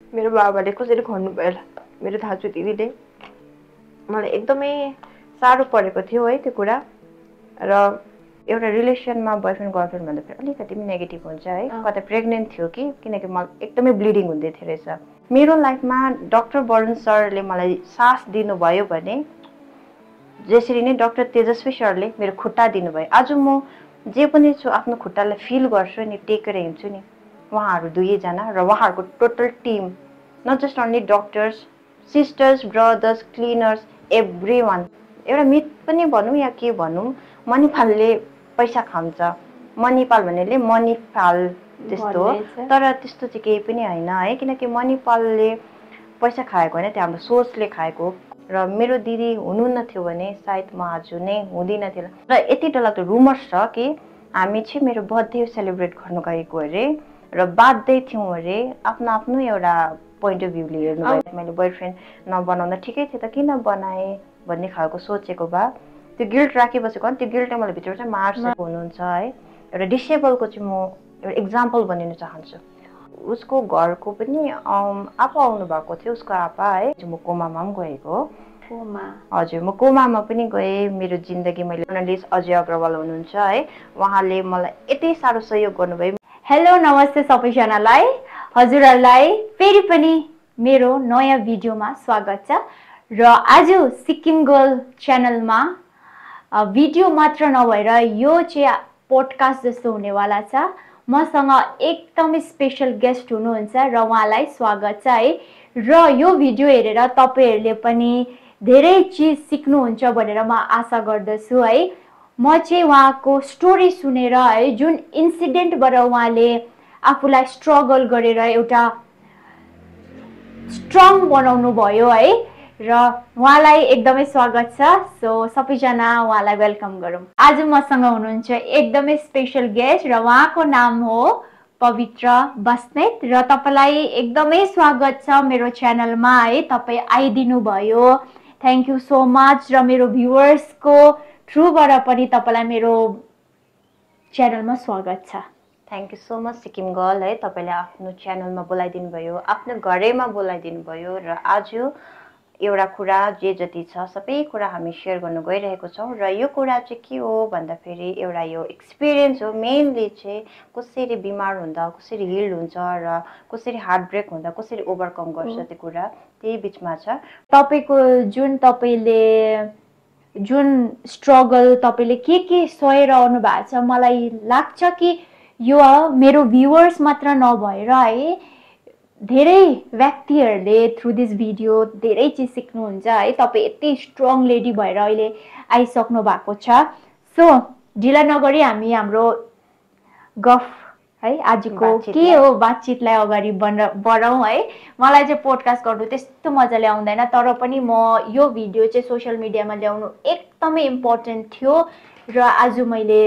मेरो बाबाले कसरी गर्नुभयो होला, मेरो दाजु दिदीले। मलाई एकदमै साह्रो परेको थियो है त्यो कुरा। र एउटा रिलेसनमा बोयफ्रेन्ड गर्लफ्रेन्ड भन्दा फेरि अलिकति पनि नेगेटिभ हुन्छ है। कतै प्रेग्नेन्ट थियो कि, किनकि मलाई एकदमै ब्लिडिङ हुँदै थियो रहेछ। मेरो लाइफमा डाक्टर वरुण सरले मलाई सास दिनुभयो भने जसरी नै डाक्टर तेजस्वी सरले मेरो खुट्टा दिनुभयो। आज म जे पनि छु आफ्नो खुट्टालाई फिल गर्छु नि, टेकेर हिँड्छु नि। उहाँहरू दुवैजना र उहाँहरूको total team, not just only doctors, sisters, brothers, cleaners, every one. एउटा मिथ पनि भनौँ या के भनौँ, मणिपालले पैसा खान्छ, मणिपाल भन्नेले मणिपाल त्यस्तो हो। तर त्यस्तो चाहिँ केही पनि होइन है, किनकि मणिपालले पैसा खाएको होइन, त्यो हाम्रो सोचले खाएको हो। र मेरो दिदी हुनुहुन्न थियो भने सायद म आज नै हुँदिन थियो। र यति डरलाग्दो रुमर्स छ कि हामी चाहिँ मेरो बर्थडे सेलिब्रेट गर्नु गएको अरे र बाध्दै थियौँ अरे। आफ्नो आफ्नो एउटा पोइन्ट अफ भ्यूले हेर्नुभयो। मैले बोयफ्रेन्ड नबनाउँदा ठिकै थियो त, किन बनाएँ भन्ने खालको सोचेको भए त्यो गिल्ट राखिबसेको। अनि त्यो गिल्टले मलाई भित्र चाहिँ मार्सेको हुनुहुन्छ है। एउटा डिसेबलको चाहिँ म एउटा इक्जाम्पल बनिन चाहन्छु। उसको घरको पनि आपा आउनु भएको थियो, उसको आपा है। म कोमामा पनि गएको हो। हजुर, म कोमामा पनि गएँ। मेरो जिन्दगी मैले जर्नलिस्ट अजय अग्रवाल हुनुहुन्छ है, उहाँले मलाई यति साह्रो सहयोग गर्नुभयो। हेलो नमस्ते सबैजनालाई, हजुरहरूलाई फेरि पनि मेरो नयाँ भिडियोमा स्वागत छ। र आज सिक्किम गर्ल च्यानलमा भिडियो मात्र नभएर यो चाहिँ पोडकास्ट जस्तो हुनेवाला छ। मसँग एकदमै स्पेसल गेस्ट हुनुहुन्छ र उहाँलाई स्वागत छ है। र यो भिडियो हेरेर तपाईँहरूले पनि धेरै चिज सिक्नुहुन्छ भनेर म आशा गर्दछु है। म चाहिँ उहाँको स्टोरी सुनेर है, जुन इन्सिडेन्टबाट उहाँले आफूलाई स्ट्रगल गरेर एउटा स्ट्रङ बनाउनु भयो है, र उहाँलाई एकदमै स्वागत छ। सो सबैजना उहाँलाई वेलकम गरौँ। आज मसँग हुनुहुन्छ एकदमै स्पेसल गेस्ट र उहाँको नाम हो पवित्र बस्नेत। र तपाईँलाई एकदमै स्वागत छ मेरो च्यानलमा है, तपाईँ आइदिनु भयो, थ्याङ्क यू सो मच। र मेरो भ्युवर्सको थ्रुबाट पनि तपाईँलाई मेरो च्यानलमा स्वागत छ। Thank you so much Sikkim girl है, तपाईँले आफ्नो च्यानलमा बोलाइदिनु भयो, आफ्नो घरैमा बोलाइदिनु भयो। र आज एउटा कुरा जे जति छ सबै कुरा हामी सेयर गर्नु गइरहेको छौँ। र यो कुरा चाहिँ के हो भन्दाखेरि एउटा यो एक्सपिरियन्स हो। मेनली चाहिँ कसरी बिमार हुँदा कसरी हिल हुन्छ र कसरी हार्ट ब्रेक हुँदा कसरी ओभरकम गर्छ त्यो कुरा त्यही बिचमा छ। तपाईँको जुन स्ट्रगल तपाईँले के सहिरहनु भएको छ, मलाई लाग्छ कि यो मेरो भ्युवर्स मात्र नभएर है, धेरै व्यक्तिहरूले थ्रु दिस भिडियो धेरै चिज सिक्नुहुन्छ है। तपाईँ यति स्ट्रङ लेडी भएर अहिले आइसक्नु भएको छ। सो ढिला नगरी हामी हाम्रो गफ है, आजको के हो बातचितलाई अगाडि बढाउँ है। मलाई चाहिँ पोडकास्ट गर्नु त्यस्तो मजाले आउँदैन, तर पनि म यो भिडियो चाहिँ सोसियल मिडियामा ल्याउनु एकदमै इम्पोर्टेन्ट थियो र आज मैले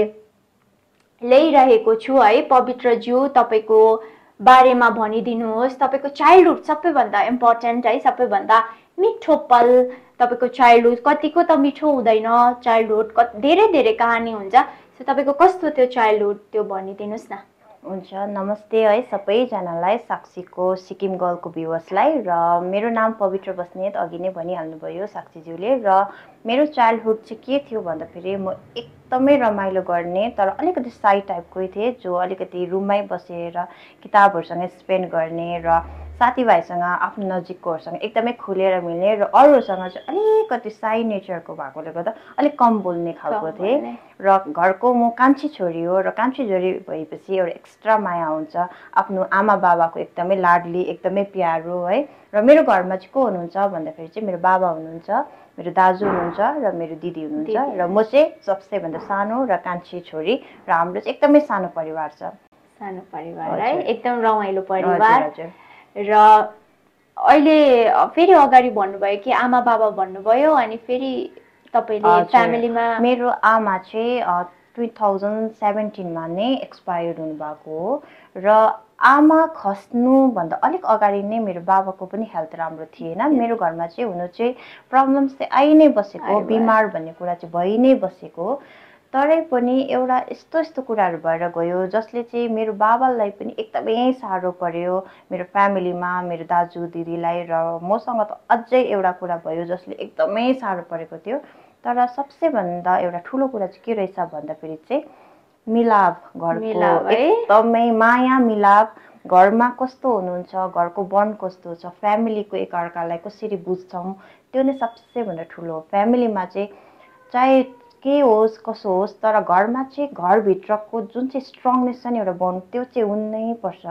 ल्याइरहेको छु है। पवित्रज्यू, तपाईँको बारेमा भनिदिनुहोस्। तपाईँको चाइल्डहुड सबैभन्दा इम्पोर्टेन्ट है, सबैभन्दा मिठो पल तपाईँको चाइल्डहुड। कतिको त मिठो हुँदैन चाइल्डहुड, धेरै धेरै कहानी हुन्छ। सो तपाईँको कस्तो त्यो चाइल्डहुड, त्यो भनिदिनुहोस् न। हुन्छ, नमस्ते है सबैजनालाई, साक्षीको सिक्किम गर्लको भ्युवर्सलाई। र मेरो नाम पवित्र बस्नेत, अघि नै भनिहाल्नुभयो साक्षीज्यूले। र मेरो चाइल्डहुड चाहिँ के थियो भन्दाखेरि म एकदमै रमाइलो गर्ने तर अलिकति साई टाइपकै थिएँ, जो अलिकति रुममै बसेर किताबहरूसँग स्पेन्ड गर्ने र साथीभाइसँग आफ्नो नजिककोहरूसँग एकदमै खुलेर मिल्ने र अरूहरूसँग चाहिँ अलिकति साई नेचरको भएकोले गर्दा अलिक कम बोल्ने खालको थिएँ। र घरको म कान्छी छोरी हो र कान्छी छोरी भएपछि एउटा एक्स्ट्रा माया हुन्छ, आफ्नो आमा बाबाको एकदमै लाडली, एकदमै प्यारो है। र मेरो घरमा चाहिँ को हुनुहुन्छ भन्दाखेरि चाहिँ मेरो बाबा हुनुहुन्छ, मेरो दाजु हुनुहुन्छ र मेरो दिदी हुनुहुन्छ र म चाहिँ सबैभन्दा सानो र कान्छी छोरी। र हाम्रो चाहिँ एकदमै सानो परिवार छ। सानो परिवार है, एकदम रमाइलो परिवार। र अहिले फेरि अगाडि भन्नुभयो कि आमा बाबा भन्नुभयो, अनि फेरि तपाईँले फ्यामिलीमा? मेरो आमा चाहिँ 2017मा नै एक्सपायर हुनुभएको हो। र आमा खस्नुभन्दा अलिक अगाडि नै मेरो बाबाको पनि हेल्थ राम्रो थिएन। मेरो घरमा चाहिँ हुनु चाहिँ प्रब्लम्स चाहिँ आइ नै बसेको, बिमार भन्ने कुरा चाहिँ भइ नै बसेको। तरै पनि एउटा यस्तो यस्तो कुराहरू भएर गयो जसले चाहिँ मेरो बाबालाई पनि एकदमै साह्रो पर्यो, मेरो फ्यामिलीमा मेरो दाजु दिदीलाई, र मसँग त अझै एउटा कुरा भयो जसले एकदमै साह्रो परेको थियो। तर सबसे भन्दा एउटा ठुलो कुरा चाहिँ के रहेछ भन्दाखेरि चाहिँ मिलाप, घरको एकदमै माया मिलाप, घरमा कस्तो हुनुहुन्छ, घरको बन्ड कस्तो छ, फ्यामिलीको एकअर्कालाई कसरी बुझ्छौँ, त्यो नै सबसे भन्दा ठुलो हो। फ्यामिलीमा चाहिँ चाहे के होस् कसो होस्, तर घरमा चाहिँ घरभित्रको जुन चाहिँ स्ट्रङनेस छ नि एउटा बन्ड, त्यो चाहिँ हुनै पर्छ।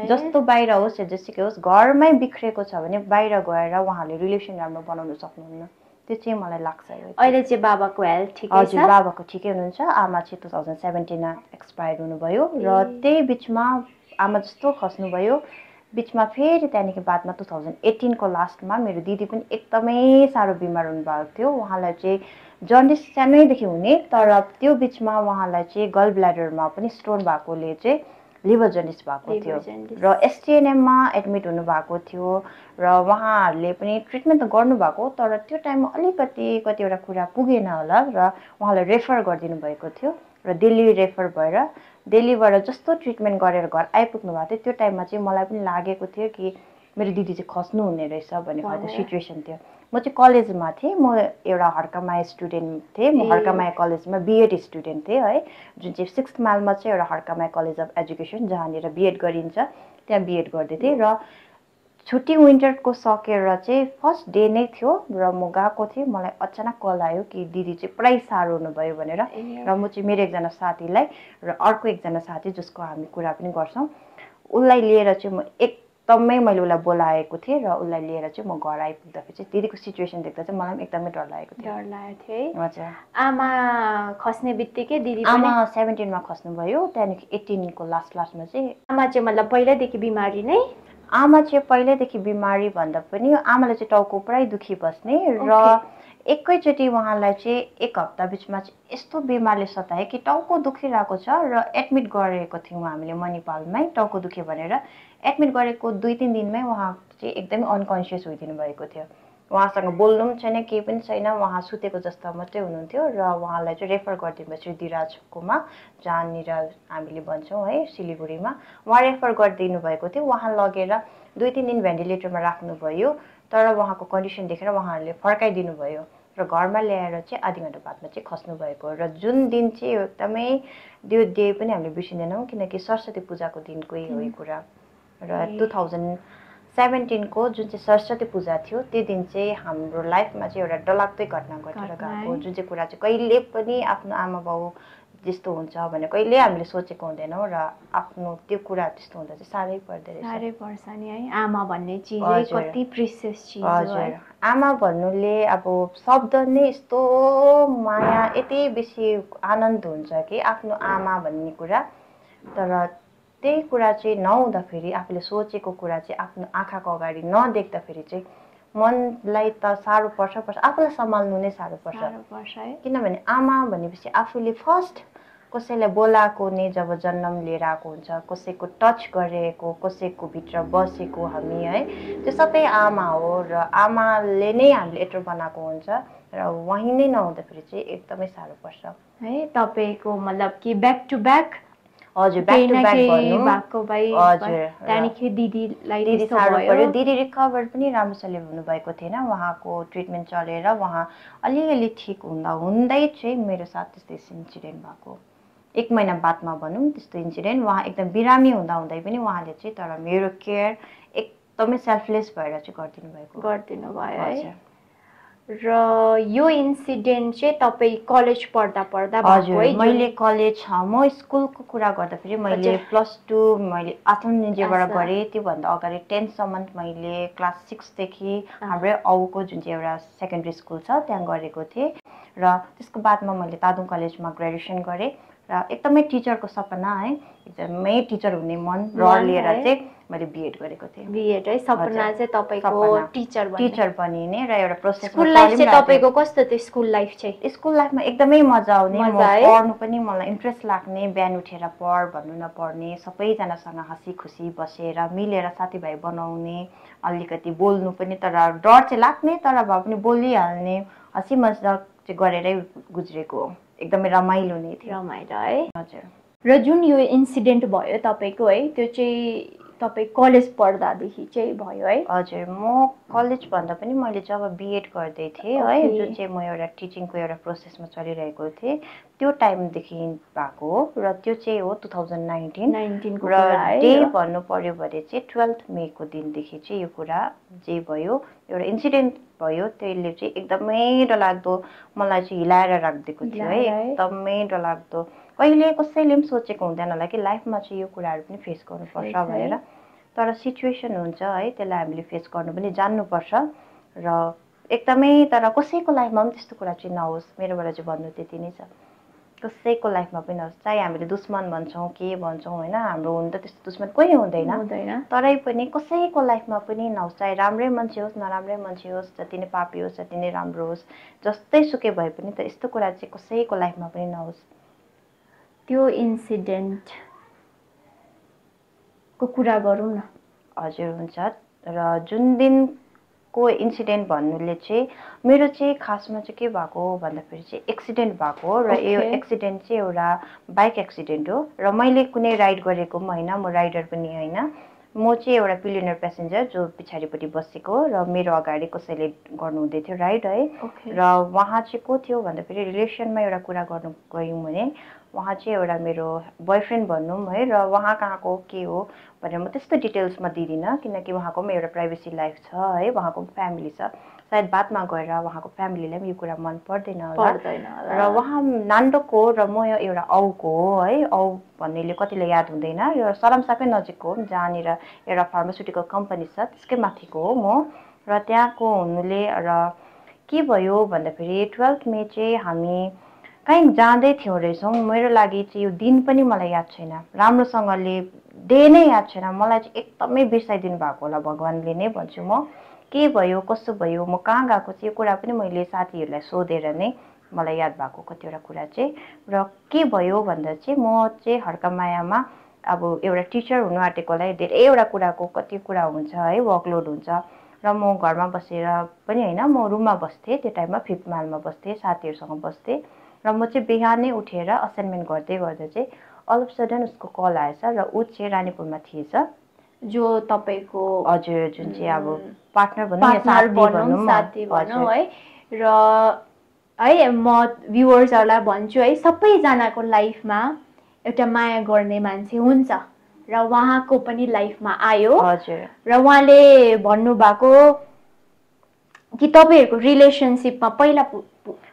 जस्तो बाहिर होस् या जेसुकै होस्, घरमै बिग्रेको छ भने बाहिर गएर उहाँहरूले रिलेसन राम्रो बनाउन सक्नुहुन्न, त्यो चाहिँ मलाई लाग्छ। अहिले चाहिँ बाबाको हेल्थ ठिकै छ? हजुर, बाबाको ठिकै हुनुहुन्छ। आमा चाहिँ 2017 मा एक्सपायर हुनुभयो, र त्यही बिचमा आमा जस्तो खस्नुभयो, बिचमा फेरि त्यहाँदेखि बादमा 2018 को लास्टमा मेरो दिदी पनि एकदमै साह्रो बिमार हुनुभएको थियो। उहाँलाई चाहिँ जन्डिस सानैदेखि हुने, तर त्यो बिचमा उहाँलाई चाहिँ गल ब्ल्याडरमा पनि स्टोन भएकोले चाहिँ लिभर जन्डिस भएको थियो, र एसटिएनएममा एडमिट हुनुभएको थियो, र उहाँहरूले पनि ट्रिटमेन्ट त गर्नुभएको, तर त्यो टाइममा अलिकति कतिवटा कुरा पुगेन होला, र उहाँलाई रेफर गरिदिनु भएको थियो, र दिल्ली रेफर भएर दिल्लीबाट जस्तो ट्रिटमेन्ट गरेर घर आइपुग्नु भएको थियो, त्यो टाइममा चाहिँ मलाई पनि लागेको थियो कि मेरो दिदी चाहिँ खस्नु हुने रहेछ भन्ने खालको सिचुएसन थियो। म चाहिँ कलेजमा थिएँ, म एउटा हर्कामाया स्टुडेन्ट थिएँ, म हर्कामाया कलेजमा बिएड स्टुडेन्ट थिएँ है, जुन चाहिँ 6th माइलमा चाहिँ एउटा हर्कामाया कलेज अफ एजुकेसन जहाँनिर बिएड गरिन्छ, त्यहाँ बिएड गर्दै थिएँ। र छुट्टी विन्टरको सकेर चाहिँ फर्स्ट डे नै थियो, र म गएको थिएँ, मलाई अचानक कल आयो कि दिदी चाहिँ पुरै साह्रो हुनुभयो भनेर, र म चाहिँ मेरो एकजना साथीलाई र अर्को एकजना साथी जसको हामी कुरा पनि गर्छौँ, उसलाई लिएर चाहिँ म एकदमै मैले उसलाई बोलाएको थिएँ, र उसलाई लिएर चाहिँ म घर आइपुग्दाखेरि चाहिँ दिदीको सिचुएसन देख्दा चाहिँ मलाई पनि एकदमै डर लागेको थियो। डर लागेको थियो है? हजुर। आमा खस्ने बित्तिकै दिदी पनि? आमा 17 मा खस्नुभयो, त्यहाँदेखि 18 को लास्टमा चाहिँ। आमा चाहिँ मतलब पहिल्यैदेखि बिमारी नै? आमा चाहिँ पहिल्यैदेखि बिमारी भन्दा पनि आमालाई चाहिँ टाउको पुरै दुखी बस्ने, र एकैचोटि उहाँलाई चाहिँ 1 हप्ता बिचमा चाहिँ यस्तो बिमारले सतायो कि टाउको दुखिरहेको छ, र एडमिट गरेको थियौँ हामीले मणिपालमै, टाउको दुख्यो भनेर एडमिट गरेको 2-3 दिनमै उहाँ चाहिँ एकदमै अनकन्सियस भइदिनु भएको थियो। उहाँसँग बोल्नु पनि छैन, केही पनि छैन, उहाँ सुतेको जस्तो मात्रै हुनुहुन्थ्यो, र उहाँलाई चाहिँ रेफर गरिदिनु भयो सिद्धिराजकोमा, जहाँनिर हामीले भन्छौँ है सिलिगुडीमा, उहाँ रेफर गरिदिनु भएको थियो। उहाँ लगेर 2-3 दिन भेन्टिलेटरमा राख्नुभयो, तर उहाँको कन्डिसन देखेर उहाँहरूले फर्काइदिनु भयो, र घरमा ल्याएर चाहिँ आधी घन्टा बादमा चाहिँ खस्नु भएको। र जुन दिन चाहिँ एकदमै त्यो डे पनि हामीले बिर्सिँदैनौँ, किनकि सरस्वती पूजाको दिनकै हो यो कुरा, र 2017 को जुन चाहिँ सरस्वती पूजा थियो, त्यो दिन चाहिँ हाम्रो लाइफमा चाहिँ एउटा डरलाग्दो घटना घटेर गएको, जुन चाहिँ कुरा चाहिँ कहिले पनि आफ्नो आमा बाउ जस्तो हुन्छ भने कहिले हामीले सोचेको हुँदैनौँ, र आफ्नो त्यो कुरा त्यस्तो हुँदा चाहिँ साह्रै पर्दो रहेछ। साह्रै पर्छ नि है, आमा भन्ने चिज कति प्रिसियस चिज हो। हजुर, आमा भन्नुले अब शब्द नै यस्तो माया, यति बेसी आनन्द हुन्छ कि आफ्नो आमा भन्ने कुरा, तर त्यही कुरा चाहिँ नहुँदाखेरि, आफूले सोचेको कुरा चाहिँ आफ्नो आँखाको अगाडि नदेख्दाखेरि चाहिँ मनलाई त साह्रो पर्छ, आफूलाई सम्हाल्नु नै साह्रो पर्छ है। किनभने आमा भनेपछि आफूले फर्स्ट कसैलाई बोलाएको नै जब जन्म लिएर आएको हुन्छ, कसैको टच गरेको, कसैको भित्र बसेको हामी है, त्यो सबै आमा हो, र आमाले नै हामीले यत्रो बनाएको हुन्छ, र वहीँ नै नहुँदाखेरि चाहिँ एकदमै साह्रो पर्छ है। तपाईँको मतलब कि ब्याक टु ब्याक? हजुर, ब्याक टु ब्याक भएको भाइ। हजुर, त्यहाँदेखि दिदीलाई दिदी साह्रो पर्यो। दिदी रिकभर पनि राम्रोसँगले हुनुभएको थिएन, उहाँको ट्रिटमेन्ट चलेर उहाँ अलिअलि ठिक हुँदै चाहिँ मेरो साथ त्यस्तो इन्सिडेन्ट भएको 1 महिना बादमा भनौँ त्यस्तो इन्सिडेन्ट। उहाँ एकदम बिरामी हुँदै पनि उहाँले चाहिँ तर मेरो केयर एकदमै सेल्फलेस भएर चाहिँ गरिदिनु भयो है। र यो इन्सिडेन्ट चाहिँ तपाईँ कलेज पढ्दा भएको है? मैले कलेज, म स्कुलको कुरा गर्दाखेरि मैले +2 मैले आथमनिजेबाट गरेँ। त्योभन्दा अगाडि 10th सम्म मैले क्लास 6 देखि हाम्रै आउको जुन चाहिँ एउटा सेकेन्डरी स्कुल छ त्यहाँ गरेको थिएँ, र त्यसको बादमा मैले तादोङ कलेजमा ग्रेजुएसन गरेँ, र एकदमै टिचरको सपना है, एकदमै टिचर हुने मन र लिएर चाहिँ मैले बिएड गरेको थिएँ। बिएड है, सपना चाहिँ तपाईको टिचर बनिने, र एउटा प्रोसेस। स्कुल लाइफ चाहिँ तपाईको कस्तो थियो? स्कुल लाइफ चाहिँ स्कुल लाइफमा एकदमै मजा आउने, पढ्नु पनि मलाई इन्ट्रेस्ट लाग्ने, बिहान उठेर पढ भन्नु नपर्ने, सबैजनासँग हाँसी खुसी बसेर मिलेर साथीभाइ बनाउने, अलिकति बोल्नु पनि तर डर चाहिँ लाग्ने, तर भए पनि बोलिहाल्ने, हाँसी मजाक चाहिँ गरेरै गुज्रेको हो। एकदमै रमाइलो नै थियो। रमाइलो है। हजुर। र जुन यो इन्सिडेन्ट भयो तपाईँको है, त्यो चाहिँ तपाईँ कलेज पढ्दादेखि चाहिँ भयो है? हजुर, म कलेज भन्दा पनि मैले जब बिएड गर्दै थिएँ है, जुन चाहिँ म एउटा टिचिङको एउटा प्रोसेसमा चलिरहेको थिएँ, त्यो टाइमदेखि भएको हो। र त्यो चाहिँ हो 2019 र डे भन्नु पर्यो भने चाहिँ 12 मेको दिनदेखि चाहिँ यो कुरा जे भयो, एउटा इन्सिडेन्ट भयो, त्यसले चाहिँ एकदमै डरलाग्दो मलाई चाहिँ हिलाएर राखिदिएको थियो है, एकदमै डरलाग्दो। कहिले कसैले पनि सोचेको हुँदैन होला कि लाइफमा चाहिँ यो कुराहरू पनि फेस गर्नुपर्छ भनेर, तर सिचुएसन हुन्छ है, त्यसलाई हामीले फेस गर्नु पनि जान्नुपर्छ। र एकदमै तर कसैको लाइफमा पनि त्यस्तो कुरा चाहिँ नहोस्, मेरोबाट चाहिँ भन्नु त्यति नै छ। कसैको लाइफमा पनि नहोस्, चाहे हामीले दुश्मन भन्छौँ के भन्छौँ होइन, हाम्रो हुनु त त्यस्तो दुश्मन कोही हुँदैन, तरै पनि कसैको लाइफमा पनि नहोस्, चाहे राम्रै मान्छे होस् नराम्रै मान्छे होस्, जति नै पापी होस् जति नै राम्रो होस्, जस्तै सुकै भए पनि त यस्तो कुरा चाहिँ कसैको लाइफमा पनि नहोस्। त्यो इन्सिडेन्ट को कुरा गरौँ न। हजुर हुन्छ। र जुन दिनको इन्सिडेन्ट भन्नुले चाहिँ मेरो चाहिँ खासमा चाहिँ के भएको हो भन्दाखेरि चाहिँ एक्सिडेन्ट भएको हो। र यो एक्सिडेन्ट चाहिँ एउटा बाइक एक्सिडेन्ट हो। र मैले कुनै राइड गरेको पनि होइन, म राइडर पनि होइन, म चाहिँ एउटा पिलियनर प्यासेन्जर जो पछाडिपट्टि बसेको र मेरो अगाडि कसैले गर्नुहुँदै थियो राइड है। र उहाँ चाहिँ को थियो भन्दाखेरि रिलेसनमा एउटा कुरा गर्नु गयौँ भने उहाँ चाहिँ एउटा मेरो बोयफ्रेन्ड भनौँ है। र उहाँ कहाँको के हो भनेर म त्यस्तो डिटेल्समा दिँदिनँ, किनकि उहाँको पनि एउटा प्राइभेसी लाइफ छ है, उहाँको पनि फ्यामिली छ। सायद बादमा गएर उहाँको फ्यामिलीलाई पनि यो कुरा मन पर्दैन होला। र उहाँ नान्डोको र म एउटा औको हो है। औ भन्नेले कतिलाई याद हुँदैन, यो सरमसाकै नजिकको हो, जहाँनिर एउटा फार्मास्युटिकल कम्पनी छ त्यसकै माथिको हो म। र त्यहाँको हुनुले र के भयो भन्दाखेरि 12 मे चाहिँ हामी कहीँ जाँदै थियौँ रहेछौँ। मेरो लागि चाहिँ यो दिन पनि मलाई याद छैन राम्रोसँगले, डे नै याद छैन मलाई चाहिँ, एकदमै बिर्साइदिनु भएको होला भगवान्ले नै भन्छु म। के भयो कसो भयो म कहाँ गएको चाहिँ यो कुरा पनि मैले साथीहरूलाई सोधेर नै मलाई याद भएको कतिवटा कुरा चाहिँ। र के भयो भन्दा चाहिँ म चाहिँ हर्कमायामा अब एउटा टिचर हुनु आँटेकोलाई धेरैवटा कुराको कति कुरा हुन्छ है, वर्कलोड हुन्छ। र म घरमा बसेर पनि होइन, म रुममा बस्थेँ त्यो टाइममा, 5th माइलमा बस्थेँ, साथीहरूसँग बस्थेँ। र म चाहिँ बिहानै उठेर असाइनमेन्ट गर्दै गर्दा चाहिँ अल अफ सडन उसको कल आएछ र ऊ चाहिँ रानीपुरमा थिएछ। जो तपाईँको हजुर जुन चाहिँ अब पार्टनर भनौँ, साथी भनौँ है। र है म भ्युवर्सहरूलाई भन्छु है, सबैजनाको लाइफमा एउटा माया गर्ने मान्छे हुन्छ र उहाँको पनि लाइफमा आयो। र उहाँले भन्नुभएको कि तपाईँहरूको रिलेसनसिपमा पहिला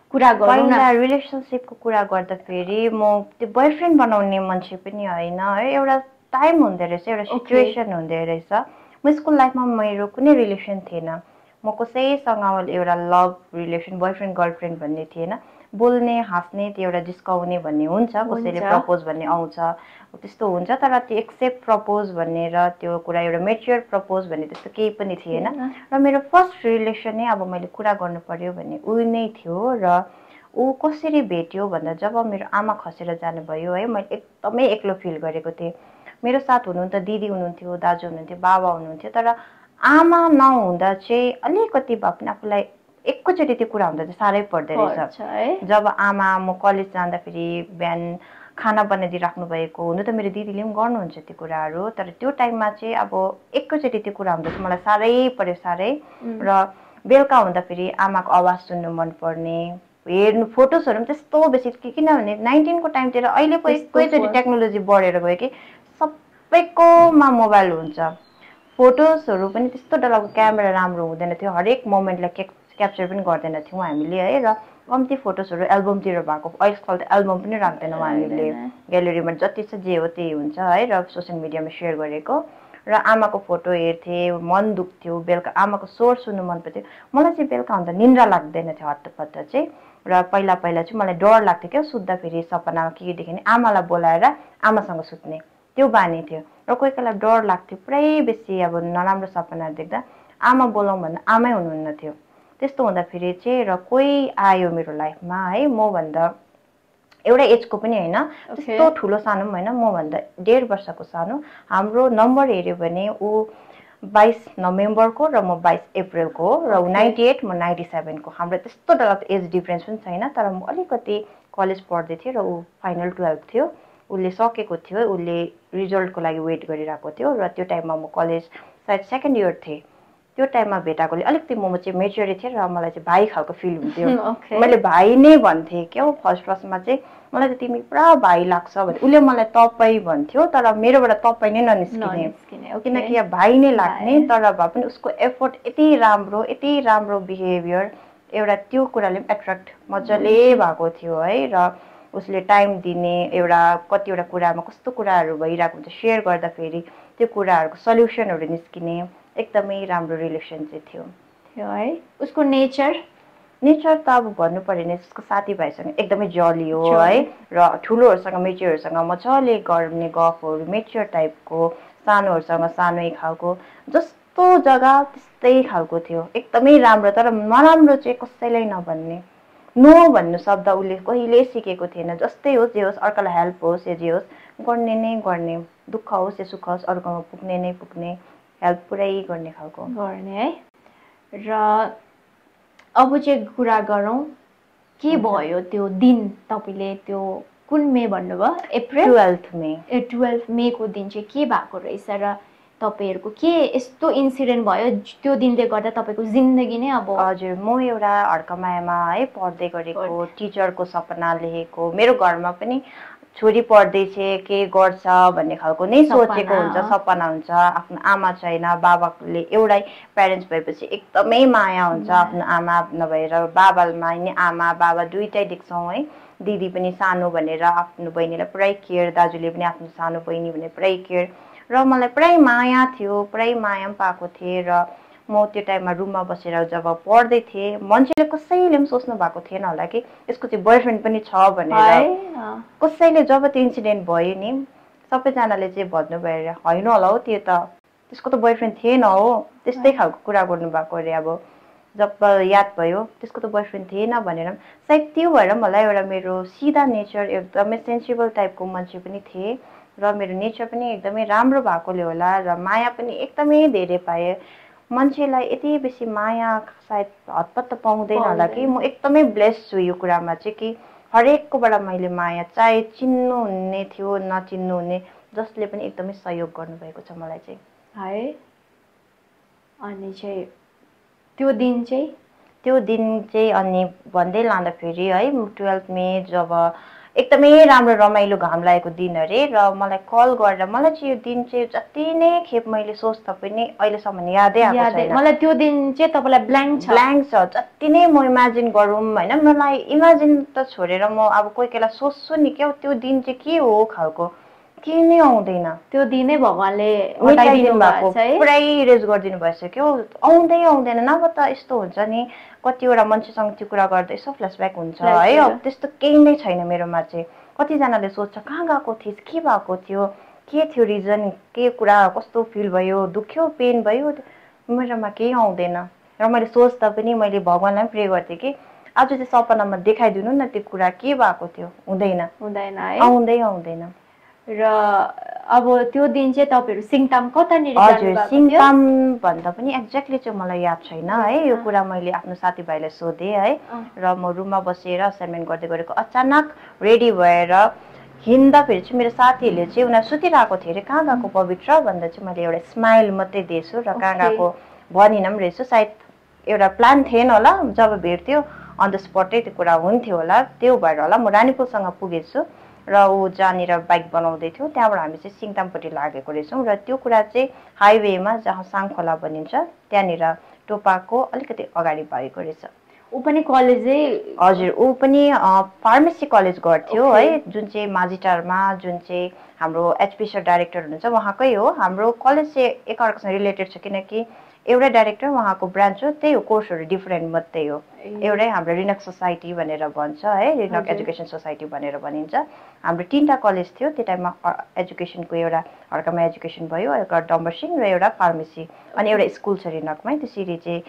कुरा गरौँ न। रिलेसनसिपको कुरा गर्दाखेरि म त्यो बोयफ्रेन्ड बनाउने मान्छे पनि होइन है, एउटा टाइम हुँदो रहेछ, एउटा सिचुएसन हुँदो रहेछ। म स्कुल लाइफमा मेरो कुनै रिलेसन थिएन, म कसैसँग एउटा लभ रिलेसन बोयफ्रेन्ड गर्लफ्रेन्ड भन्ने थिएन। बोल्ने हाँस्ने त्यो एउटा जिस्काउने भन्ने हुन्छ, कसैले प्रपोज भन्ने आउँछ त्यस्तो हुन्छ, तर त्यो एक्सेप्ट प्रपोज भन्ने र त्यो कुरा एउटा मेच्योर प्रपोज भन्ने त्यस्तो केही पनि थिएन। र मेरो फर्स्ट रिलेसन नै अब मैले कुरा गर्नु पर्यो भने ऊ नै थियो। र ऊ कसरी भेट्यो भन्दा जब मेरो आमा खसेर जानुभयो है, मैले एकदमै एक्लो फिल गरेको थिएँ। मेरो साथ हुनुहुन्थ्यो दिदी हुनुहुन्थ्यो, दाजु हुनुहुन्थ्यो, बाबा हुनुहुन्थ्यो, तर आमा नहुँदा चाहिँ अलिकति भए पनि आफूलाई एकैचोटि त्यो कुरा हुँदा चाहिँ साह्रै पर्दो रहेछ। जब आमा म कलेज जाँदाखेरि बिहान खाना बनाइदिइ राख्नु भएको, हुनु त मेरो दिदीले पनि गर्नुहुन्छ त्यो कुराहरू, तर त्यो टाइममा चाहिँ अब एकैचोटि त्यो कुरा हुँदा चाहिँ मलाई साह्रै पर्यो, साह्रै। र बेलुका हुँदाखेरि आमाको आवाज सुन्नु मनपर्ने, हेर्नु फोटोजहरू पनि त्यस्तो बेसी, किनभने 19को टाइमतिर अहिले पो एकैचोटि टेक्नोलोजी बढेर गयो कि सबैकोमा मोबाइल हुन्छ, फोटोजहरू पनि त्यस्तो डरलाग्दो क्यामेरा राम्रो हुँदैन थियो, हरेक मोमेन्टलाई क्याप्चर पनि गर्दैन थियौँ हामीले है। र कम्ती फोटोजहरू एल्बमतिर भएको, आजकल त एल्बम पनि राख्दैनौँ हामीले, ग्यालेरीमा जति छ जे हो त्यही हुन्छ है, र सोसियल मिडियामा सेयर गरेको। र आमाको फोटो हेर्थेँ, मन दुख्थ्यो, बेलुका आमाको स्वर सुन्नु मन पर्थ्यो। मलाई चाहिँ बेलुका हुँदा निन्द्रा लाग्दैन थियो हत्तपत्त चाहिँ। र पहिला चाहिँ मलाई डर लाग्थ्यो क्या, सुत्दाखेरि सपनामा के देखेँ आमालाई बोलाएर आमासँग सुत्ने त्यो बानी थियो। र कोही कोहीलाई डर लाग्थ्यो पुरै बेसी, अब नराम्रो सपनाहरू देख्दा आमा बोलाउँ भन्दा आमै हुनुहुन्न थियो। त्यस्तो हुँदाखेरि चाहिँ र कोही आयो मेरो लाइफमा है, मभन्दा एउटा एजको पनि होइन, त्यस्तो ठुलो सानो पनि होइन, मभन्दा 1.5 वर्षको सानो। हाम्रो नम्बर हेऱ्यो भने ऊ 22 नोभेम्बरको र म 22 अप्रिलको हो, र ऊ 98 म 97 को। हाम्रो त्यस्तो डरलाग्दो एज डिफ्रेन्स पनि छैन, तर म अलिकति कलेज पढ्दै थियो र ऊ फाइनल 12 थियो, उसले सकेको थियो, उसले रिजल्टको लागि वेट गरिरहेको थियो र त्यो टाइममा म कलेज सायद सेकेन्ड इयर थिएँ। त्यो टाइममा भेटाएकोले अलिकति म चाहिँ मेच्योर थिएँ र मलाई चाहिँ भाइ खालको फिल हुन्थ्यो। मैले भाइ नै भन्थेँ क्या फर्स्टमा चाहिँ, मलाई त तिमी पुरा भाइ लाग्छ भने। उसले मलाई तपाईँ भन्थ्यो तर मेरोबाट तपाईँ नै ननिस्किने, किनकि भाइ नै लाग्ने। तर भए पनि उसको एफोर्ट यति राम्रो बिहेभियर, एउटा त्यो कुराले पनि एट्र्याक्ट मजाले भएको थियो है। र उसले टाइम दिने, एउटा कतिवटा कुरामा कस्तो कुराहरू भइरहेको हुन्छ सेयर गर्दाखेरि त्यो कुराहरूको सल्युसनहरू निस्किने, एकदमै राम्रो रिलेसन चाहिँ थियो है। उसको नेचर त अब भन्नु पर्यो भने उसको साथीभाइसँग एकदमै जली हो है, र ठुलोहरूसँग मेच्योरहरूसँग मजाले गर्ने गफहरू, मेच्योर टाइपको, सानोहरूसँग सानै खालको, जस्तो जग्गा त्यस्तै खालको थियो, एकदमै राम्रो। तर नराम्रो चाहिँ कसैलाई नभन्ने, नो भन्नु शब्द उसले कहिले सिकेको थिएन। जस्तै होस् जे होस्, अर्कालाई हेल्प होस् या जे होस्, गर्ने नै गर्ने, दुःख होस् या सुख होस्, अर्कोमा पुग्ने नै पुग्ने, हेल्प पुरै गर्ने खालको गर्ने है। र अब चाहिँ कुरा गरौँ के भयो त्यो दिन, तपाईँले त्यो कुन मे भन्नुभयो, अप्रिल 12 मे 12 मेको दिन चाहिँ के भएको रहेछ र तपाईँहरूको के यस्तो इन्सिडेन्ट भयो त्यो दिनले गर्दा तपाईँको जिन्दगी नै अब? हजुर, म एउटा हड्कमायामा है पढ्दै गरेको, टिचरको सपना लेखेको, मेरो घरमा पनि छोरी पढ्दैछ के गर्छ भन्ने खालको नै सोचेको हुन्छ, सपना हुन्छ। आफ्नो आमा छैन, बाबाले एउटै प्यारेन्ट्स भएपछि एकदमै माया हुन्छ। आफ्नो आमा नभएर बाबामा नि आमा बाबा दुइटै देख्छौँ है। दिदी पनि सानो भनेर आफ्नो बहिनीलाई पुरै केयर, दाजुले पनि आफ्नो सानो बहिनी भनेर पुरै केयर, र मलाई पुरै माया थियो, पुरै माया पनि पाएको थिएँ। र म त्यो टाइममा रुममा बसेर जब पढ्दै थिएँ, मान्छेले कसैले पनि सोच्नु भएको थिएन होला कि यसको चाहिँ बोयफ्रेन्ड पनि छ भनेर। कसैले जब त्यो इन्सिडेन्ट भयो नि, सबैजनाले चाहिँ भन्नुभयो होइन होला हौ, त्यो त त्यसको त बोयफ्रेन्ड थिएन हो, त्यस्तै खालको कुरा गर्नुभएको अरे। अब जब याद भयो त्यसको त बोयफ्रेन्ड थिएन भनेर, सायद त्यो भएर मलाई एउटा मेरो सिधा नेचर, एकदमै सेन्सिबल टाइपको मान्छे पनि थिएँ र मेरो नेचर पनि एकदमै राम्रो भएकोले होला, र माया पनि एकदमै धेरै पाएँ। मान्छेलाई यति बेसी माया सायद हतपत्त पाउँदैन होला कि, म एकदमै ब्लेस्ड छु यो कुरामा चाहिँ कि हरेककोबाट मैले माया, चाहे चिन्नु हुने थियो नचिन्नु हुने, जसले पनि एकदमै सहयोग गर्नुभएको छ मलाई चाहिँ है। अनि चाहिँ त्यो दिन चाहिँ अनि भन्दै लाँदाखेरि है, 12 मे जब एकदमै राम्रो रमाइलो घाम लागेको दिन अरे, र मलाई कल गरेर, मलाई चाहिँ यो दिन चाहिँ जति नै खेप मैले सोच्दा पनि अहिलेसम्म यादै आएको छैन। मलाई त्यो दिन चाहिँ तपाईँलाई ब्ल्याङ्क छ। जति नै म इमेजिन गरौँ होइन, मलाई इमेजिन त छोडेर म अब कोही कोहीलाई सोच्छु नि क्या, त्यो दिन चाहिँ के हो खालको, के नै आउँदैन। त्यो दिनै भगवानले हटाइदिनु भएको, पुरै इरेज गरिदिनु भएछ क्या, आउँदैन। नभए त यस्तो हुन्छ नि, कतिवटा मान्छेसँग त्यो कुरा गर्दा यसो फ्ल्यासब्याक हुन्छ है। अब त्यस्तो केही नै छैन मेरोमा चाहिँ। कतिजनाले सोध्छ कहाँ गएको थिइस्, के भएको थियो, के थियो रिजन, के कुरा, कस्तो फिल भयो, दुख्यो, पेन भयो, मेरोमा केही आउँदैन। र मैले सोच्दा पनि मैले भगवानलाई पनि प्रे गर्थेँ कि आज चाहिँ सपनामा देखाइदिनु न त्यो कुरा के भएको थियो। हुँदैन है, आउँदैन। र अब त्यो दिन चाहिँ तपाईँहरू सिङताम कतानिर? हजुर, सिङताम भन्दा पनि एक्ज्याक्टली चाहिँ मलाई याद छैन है। यो कुरा मैले आफ्नो साथीभाइलाई सोधेँ है, र म रुममा बसेर असाइनमेन्ट गर्दै गरेको, अचानक रेडी भएर हिँड्दाखेरि चाहिँ मेरो साथीहरूले चाहिँ उनीहरू सुतिरहेको थियो अरे, कहाँ गएको पवित्र भन्दा चाहिँ मैले एउटा स्माइल मात्रै दिएछु र कहाँ गएको भनिनँ पनि रहेछु। सायद एउटा प्लान थिएन होला, जब भेट्थ्यो अन द स्पटै त्यो कुरा हुन्थ्यो होला, त्यो भएर होला। म रानीपुलसँग पुगेछु र ऊ जहाँनिर बाइक बनाउँदै थियो त्यहाँबाट हामी चाहिँ सिङतामपट्टि लागेको रहेछौँ। र त्यो कुरा चाहिँ हाइवेमा जहाँ साङखोला भनिन्छ त्यहाँनिर टोपाको अलिकति अगाडि भएको रहेछ। ऊ पनि कलेजै? हजुर, ऊ पनि फार्मेसी कलेज गर्थ्यो है, जुन चाहिँ माझीटारमा, जुन चाहिँ हाम्रो एचपी डाइरेक्टर हुनुहुन्छ उहाँकै हो। हाम्रो कलेज चाहिँ एकअर्कासँग रिलेटेड छ, किनकि एउटै डाइरेक्टर, उहाँको ब्रान्च हो, त्यही हो, कोर्सहरू डिफरेन्ट मात्रै हो। एउटै हाम्रो रिनक सोसाइटी भनेर भन्छ है, रिनक एजुकेसन सोसाइटी भनेर भनिन्छ। हाम्रो 3टा कलेज थियो त्यो टाइममा, एजुकेसनको एउटा हड्कमा एजुकेसन भयो, एउटा डम्बरसिङ र एउटा फार्मेसी, अनि एउटा स्कुल छ रिनकमै, त्यसरी चाहिँ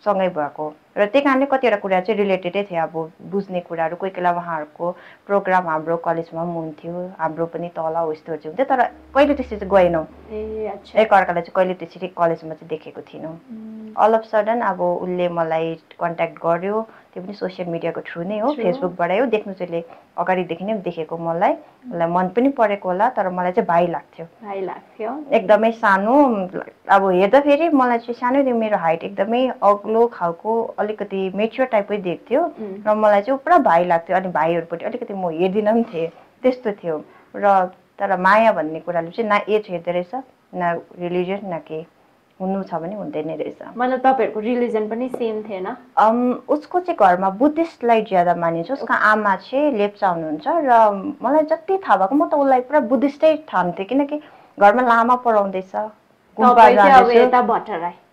सँगै भएको र त्यही कारणले कतिवटा कुरा चाहिँ रिलेटेडै थियो अब बुझ्ने कुराहरू कोही बेला उहाँहरूको प्रोग्राम हाम्रो कलेजमा पनि हुन्थ्यो हाम्रो पनि तल हो यस्तोहरू चाहिँ हुन्थ्यो तर कहिले त्यसरी चाहिँ गएनौँ एकअर्कालाई चाहिँ कहिले त्यसरी कलेजमा चाहिँ देखेको थिएनौँ अल अफ सडन अब उसले मलाई कन्ट्याक्ट गर्यो त्यो पनि सोसियल मिडियाको थ्रु नै हो फेसबुकबाटै हो देख्नु चाहिँ अगाडिदेखि नै देखेको मलाई उसलाई मन पनि परेको होला तर मलाई चाहिँ भाइ लाग्थ्यो एकदमै सानो अब हेर्दाखेरि मलाई चाहिँ सानैदेखि मेरो हाइट एकदमै अग्लो खालको अलिकति मेच्योर टाइपकै देख्थ्यो र मलाई चाहिँ पुरा भाइ लाग्थ्यो अनि भाइहरूपट्टि अलिकति म हेर्दिनँ पनि थिएँ त्यस्तो थियो र तर माया भन्ने कुराले चाहिँ न एज हेर्दो रहेछ न रिलिजन न के हुनु छ भने हुँदैन रहेछ मतलब तपाईहरुको रिलिजन पनि सेम थिएन उसको चाहिँ घरमा बुद्धिस्टलाई ज्यादा मानिन्छ उसको आमा चाहिँ लेप्चा हुनुहुन्छ र मलाई जति थाहा भएको म त उसलाई पुरा बुद्धिस्टै ठान्थेँ किनकि घरमा लामा पढाउँदैछ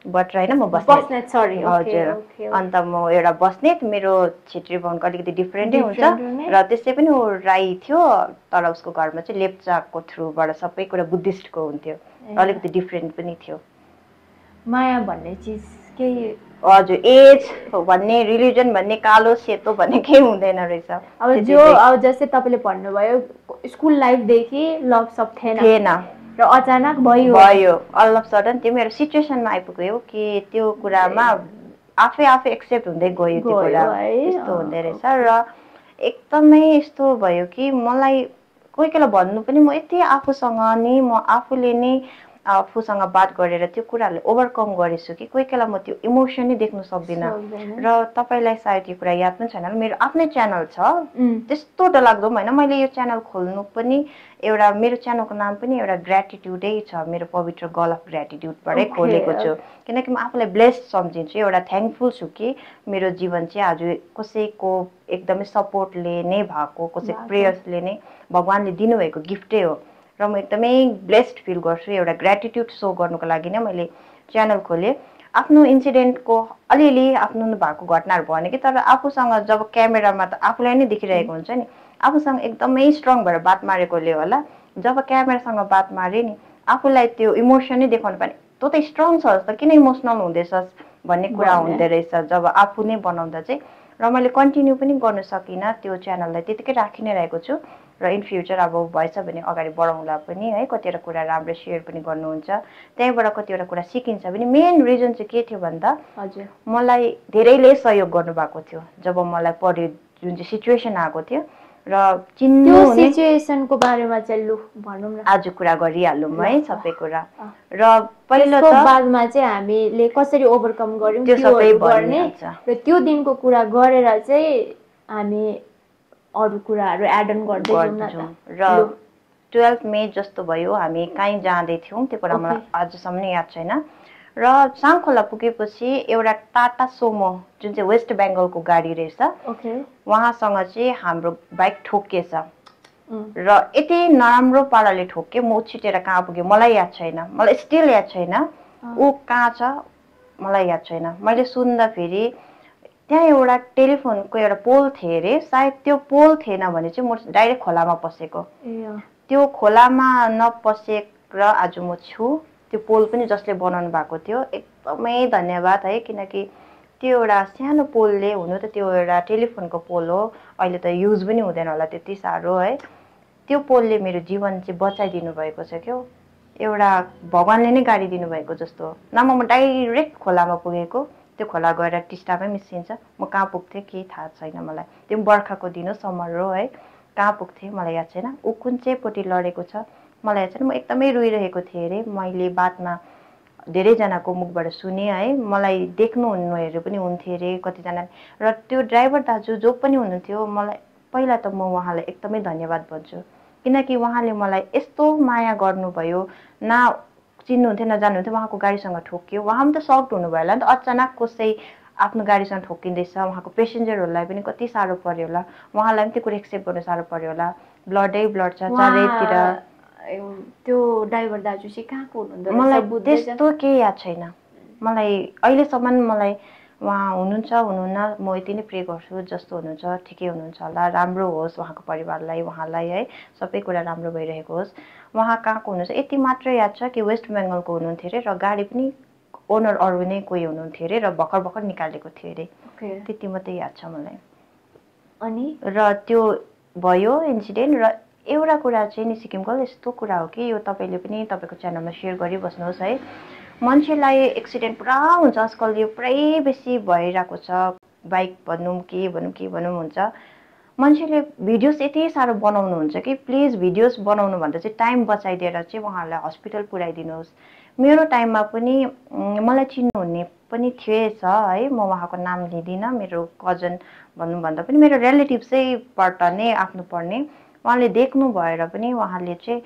भट्टराई होइन म बस्नेत हजुर अन्त म एउटा बस्नेत मेरो छेत्री बाहुनको अलिकति डिफ्रेन्टै हुन्छ र त्यसै पनि ऊ राई थियो तर उसको घरमा चाहिँ लेप्चाको थ्रुबाट सबै कुरा बुद्धिस्टको हुन्थ्यो अलिकति डिफ्रेन्ट पनि थियो माया भन्ने चिज केही हजुर एज भन्ने रिलिजन भन्ने कालो सेतो भन्ने केही हुँदैन रहेछ अब जस्तै तपाईँले भन्नुभयो स्कुल लाइफदेखि लभ सब थिएन र अचानक भयो अल अफ सडन त्यो मेरो सिचुएसनमा आइपुग्यो कि त्यो कुरामा आफै एक्सेप्ट हुँदै गयो त्यो कुरा यस्तो हुँदै रहेछ र एकदमै यस्तो भयो कि मलाई कोही बेला भन्नु पनि म यति आफूसँग नि म आफूले नै आफूसँग बात गरेर त्यो कुराहरूले ओभरकम गरेछु कि कोही बेला म त्यो इमोसन नै देख्न सक्दिनँ र तपाईँलाई सायद यो कुरा याद पनि छैन मेरो आफ्नै च्यानल छ त्यस्तो डरलाग्दो पनि होइन मैले यो च्यानल खोल्नु पनि एउटा मेरो च्यानलको नाम पनि एउटा ग्र्याटिट्युडै छ मेरो पवित्र गल अफ ग्र्याटिट्युडबाटै खोलेको छु किनकि म आफूलाई ब्लेस्ड सम्झिन्छु एउटा थ्याङ्कफुल छु कि मेरो जीवन चाहिँ आज कसैको एकदमै सपोर्टले नै भएको कसैको प्रेयर्सले नै भगवान्ले दिनुभएको गिफ्टै हो र म एकदमै ब्लेस्ड फिल गर्छु एउटा ग्र्याटिट्युड सो गर्नुको लागि नै मैले च्यानल खोलेँ आफ्नो इन्सिडेन्टको अलिअलि आफ्नो भएको घटनाहरू भने कि तर आफूसँग जब क्यामेरामा त आफूलाई नै देखिरहेको हुन्छ नि आफूसँग एकदमै स्ट्रङ भएर बात मारेकोले होला जब क्यामेरासँग बात मारेँ नि आफूलाई त्यो इमोसन नै देखाउनु पर्ने तँ त स्ट्रङ छस् त किन इमोसनल हुँदैछस् भन्ने कुरा हुँदो रहेछ जब आफू नै बनाउँदा चाहिँ र मैले कन्टिन्यू पनि गर्न सकिनँ त्यो च्यानललाई त्यतिकै राखि नै रहेको छु र इन फ्युचर अब भएछ भने अगाडि बढाउँला पनि है कतिवटा कुरा राम्रो सेयर पनि गर्नुहुन्छ त्यहीँबाट कतिवटा कुरा सिकिन्छ पनि मेन रिजन चाहिँ के थियो भन्दा हजुर मलाई धेरैले सहयोग गर्नुभएको थियो जब मलाई पढ्यो जुन चाहिँ सिचुएसन आएको थियो र चिन्नु सिचुएसनको बारेमा चाहिँ लु भनौँ न आज कुरा गरिहालौँ है सबै कुरा र पहिलो त बादमा चाहिँ हामीले कसरी ओभरकम गर्यौँ त्यो सबै गर्ने र त्यो दिनको कुरा गरेर चाहिँ हामी अरू कुराहरू एड अन गर्दै जाउँ र 12 मे जस्तो भयो हामी कहीँ जाँदै थियौँ त्यो कुरा मलाई आजसम्म याद छैन र साङखोला पुगेपछि एउटा टाटा सोमो जुन चाहिँ वेस्ट बेङ्गलको गाडी रहेछ उहाँसँग चाहिँ हाम्रो बाइक ठोकिएछ र यति नराम्रो पाराले ठोक्यो म छिटेर कहाँ पुगेँ मलाई याद छैन मलाई स्टिल याद छैन ऊ कहाँ छ मलाई याद छैन मैले सुन्दाखेरि त्यहाँ एउटा टेलिफोनको एउटा पोल थियो अरे सायद त्यो पोल थिएन भने चाहिँ म डाइरेक्ट खोलामा पसेको त्यो खोलामा नपसेर आज म छु त्यो पोल पनि जसले बनाउनु भएको थियो एकदमै धन्यवाद है किनकि त्यो एउटा सानो पोलले हुनु त त्यो एउटा टेलिफोनको पोल हो अहिले त युज पनि हुँदैन होला त्यति साह्रो है त्यो पोलले मेरो जीवन चाहिँ बचाइदिनु भएको छ क्याउ एउटा भगवान्ले नै गाडी दिनुभएको जस्तो नभए म डाइरेक्ट खोलामा पुगेको त्यो खोला गएर टिस्टामै मिसिन्छ म कहाँ पुग्थेँ केही थाहा छैन मलाई त्यो बर्खाको दिन हो समर हो है कहाँ पुग्थेँ मलाई याद छैन ऊ कुन चाहिँपट्टि लडेको छ मलाई याद छैन म एकदमै रोइरहेको थिएँ अरे मैले बादमा धेरैजनाको मुखबाट सुने है मलाई देख्नुहुनेहरू पनि हुन्थे अरे कतिजना र त्यो ड्राइभर दाजु जो पनि हुनुहुन्थ्यो मलाई पहिला त म उहाँलाई एकदमै धन्यवाद भन्छु किनकि उहाँले मलाई यस्तो माया गर्नुभयो न चिन्नुहुन्थ्यो नजान्नुहुन्थ्यो उहाँको गाडीसँग ठोक्यो उहाँ पनि त सक्ड हुनुभयो होला नि त अचानक कसै आफ्नो गाडीसँग ठोकिँदैछ उहाँको पेसेन्जरहरूलाई पनि कति साह्रो पर्यो होला उहाँलाई पनि त्यो कुरा एक्सेप्ट गर्नु साह्रो पर्यो होला ब्लडै ब्लड छ चारैतिर त्यो ड्राइभर दाजु चाहिँ कहाँको हुनुहुन्थ्यो मलाई त्यस्तो केही याद छैन मलाई अहिलेसम्म मलाई उहाँ हुनुहुन्छ हुनुहुन्न म यति नै प्रे गर्छु जस्तो हुनुहुन्छ ठिकै हुनुहुन्छ होला राम्रो होस् उहाँको परिवारलाई उहाँलाई है सबै कुरा राम्रो भइरहेको होस् उहाँ कहाँको हुनुहुन्छ यति मात्र याद छ कि वेस्ट बेङ्गलको हुनुहुन्थ्यो अरे र गाडी पनि ओनर अरू नै कोही हुनुहुन्थ्यो अरे र भर्खर भर्खर निकालेको थियो अरे। त्यति मात्रै याद छ मलाई। अनि र त्यो भयो इन्सिडेन्ट। र एउटा कुरा चाहिँ नि सिक्किमको यस्तो कुरा हो कि यो तपाईँले पनि तपाईँको च्यानलमा सेयर गरिबस्नुहोस् है। मान्छेलाई एक्सिडेन्ट पुरा हुन्छ आजकल, यो पुरै बेसी भइरहेको छ। बाइक भनौँ के भनौँ हुन्छ। मान्छेले भिडियोस यति साह्रो बनाउनुहुन्छ कि प्लिज भिडियोस बनाउनु भन्दा चाहिँ टाइम बचाइदिएर चाहिँ उहाँहरूलाई हस्पिटल पुर्याइदिनुहोस्। मेरो टाइममा पनि मलाई चिन्नुहुने पनि थिएछ है, म उहाँको नाम लिँदिनँ, मेरो कजन भन्नुभन्दा पनि मेरो रिलेटिभ्सैबाट नै आफ्नो पर्ने। उहाँले देख्नु भएर पनि उहाँले चाहिँ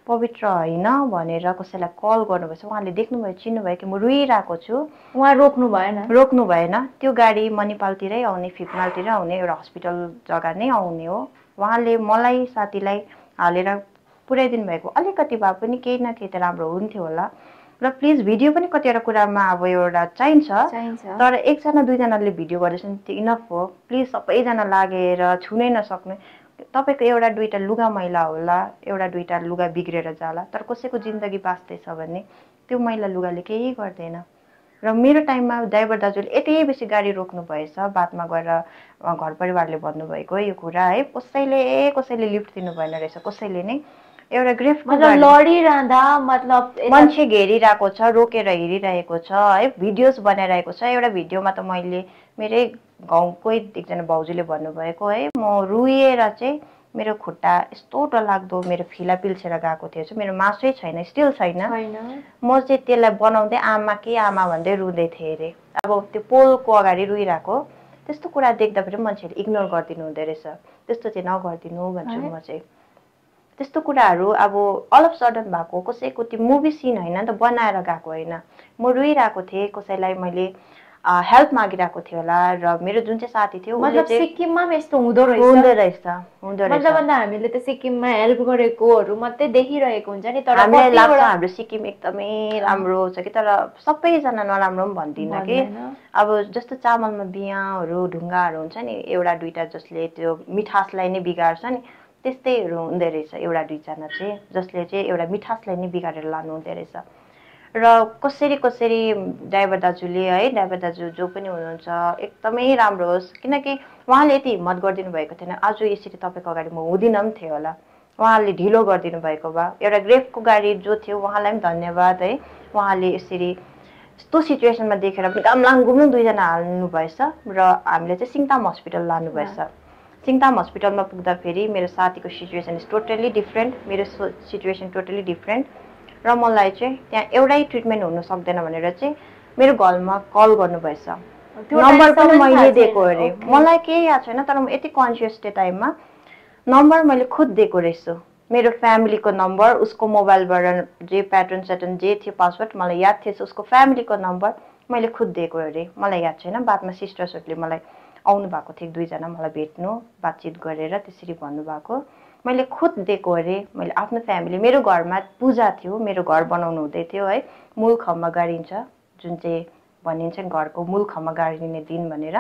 पवित्र होइन भनेर कसैलाई कल गर्नुभएछ। उहाँले देख्नुभयो, चिन्नुभयो कि म रोइरहेको छु, उहाँ रोक्नु भएन। त्यो गाडी मणिपालतिरै आउने, 5 माइलतिर आउने एउटा हस्पिटल जग्गा नै आउने हो। उहाँले मलाई साथीलाई हालेर पुर्याइदिनु भएको। अलिकति भए पनि केही न केही त राम्रो हुन्थ्यो होला। र प्लिज भिडियो पनि कतिवटा कुरामा अब एउटा चाहिन्छ, तर एकजना दुईजनाले भिडियो गरेछ भने त्यो इनफ हो। प्लिज सबैजना लागेर छुनै नसक्ने, तपाईँको एउटा दुईवटा लुगा मैला होला, एउटा दुईवटा लुगा बिग्रेर जाला, तर कसैको जिन्दगी बाँच्दैछ भने त्यो मैला लुगाले केही गर्दैन। र मेरो टाइममा ड्राइभर दाजुले यति बेसी गाडी रोक्नु भएछ, बादमा गएर घर परिवारले भन्नुभएको यो कुरा है। कसैले लिफ्ट दिनु भएन रहेछ, कसैले नै। एउटा ग्रेफको लडिरहँदा मतलब मान्छे घेरिरहेको छ, रोकेर हेरिरहेको छ है, भिडियोस बनाइरहेको छ। एउटा भिडियोमा त मैले मेरै गाउँकै एकजना भाउजूले भन्नुभएको है, म रुएर चाहिँ मेरो खुट्टा यस्तो डरलाग्दो मेरो फिला पिल्छेर गएको थियो। मेरो मासुै छैन, स्टिल छैन। म चाहिँ त्यसलाई बनाउँदै आमा भन्दै रुँदै थिएँ अरे। अब त्यो पोलको अगाडि रुइरहेको, त्यस्तो कुरा देख्दा पनि मान्छेले इग्नोर गरिदिनु हुँदो रहेछ। त्यस्तो चाहिँ नगरिदिनु भन्छु म चाहिँ। त्यस्तो कुराहरू अब अल अफ सडन भएको, कसैको त्यो मुभी सिन होइन नि त, बनाएर गएको होइन। म रोइरहेको थिएँ, कसैलाई मैले हेल्प मागिरहेको थियो होला। र मेरो जुन चाहिँ साथी थियो मतलब सिक्किममा पनि यस्तो हुँदो रहेछ। मतलब हामीले त सिक्किममा हेल्प गरेकोहरू मात्रै देखिरहेको हुन्छ नि, तर हामीलाई लाग्छ हाम्रो सिक्किम एकदमै राम्रो छ कि, तर सबैजना नराम्रो पनि भन्दिनँ कि। अब जस्तो चामलमा बियाहरू ढुङ्गाहरू हुन्छ नि, एउटा दुईवटा जसले त्यो मिठासलाई नै बिगार्छ नि, त्यस्तैहरू हुँदो रहेछ एउटा दुईजना चाहिँ, जसले चाहिँ एउटा मिठासलाई नै बिगारेर लानु हुँदो रहेछ। र कसरी ड्राइभर दाजुले है, ड्राइभर दाजु जो पनि हुनुहुन्छ एकदमै राम्रो होस्, किनकि उहाँले यति हिम्मत गरिदिनु भएको थिएन। आज यसरी तपाईँको अगाडि म हुँदिनँ पनि थियो होला, उहाँले ढिलो गरिदिनु भएको भए। एउटा ग्रेफको गाडी जो थियो उहाँलाई पनि धन्यवाद है, उहाँले यसरी यस्तो सिचुएसनमा देखेर पनि गामलाङ घुम्नु दुईजना हाल्नु भएछ। र हामीले चाहिँ सिङताम हस्पिटल लानुभएछ। सिङताम हस्पिटलमा पुग्दाखेरि मेरो साथीको सिचुएसन इज टोटली डिफ्रेन्ट, मेरो सिचुएसन टोटली डिफ्रेन्ट। र मलाई चाहिँ त्यहाँ एउटै ट्रिटमेन्ट हुनु सक्दैन भनेर चाहिँ मेरो घरमा कल गर्नुभएछ। नम्बर पनि मैले दिएको अरे, मलाई केही याद छैन, तर म यति कन्सियस त्यो टाइममा नम्बर मैले खुद दिएको रहेछु। मेरो फ्यामिलीको नम्बर, उसको मोबाइलबाट जे प्याटर्न जे थियो पासवर्ड मलाई याद थिएछ, उसको फ्यामिलीको नम्बर मैले खुद दिएको अरे। मलाई याद छैन, बादमा सिस्टर्सहरूले मलाई आउनु भएको थियो दुईजना, मलाई भेट्नु, बातचित गरेर त्यसरी भन्नुभएको। मैले खुद दिएको अरे, मैले आफ्नो फ्यामिली। मेरो घरमा पूजा थियो, मेरो घर बनाउनु हुँदै थियो है, मूल खम्मा गाडिन्छ, जुन चाहिँ भनिन्छ घरको मूल खम्मा गाडिने दिन भनेर।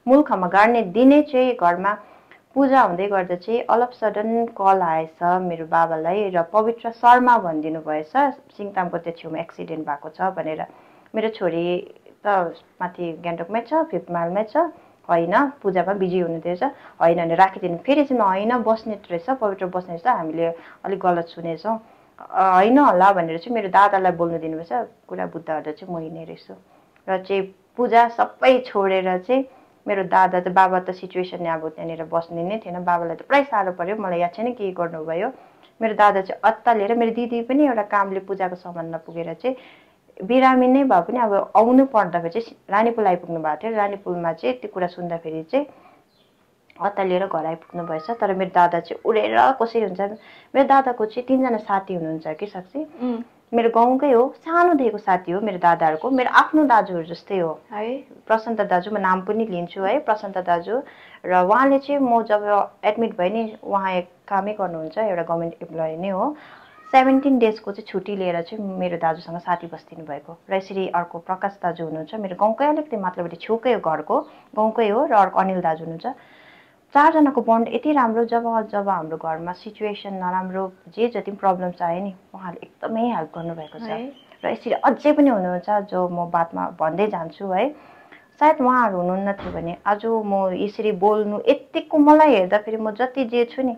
मूल खम्मा गाड्ने दिनै चाहिँ घरमा पूजा हुँदै गर्दा चाहिँ अल अफ सडन कल आएछ मेरो बाबालाई, र पवित्र शर्मा भनिदिनु भएछ, सिङतामको त्यो छेउमा एक्सिडेन्ट भएको छ भनेर। मेरो छोरी त माथि गान्तोकमै छ, 5 माइलमै छ, होइन पूजामा बिजी हुनुहुँदैछ, होइन भने राखिदिनु। फेरि चाहिँ होइन बस्ने रहेछ, पवित्र बस्ने रहेछ, हामीले अलिक गलत सुनेछौँ, होइन होला भनेर चाहिँ मेरो दादालाई बोल्नु दिनुभएछ। कुरा बुझ्दा चाहिँ म हिँड्ने रहेछु। र चाहिँ पूजा सबै छोडेर चाहिँ मेरो दादा त, बाबा त सिचुएसन अब त्यहाँनिर बस्ने नै थिएन, बाबालाई त पुरै साह्रो पऱ्यो, मलाई याद छैन के गर्नुभयो। मेरो दादा चाहिँ अत्तालिएर, मेरो दिदी पनि एउटा कामले पूजाको सामानमा पुगेर चाहिँ बिरामी नै भए पनि अब आउनु पर्दाखेरि चाहिँ रानीपुल आइपुग्नु भएको थियो। रानीपुलमा चाहिँ त्यो कुरा सुन्दाखेरि चाहिँ अत्तालिएर घर आइपुग्नु भएछ। तर मेरो दादा चाहिँ उडेर कसरी हुन्छ, मेरो दादाको चाहिँ 3जना साथी हुनुहुन्छ कि साक्षी, मेरो गाउँकै हो, सानोदेखिको साथी हो मेरो दादाहरूको, मेरो आफ्नो दाजुहरू जस्तै हो है। प्रशान्त दाजु, म नाम पनि लिन्छु है, प्रशान्त दाजु। र उहाँले चाहिँ म जब एडमिट भएँ नि, उहाँ कामै गर्नुहुन्छ, एउटा गभर्मेन्ट इम्प्लोइ नै हो। 17 डेजको चाहिँ छुट्टी लिएर चाहिँ मेरो दाजुसँग साथी बस्दिनु भएको। र यसरी अर्को प्रकाश दाजु हुनुहुन्छ, मेरो गाउँकै अलिकति माथिल्लोपट्टि छेउकै हो, घरको गाउँकै हो। र अर्को अनिल दाजु हुनुहुन्छ। 4जनाको बन्ड यति राम्रो, जब हाम्रो घरमा सिचुएसन नराम्रो जे जति पनि प्रब्लम्स आयो नि, उहाँले एकदमै हेल्प गर्नुभएको छ। र यसरी अझै पनि हुनुहुन्छ जो म बादमा भन्दै जान्छु है। सायद उहाँहरू हुनुहुन्न थियो भने आज म यसरी बोल्नु यतिको मलाई हेर्दाखेरि म जति जे छु नि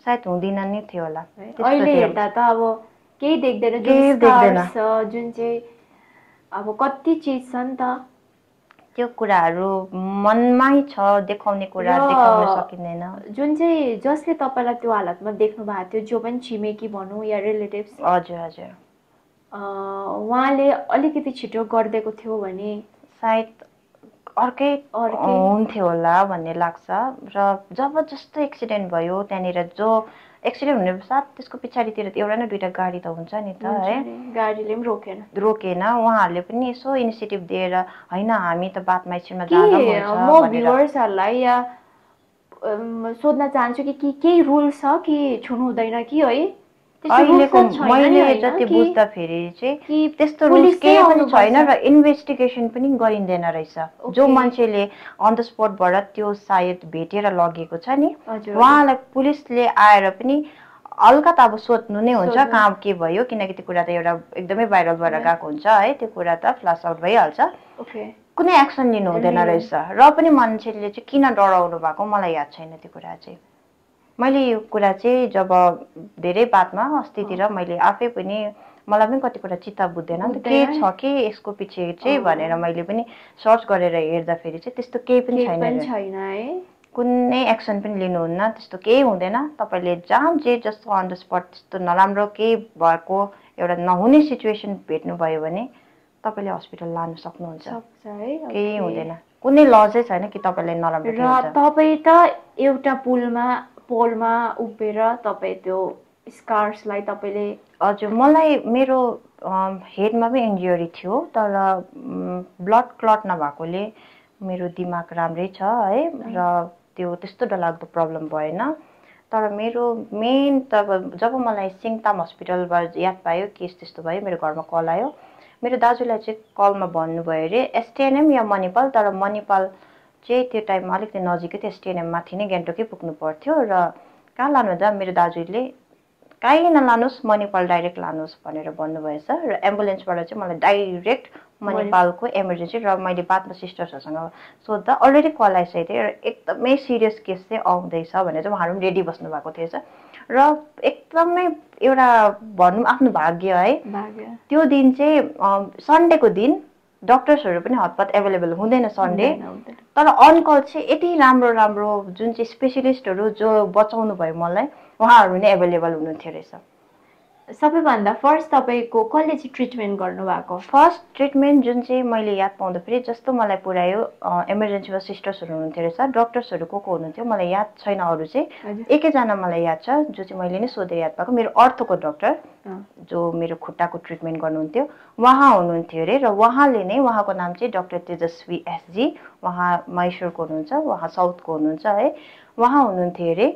सायद हुँदिन नि थियो होला। अहिले हेर्दा त अब केही देख्दैन, केही जुन देख्दैन। scars छ, जुन चाहिँ अब कति चिज छ नि त, त्यो कुराहरू मनमै छ, देखाउने कुरा देखाउन सकिँदैन। जुन चाहिँ जसले तपाईँलाई त्यो हालतमा देख्नु भएको थियो, जो पनि छिमेकी भनौँ या रिलेटिभ्स, हजुर हजुर, उहाँले अलिकति छिटो गरिदिएको थियो भने सायद अर्कै हुन्थ्यो होला भन्ने लाग्छ। र जब जस्तो एक्सिडेन्ट भयो त्यहाँनिर जो एक्सिडेन्ट हुने साथ त्यसको पछाडितिर त एउटा न दुईटा गाडी त हुन्छ नि त है, गाडीले पनि रोकेन। उहाँहरूले पनि यसो इनिसिएटिभ दिएर होइन हामी त बादमा एकछिनमा जाँदा पनि हुन्छ म भ्युअर्सहरूलाई या सोध्न चाहन्छु कि केही रुल छ कि छुनु हुँदैन कि है? अहिलेको मैले जति बुझ्दाखेरि चाहिँ त्यस्तो रुल्स केही पनि छैन र इन्भेस्टिगेसन पनि गरिँदैन रहेछ। जो मान्छेले अन द स्पटबाट त्यो सायद भेटेर लगेको छ नि, उहाँलाई पुलिसले आएर पनि हल्का त अब सोध्नु नै हुन्छ कहाँ के भयो, किनकि त्यो कुरा त एउटा एकदमै भाइरल भएर गएको हुन्छ है, त्यो कुरा त फ्ल्यास आउट भइहाल्छ। कुनै एक्सन लिनु हुँदैन रहेछ। र पनि मान्छेले चाहिँ किन डराउनु भएको मलाई याद छैन त्यो कुरा चाहिँ। मैले यो कुरा चाहिँ जब धेरै बादमा अस्तितिर मैले आफै पनि मलाई पनि कति कुरा चित्त बुझ्दैन के छ कि यसको पछि चाहिँ भनेर मैले पनि सर्च गरेर हेर्दाखेरि चाहिँ त्यस्तो केही पनि छैन है, कुनै एक्सन पनि लिनुहुन्न, त्यस्तो केही हुँदैन। तपाईँले जहाँ जे जस्तो अन द स्पट त्यस्तो नराम्रो केही भएको एउटा नहुने सिचुएसन भेट्नुभयो भने तपाईँले हस्पिटल लानु सक्नुहुन्छ, केही हुँदैन। कुनै लजै छैन कि तपाईँलाई नराम्रो र तपाईँ त एउटा पोलमा उभिएर तपाईँ त्यो स्कार्सलाई तपाईँले हजुर मलाई मेरो हेडमा पनि इन्जुरी थियो तर ब्लड क्लट नभएकोले मेरो दिमाग राम्रै छ है र त्यो त्यस्तो डरलाग्दो प्रब्लम भएन। तर मेरो मेन त जब मलाई सिङताम हस्पिटलबाट याद पायो केस त्यस्तो भयो, मेरो घरमा कल आयो। मेरो दाजुलाई चाहिँ कलमा भन्नुभयो अरे एसटिएनएम या मणिपाल, तर मणिपाल चाहिँ त्यो टाइममा अलिकति नजिकै थियो, एसटिएनएम माथि नै गान्तोकै पुग्नु पर्थ्यो। र कहाँ लानु हुँदा मेरो दाजुले कहीँ नलानुहोस् मणिपाल डाइरेक्ट लानुहोस् भनेर भन्नुभएछ र एम्बुलेन्सबाट चाहिँ मलाई डाइरेक्ट मणिपालको इमर्जेन्सी। र मैले बादमा सिस्टर्सहरूसँग सोद्धा अलरेडी कल आइसकेको थियो र एकदमै सिरियस केस चाहिँ आउँदैछ भनेर चाहिँ उहाँहरू पनि रेडी बस्नु भएको थिएछ। र एकदमै एउटा भनौँ आफ्नो भाग्य है, त्यो दिन चाहिँ सन्डेको दिन डक्टर्सहरू पनि हतपत एभाइलेबल हुँदैन सन्डे, तर अनकल चाहिँ यति राम्रो राम्रो जुन चाहिँ स्पेसलिस्टहरू जो बचाउनु भयो मलाई उहाँहरू नै एभाइलेबल हुनुहुन्थ्यो रहेछ। सबैभन्दा फर्स्ट तपाईँको कसले चाहिँ ट्रिटमेन्ट गर्नुभएको? फर्स्ट ट्रिटमेन्ट जुन चाहिँ मैले याद पाउँदाखेरि जस्तो मलाई पुऱ्यायो इमर्जेन्सीमा सिस्टर्सहरू हुनुहुन्थ्यो रहेछ, डक्टर्सहरू को हुनुहुन्थ्यो मलाई याद छैन, अरू चाहिँ एकैजना मलाई याद छ जो चाहिँ मैले नै सोधेर याद पाएको, मेरो अर्थको डक्टर जो मेरो खुट्टाको ट्रिटमेन्ट गर्नुहुन्थ्यो उहाँ हुनुहुन्थ्यो अरे। र उहाँले नै, उहाँको नाम चाहिँ डाक्टर तेजस्वी एसजी, उहाँ महेश्वरको हुनुहुन्छ, उहाँ साउथको हुनुहुन्छ है, उहाँ हुनुहुन्थ्यो अरे।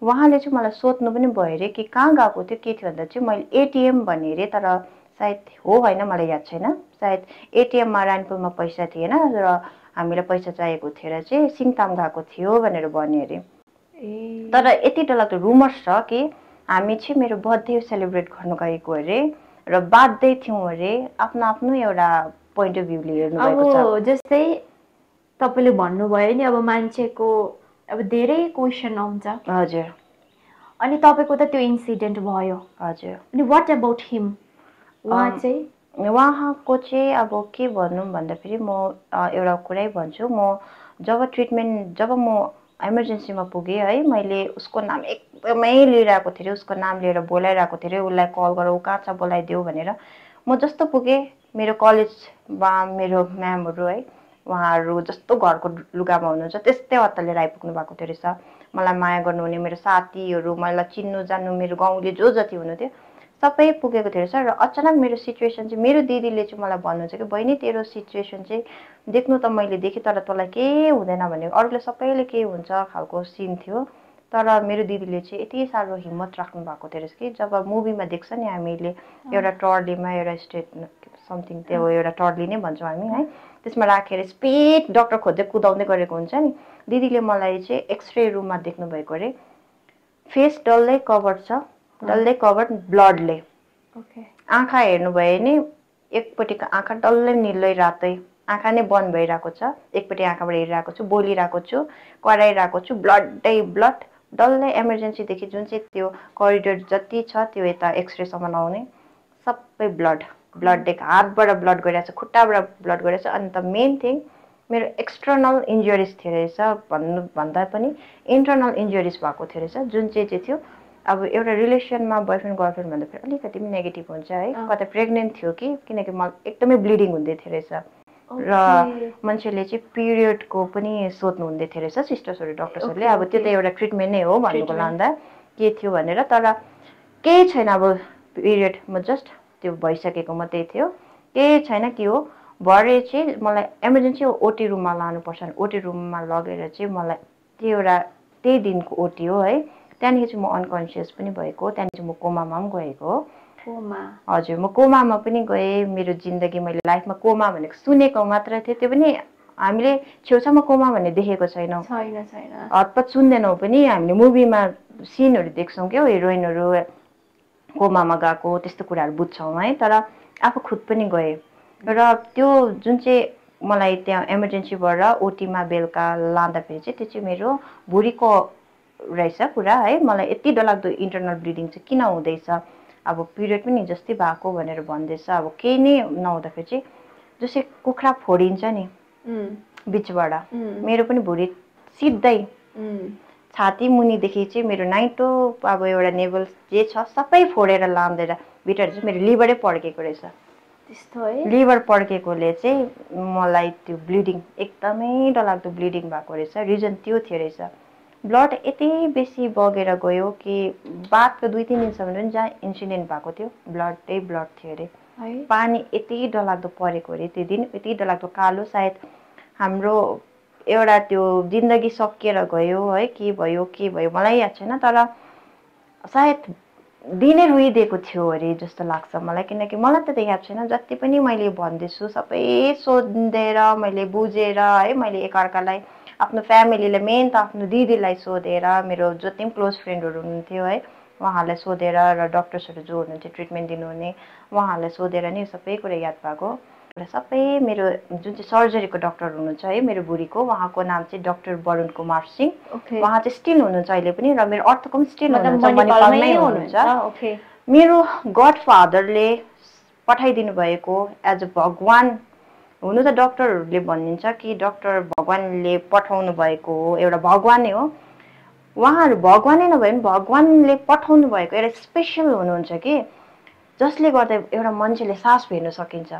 उहाँले चाहिँ मलाई सोध्नु पनि भयो अरे कि कहाँ गएको थियो के थियो भन्दा चाहिँ मैले एटिएम भने अरे, तर सायद हो होइन मलाई याद छैन, सायद एटिएममा रानीपुलमा पैसा थिएन र हामीलाई पैसा चाहिएको थियो र चाहिँ सिङताम गएको थियो भनेर भन्यो अरे। तर यति डरलाग्दो रुमर्स छ कि हामी चाहिँ मेरो बर्थडे सेलिब्रेट गर्नु गएको अरे र बाध्यै थियौँ अरे, आफ्नो आफ्नो एउटा पोइन्ट अफ भ्यूले हेर्नु भएको छ। जस्तै तपाईँले भन्नुभयो नि अब मान्छेको अब धेरै क्वेसन आउँछ। हजुर। अनि तपाईँको त त्यो इन्सिडेन्ट भयो। हजुर। अनि व्हाट अबाउट हिम? उहाँको चाहिँ अब के भनौँ भन्दाखेरि म एउटा कुरै भन्छु, म जब म इमर्जेन्सीमा पुगेँ है, मैले उसको नाम एकदमै लिइरहेको थिएँ, उसको नाम लिएर बोलाइरहेको थिएँ, उसलाई कल गर ऊ कहाँ छ बोलाइदेऊ भनेर। म जस्तो पुगेँ मेरो कलेजमा मेरो म्यामहरू है, उहाँहरू जस्तो घरको लुगामा हुनुहुन्छ त्यस्तै अत्तालिएर आइपुग्नु भएको थियो रहेछ। मलाई माया गर्नुहुने मेरो साथीहरू, मलाई चिन्नु जान्नु मेरो गाउँले जो जति हुनुहुन्थ्यो सबै पुगेको थियो रहेछ। र अचानक मेरो सिचुएसन चाहिँ मेरो दिदीले चाहिँ मलाई भन्नुहुन्छ कि बहिनी तेरो सिचुएसन चाहिँ देख्नु त मैले देखेँ तर तँलाई केही हुँदैन भने, अरूले सबैले केही हुन्छ खालको सिन थियो। तर मेरो दिदीले चाहिँ यति साह्रो हिम्मत राख्नु भएको थियो रहेछ कि जब मुभीमा देख्छ नि हामीले एउटा ट्रलीमा एउटा स्टेट समथिङ त्यो एउटा ट्रली नै भन्छौँ हामी है, त्यसमा राखेर स्पिड डक्टर खोज्दै कुदाउँदै गरेको हुन्छ नि, दिदीले मलाई चाहिँ एक्सरे रुममा देख्नु भएको अरे, फेस डल्लै कभर छ, डल्लै कभर ब्लडले। आँखा हेर्नुभयो भने एकपट्टिको आँखा डल्लै निलै रातै, आँखा नै बन्द भइरहेको छ, एकपट्टि आँखाबाट हेरिरहेको छु, बोलिरहेको छु, कराइरहेको छु, ब्लडै ब्लड, डल्लै इमर्जेन्सीदेखि जुन चाहिँ त्यो करिडोर जति छ त्यो यता एक्सरेसम्म आउने सबै ब्लड ब्लडदेखि हातबाट ब्लड गइरहेछ, खुट्टाबाट ब्लड गइरहेछ। अनि त मेन थिङ मेरो एक्सटर्नल इन्जुरिज थियो रहेछ भन्दा पनि इन्टरनल इन्जुरिज भएको थियो रहेछ, जुन चाहिँ थियो अब एउटा रिलेसनमा बोयफ्रेन्ड गर्लफ्रेन्ड भन्दाखेरि अलिकति पनि नेगेटिभ हुन्छ है। कतै प्रेग्नेन्ट थियो कि, किनकि मलाई एकदमै ब्लिडिङ हुँदै थियो रहेछ र मान्छेले चाहिँ पिरियडको पनि सोध्नु हुँदै थियो रहेछ सिस्टर्सहरू डक्टर्सहरूले। अब त्यो त एउटा ट्रिटमेन्ट नै हो भन्नुको लाँदा के थियो भनेर, तर केही छैन अब पिरियड म जस्ट त्यो भइसकेको मात्रै थियो, केही छैन के हो। भरे चाहिँ मलाई इमर्जेन्सी ओटी रुममा लानुपर्छ, ओटी रुममा लगेर चाहिँ मलाई त्यो एउटा त्यही दिनको ओटी हो है। त्यहाँदेखि चाहिँ म अनकन्सियस पनि भएको, त्यहाँदेखि चाहिँ म कोमामा पनि गएको हो। हजुर, म कोमामा पनि गएँ। मेरो जिन्दगी मैले लाइफमा कोमा भनेको सुनेको मात्र थियो, त्यो पनि हामीले छेउछाउमा कोमा भन्ने देखेको छैनौँ, हतपत सुन्दैनौँ पनि। हामीले मुभीमा सिनहरू देख्छौँ क्या, हिरोइनहरू कोमामा गएको त्यस्तो कुराहरू बुझ्छौँ है। तर आफू खुद पनि गएँ र त्यो जुन चाहिँ मलाई त्यहाँ इमर्जेन्सीबाट ओटीमा बेलुका लाँदाखेरि चाहिँ त्यो चाहिँ मेरो भुँडीको रहेछ कुरा है। मलाई यति डरलाग्दो इन्टरनल ब्लिडिङ चाहिँ किन हुँदैछ, अब पिरियड पनि जस्तै भएको भनेर भन्दैछ। अब केही नै नहुँदाखेरि चाहिँ जस्तै कुखुरा फोडिन्छ नि बिचबाट, मेरो पनि भुँडी सिधै छाती मुनिदेखि चाहिँ मेरो नाइटो अब एउटा नेभल जे छ सबै फोडेर लाँदेर भित्र चाहिँ मेरो लिभरै पड्केको रहेछ। त्यस्तो है, लिभर पड्केकोले चाहिँ मलाई त्यो ब्लिडिङ एकदमै डरलाग्दो ब्लिडिङ भएको रहेछ। रिजन त्यो थियो रहेछ। ब्लड यति बेसी बगेर गयो कि बादको 2-3 दिनसम्म पनि जहाँ इन्सिडेन्ट भएको थियो ब्लडै ब्लड थियो अरे। पानी यति डरलाग्दो परेको अरे त्यो दिन, यति डरलाग्दो कालो। सायद हाम्रो एउटा त्यो जिन्दगी सकिएर गयो है, के भयो मलाई याद छैन, तर सायद दिनै रुइदिएको थियो अरे जस्तो लाग्छ मलाई। किनकि मलाई त याद छैन, जति पनि मैले भन्दैछु सबै सोधेर मैले बुझेर है, मैले एकअर्कालाई आफ्नो फ्यामिलीलाई, मेन त आफ्नो दिदीलाई सोधेर, मेरो जति पनि क्लोज फ्रेन्डहरू हुनुहुन्थ्यो है उहाँहरूलाई सोधेर, र डक्टर्सहरू जो हुनुहुन्थ्यो ट्रिटमेन्ट दिनुहुने उहाँहरूलाई सोधेर नै सबै कुरा याद भएको। र सबै मेरो जुन चाहिँ सर्जरीको डक्टर हुनुहुन्छ है मेरो भुँडीको, उहाँको नाम चाहिँ डाक्टर वरुण कुमार सिंह। उहाँ चाहिँ स्टिल हुनुहुन्छ अहिले पनि, र मेरो अर्थको पनि स्टिल हुनुहुन्छ, मणिपालमै हुनुहुन्छ। मेरो गड फादरले पठाइदिनु भएको एज अ भगवान, हुनु त डक्टरहरूले भनिन्छ कि डक्टर भगवानले पठाउनु भएको हो, एउटा भगवान नै हो उहाँहरू। भगवानै नभए पनि भगवानले पठाउनु भएको एउटा स्पेसल हुनुहुन्छ कि जसले गर्दा एउटा मान्छेले सास फेर्न सकिन्छ।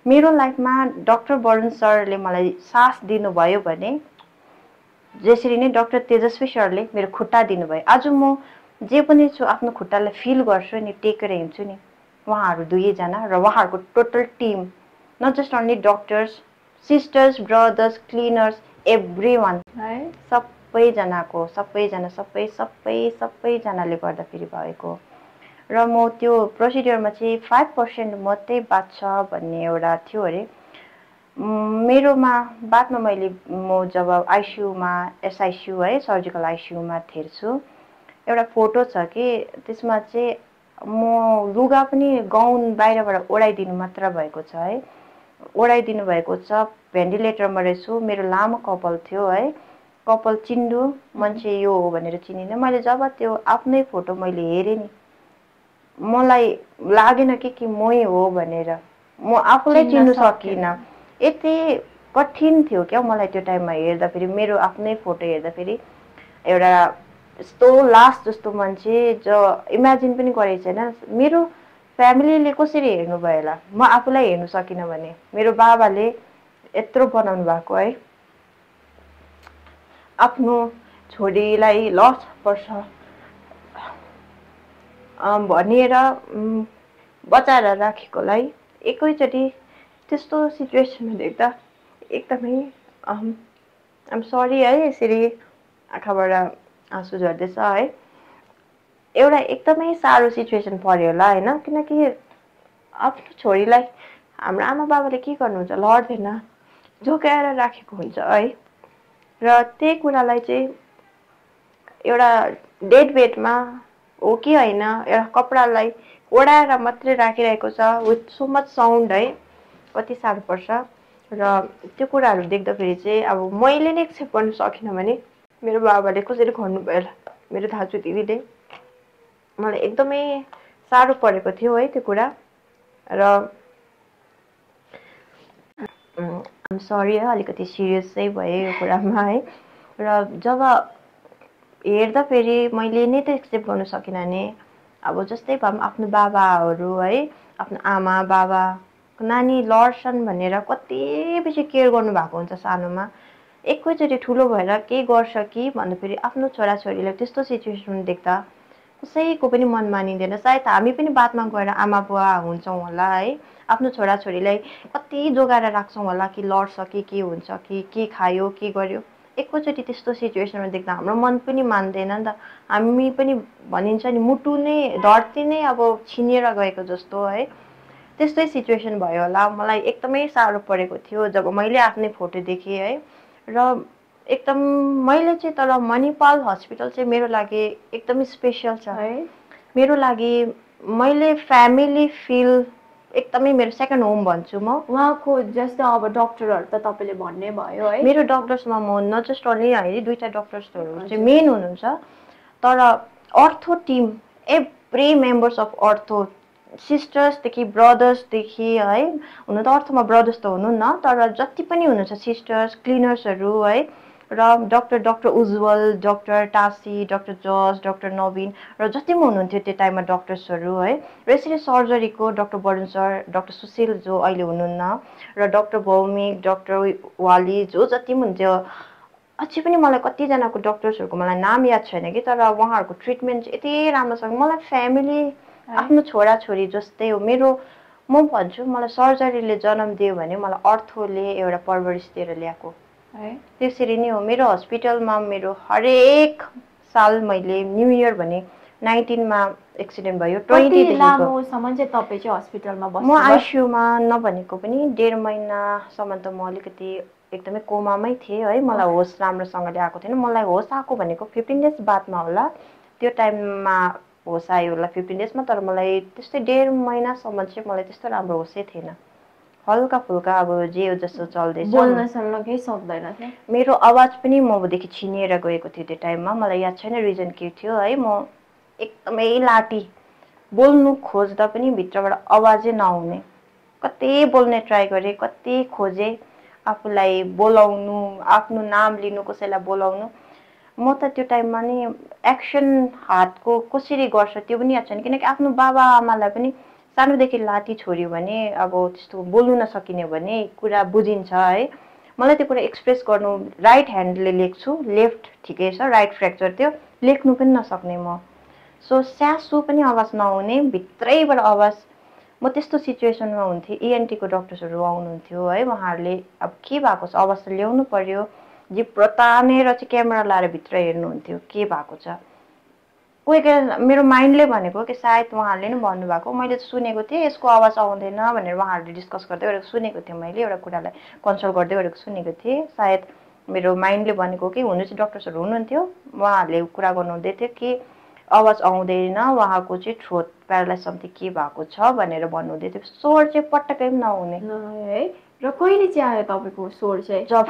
मेरो लाइफमा डाक्टर वरुण सरले मलाई सास दिनुभयो भने जसरी नै डाक्टर तेजस्वी सरले मेरो खुट्टा दिनुभयो। आज म जे पनि छु आफ्नो खुट्टालाई फिल गर्छु नि, टेकेर हिँड्छु नि, उहाँहरू दुवैजना र उहाँहरूको total team, not just only doctors, sisters, brothers, cleaners, every one, सबैजनाको सबैजनाले गर्दाखेरि भएको। र म त्यो प्रोसिडियरमा चाहिँ 5% मात्रै बाँच्छ भन्ने एउटा थियो अरे मेरोमा। बादमा म जब आइसियुमा एसआइसियु है सर्जिकल आइसियुमा थिएछु, एउटा फोटो छ कि त्यसमा चाहिँ म लुगा पनि गाउन बाहिरबाट ओढाइदिनु मात्र भएको छ है, ओढाइदिनु भएको छ। भेन्टिलेटरमा रहेछु, मेरो लामो कपाल थियो है, कपाल चिन्डु मान्छे यो हो भनेर चिनिनँ। मैले जब त्यो आफ्नै फोटो मैले हेरेँ नि, मलाई लागेन कि मै हो भनेर, म आफूलाई चिन्नु सकिनँ। यति कठिन थियो क्या मलाई त्यो टाइममा हेर्दाखेरि, मेरो आफ्नै फोटो हेर्दाखेरि एउटा यस्तो लास्ट जस्तो मान्छे जो इमेजिन पनि गरेको छैन। मेरो फ्यामिलीले कसरी हेर्नुभयो होला, म आफूलाई हेर्नु सकिनँ भने। मेरो बाबाले यत्रो बनाउनु भएको है, आफ्नो छोरीलाई लस पर्छ भनेर बचाएर राखेकोलाई एकैचोटि त्यस्तो सिचुएसनमा देख्दा एकदमै आइम सरी है, यसरी आँखाबाट आँसु झर्दैछ है। एउटा एकदमै साह्रो सिचुएसन पर्यो होला होइन, किनकि आफ्नो छोरीलाई हाम्रो आमा बाबाले के गर्नुहुन्छ, लड्दैन, जोगाएर राखेको हुन्छ है। र त्यही कुरालाई चाहिँ एउटा डेड बेडमा हो कि होइन, एउटा कपडालाई ओढाएर मात्रै राखिरहेको छ विथ सो मच साउन्ड है, कति साह्रो पर्छ। र त्यो कुराहरू देख्दाखेरि चाहिँ अब मैले नै एक्सेप्ट गर्न सकिनँ भने मेरो बाबाले कसरी गर्नुभयो होला, मेरो दाजु दिदीले। मलाई एकदमै साह्रो परेको थियो है त्यो कुरा। र आइम सरी है, अलिकति सिरियस चाहिँ भएँ यो कुरामा है। र जब हेर्दा फेरि मैले नै त एक्सेप्ट गर्न सकिनँ भने अब जस्तै भए पनि आफ्नो बाबाहरू है, आफ्नो आमा बाबा नानी लड्छन् भनेर कति बेसी केयर गर्नुभएको हुन्छ सानोमा, एकैचोटि ठुलो भएर केही गर्छ कि भन्दा फेरि आफ्नो छोराछोरीलाई त्यस्तो सिचुएसन देख्दा कसैको पनि मन मानिँदैन। सायद हामी पनि बादमा गएर आमा बुवा हुन्छौँ होला है, आफ्नो छोराछोरीलाई कति जोगाएर राख्छौँ होला कि लड्छ कि के हुन्छ कि के खायो के गर्यो। एकैचोटि त्यस्तो सिचुएसनमा देख्दा हाम्रो मन पनि मान्दैन नि त। हामी पनि भनिन्छ नि मुटु नै धरती नै अब छिनेर गएको जस्तो है, त्यस्तै सिचुएसन भयो होला। मलाई एकदमै साह्रो परेको थियो जब मैले आफ्नै फोटो देखेँ है। र एकदम मैले चाहिँ तर मणिपाल हस्पिटल चाहिँ मेरो लागि एकदमै स्पेसल छ है। मेरो लागि मैले फ्यामिली फिल एकदमै मेरो सेकेन्ड होम भन्छु म। उहाँको जस्तो अब डक्टरहरू त तपाईँले भन्ने भयो है, मेरो डक्टर्समा म न जस्ट ओन्ली है, दुईवटा डक्टर्सहरू चाहिँ मेन हुनुहुन्छ, तर अर्थो टिम एभ्री मेम्बर्स अफ अर्थो सिस्टर्सदेखि ब्रदर्सदेखि है, हुन त अर्थमा ब्रदर्स त हुनुहुन्न तर जति पनि हुनुहुन्छ सिस्टर्स क्लिनर्सहरू है, र डक्टर उज्जवल, डक्टर टासी, डक्टर जज, डक्टर नवीन र जति पनि हुनुहुन्थ्यो त्यो टाइममा डक्टर्सहरू है। र यसरी सर्जरीको doctor Varun sir, doctor Sushil जो अहिले हुनुहुन्न, र डक्टर भौमिक, डक्टर वाली जो जति पनि हुन्थ्यो, अझै पनि मलाई कतिजनाको डक्टर्सहरूको मलाई नाम याद छैन कि, तर उहाँहरूको ट्रिटमेन्ट चाहिँ यति राम्रोसँग मलाई फ्यामिली आफ्नो छोराछोरी जस्तै हो। मेरो म भन्छु मलाई सर्जरीले जन्म दियो भने मलाई अर्थोले एउटा परवरिश दिएर ल्याएको है। त्यसरी नै हो। मेरो हस्पिटलमा मेरो हरेक साल मैले न्यू इयर भने 19मा एक्सिडेन्ट भयो, 20 लामोसम्म चाहिँ तपाईँ चाहिँ हस्पिटलमा बस्नु? म आइसियुमा नभनेको पनि 1.5 महिनासम्म त म अलिकति एकदमै कोमामै थिएँ है। मलाई होस राम्रोसँगले आएको थिएन। मलाई होस आएको भनेको 15 डेज बादमा होला, त्यो टाइममा होस आयो होला 15 डेजमा, तर मलाई त्यस्तै 1.5 महिनासम्म चाहिँ मलाई त्यस्तो राम्रो होसै थिएन। हल्का फुल्का अब जे जस्तो चल्दैछ, बोल्न सल्न केही सक्दैन थियो। मेरो आवाज पनि मदेखि छिनिएर गएको थियो त्यो टाइममा। मलाई याद छैन रिजन के थियो है। म एकदमै लाटी, बोल्नु खोज्दा पनि भित्रबाट आवाजै नआउने, कति बोल्ने ट्राई गरेँ, कति खोजेँ आफूलाई बोलाउनु, आफ्नो नाम लिनु, कसैलाई बोलाउनु। म त त्यो टाइममा नि एक्सन हातको कसरी गर्छ त्यो पनि याद छैन, किनकि आफ्नो बाबा आमालाई पनि सानोदेखि लाठी छोड्यो भने अब त्यस्तो बोल्नु नसकिने भने कुरा बुझिन्छ है। मलाई त्यो कुरा एक्सप्रेस गर्नु, राइट ह्यान्डले लेख्छु, लेफ्ट ठिकै छ, राइट फ्र्याक्चर थियो, लेख्नु पनि नसक्ने म। सो स्यासो पनि आवाज नआउने, भित्रैबाट आवाज। म त्यस्तो सिचुएसनमा हुन्थेँ, इएनटीको डक्टर्सहरू आउनुहुन्थ्यो है, उहाँहरूले अब के भएको छ आवाज त ल्याउनु पर्यो, जिब्रो तानेर चाहिँ क्यामेरा लाएर भित्र हेर्नुहुन्थ्यो के भएको छ। कोही मेरो माइन्डले भनेको कि सायद उहाँहरूले नै भन्नुभएको, मैले सुनेको थिएँ यसको आवाज आउँदैन भनेर उहाँहरूले डिस्कस गर्दै गरेको सुनेको थिएँ। मैले एउटा कुरालाई कन्सल्ट गर्दै गरेको सुनेको थिएँ। सायद मेरो माइन्डले भनेको कि हुनु चाहिँ डक्टर्सहरू हुनुहुन्थ्यो, उहाँहरूले कुरा गर्नुहुँदै थियो कि आवाज आउँदैन, उहाँको चाहिँ थ्रोट प्यारालाइज समथिङ के भएको छ भनेर भन्नुहुँदै थियो। स्वर चाहिँ पटक्कै पनि नहुने है। र कहिले चाहिँ आयो तपाईँको स्वर चाहिँ? जब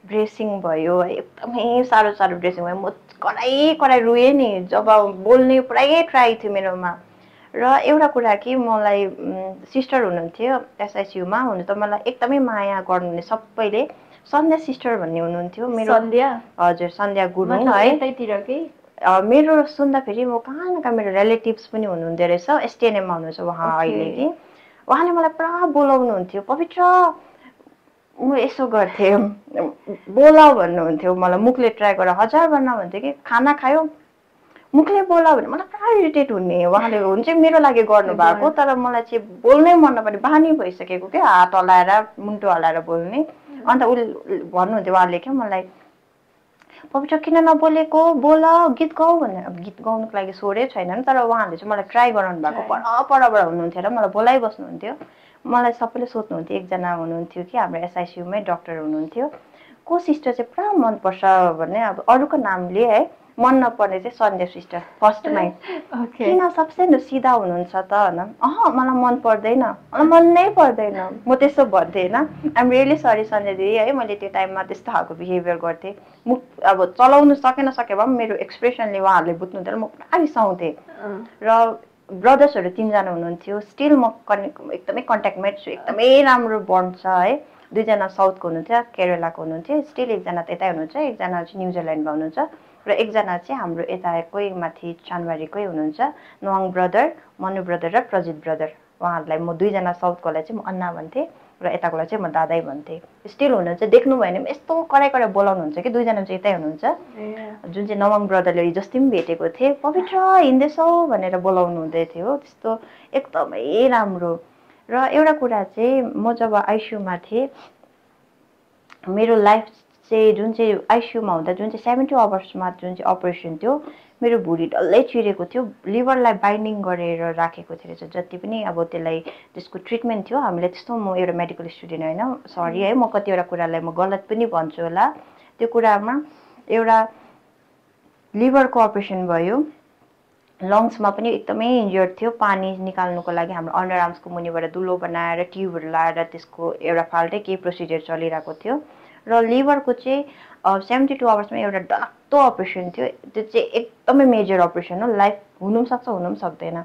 ड्रेसिङ भयो, एकदमै साह्रो साह्रो ड्रेसिङ भयो, म कराई रुएँ नि। जब बोल्ने पुरै ट्राई थियो मेरोमा। र एउटा कुरा कि मलाई सिस्टर हुनुहुन्थ्यो एसआइसियुमा, हुनु त मलाई एकदमै माया गर्नुहुने सबैले, सन्ध्या सिस्टर भन्ने हुनुहुन्थ्यो मेरो। सन्ध्या? हजुर, सन्ध्या गुरुङ है। मेरो सुन्दाखेरि म कहाँ न कहाँ मेरो रिलेटिभ्स पनि हुनुहुँदो रहेछ, एसटिएनएममा हुनुहुन्छ उहाँ अहिले कि। उहाँले मलाई पुरा बोलाउनुहुन्थ्यो, पवित्र म यसो गर्थेँ, बोला भन्नुहुन्थ्यो मलाई, मुखले ट्राई गर, 1000 बार नभन्थ्यो कि खाना खायो मुखले बोला भने मलाई पुरा इरिटेट हुने। उहाँले हुन्छ मेरो लागि गर्नुभएको, तर मलाई चाहिँ बोल्नै मन नपर्ने, बानी भइसकेको क्या, हात हल्लाएर मुन्टो हल्लाएर बोल्ने। अन्त उसले भन्नुहुन्थ्यो उहाँले क्या मलाई, पवित्र किन नबोलेको, बोल, गीत गाऊ भनेर। अब गीत गाउनुको लागि स्वरै छैन, तर उहाँहरूले चाहिँ मलाई ट्राई गराउनु भएको, परबाट हुनुहुन्थ्यो र मलाई बोलाइबस्नुहुन्थ्यो। मलाई सबैले सोध्नुहुन्थ्यो, एकजना हुनुहुन्थ्यो कि हाम्रो एसआइसियुमै डक्टर हुनुहुन्थ्यो, को सिस्टर चाहिँ पुरा मनपर्छ भने अब अरूको नामले है, मन नपर्ने चाहिँ सन्ध्या सिस्टर फर्स्टमै। किन सबसे सिधा हुनुहुन्छ त होइन, मलाई मन पर्दैन, मलाई मन नै पर्दैन, म त्यस्तो भन्थेँ होइन। आइएम रियली सरी सन्ध्या दिदी है, मैले त्यो टाइममा त्यस्तो खालको बिहेभियर गर्थेँ। मुख अब चलाउनु सके भए पनि मेरो एक्सप्रेसनले उहाँहरूले बुझ्नुहुन्थेन, म पुरा रिसाउँथेँ। र ब्रदर्सहरू 3 जना हुनुहुन्थ्यो, स्टिल म एकदमै कन्ट्याक्टमै छु, एकदमै राम्रो बन्ड छ है। 2 जना साउथको हुनुहुन्थ्यो, केरलाको हुनुहुन्थ्यो, स्टिल एकजना त्यतै हुनुहुन्छ, एकजना चाहिँ न्युजिल्यान्डमा हुनुहुन्छ र एकजना चाहिँ हाम्रो यताकै माथि चानबारीकै हुनुहुन्छ, नवाङ ब्रदर, मनु ब्रदर र प्रजित ब्रदर। उहाँहरूलाई म 2 जना साउथकोलाई चाहिँ म अन्ना भन्थेँ र यताकोलाई चाहिँ म दादै भन्थेँ। स्टिल हुनुहुन्छ, देख्नु भयो भने यस्तो कराई कराई बोलाउनुहुन्छ कि 2 जना चाहिँ यतै हुनुहुन्छ। जुन चाहिँ नवाङ ब्रदरले हिजोस्ति पनि भेटेको थिएँ, पवित्र हिँड्दैछौ भनेर बोलाउनु हुँदै थियो, त्यस्तो एकदमै राम्रो। र एउटा कुरा चाहिँ म जब आइसियुमा थिएँ, मेरो लाइफ चाहिँ जुन चाहिँ आइसियुमा हुँदा जुन चाहिँ 70 आवर्समा जुन चाहिँ अपरेसन थियो, मेरो भुँडी डल्लै चिरेको थियो, लिभरलाई बाइन्डिङ गरेर राखेको थियो रहेछ। जति पनि अब त्यसलाई त्यसको ट्रिटमेन्ट थियो, हामीले त्यस्तो, म एउटा मेडिकल स्टुडेन्ट होइन, सरी है, म कतिवटा कुरालाई म गलत पनि भन्छु होला। त्यो कुरामा एउटा लिभरको अपरेसन भयो, लङ्समा पनि एकदमै इन्जर्ड थियो, पानी निकाल्नुको लागि हाम्रो अन्डर आर्म्सको मुनिबाट दुलो बनाएर ट्युबहरू लाएर त्यसको एउटा फाल्टै केही प्रोसिजर चलिरहेको थियो। र लिभरको चाहिँ 72 आवर्समा एउटा डरलाग्दो अपरेसन थियो, त्यो चाहिँ एकदमै मेजर अपरेसन हो, लाइफ हुनु पनि सक्छ हुनु पनि सक्दैन।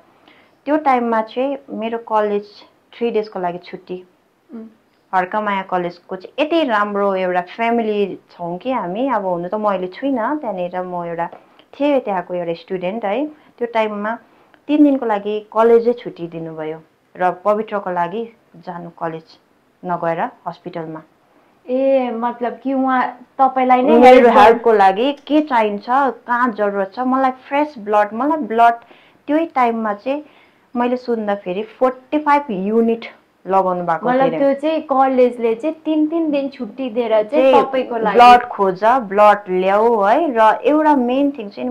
त्यो टाइममा चाहिँ मेरो कलेज 3 डेजको लागि छुट्टी, हर्कमाया कलेजको चाहिँ यति राम्रो एउटा फ्यामिली छौँ कि हामी, अब हुनु त म अहिले छुइनँ त्यहाँनिर, म एउटा थिएँ त्यहाँको एउटा स्टुडेन्ट है। त्यो टाइममा 3 दिनको लागि कलेजै छुट्टी दिनुभयो र पवित्रको लागि जानु कलेज नगएर हस्पिटलमा। मतलब कि उहाँ तपाईँलाई नै मेरो हेल्पको लागि के चाहिन्छ, कहाँ जरुरत छ, मलाई फ्रेस ब्लड, मलाई ब्लड त्यही टाइममा चाहिँ मैले सुन्दाखेरि 45 युनिट लगाउनु भएको थियो। मतलब त्यो चाहिँ कलेजले चाहिँ 3 दिन छुट्टी दिएर चाहिँ तपाईँको लागि ब्लड खोज, ब्लड ल्याऊ है। र एउटा मेन थिङ चाहिँ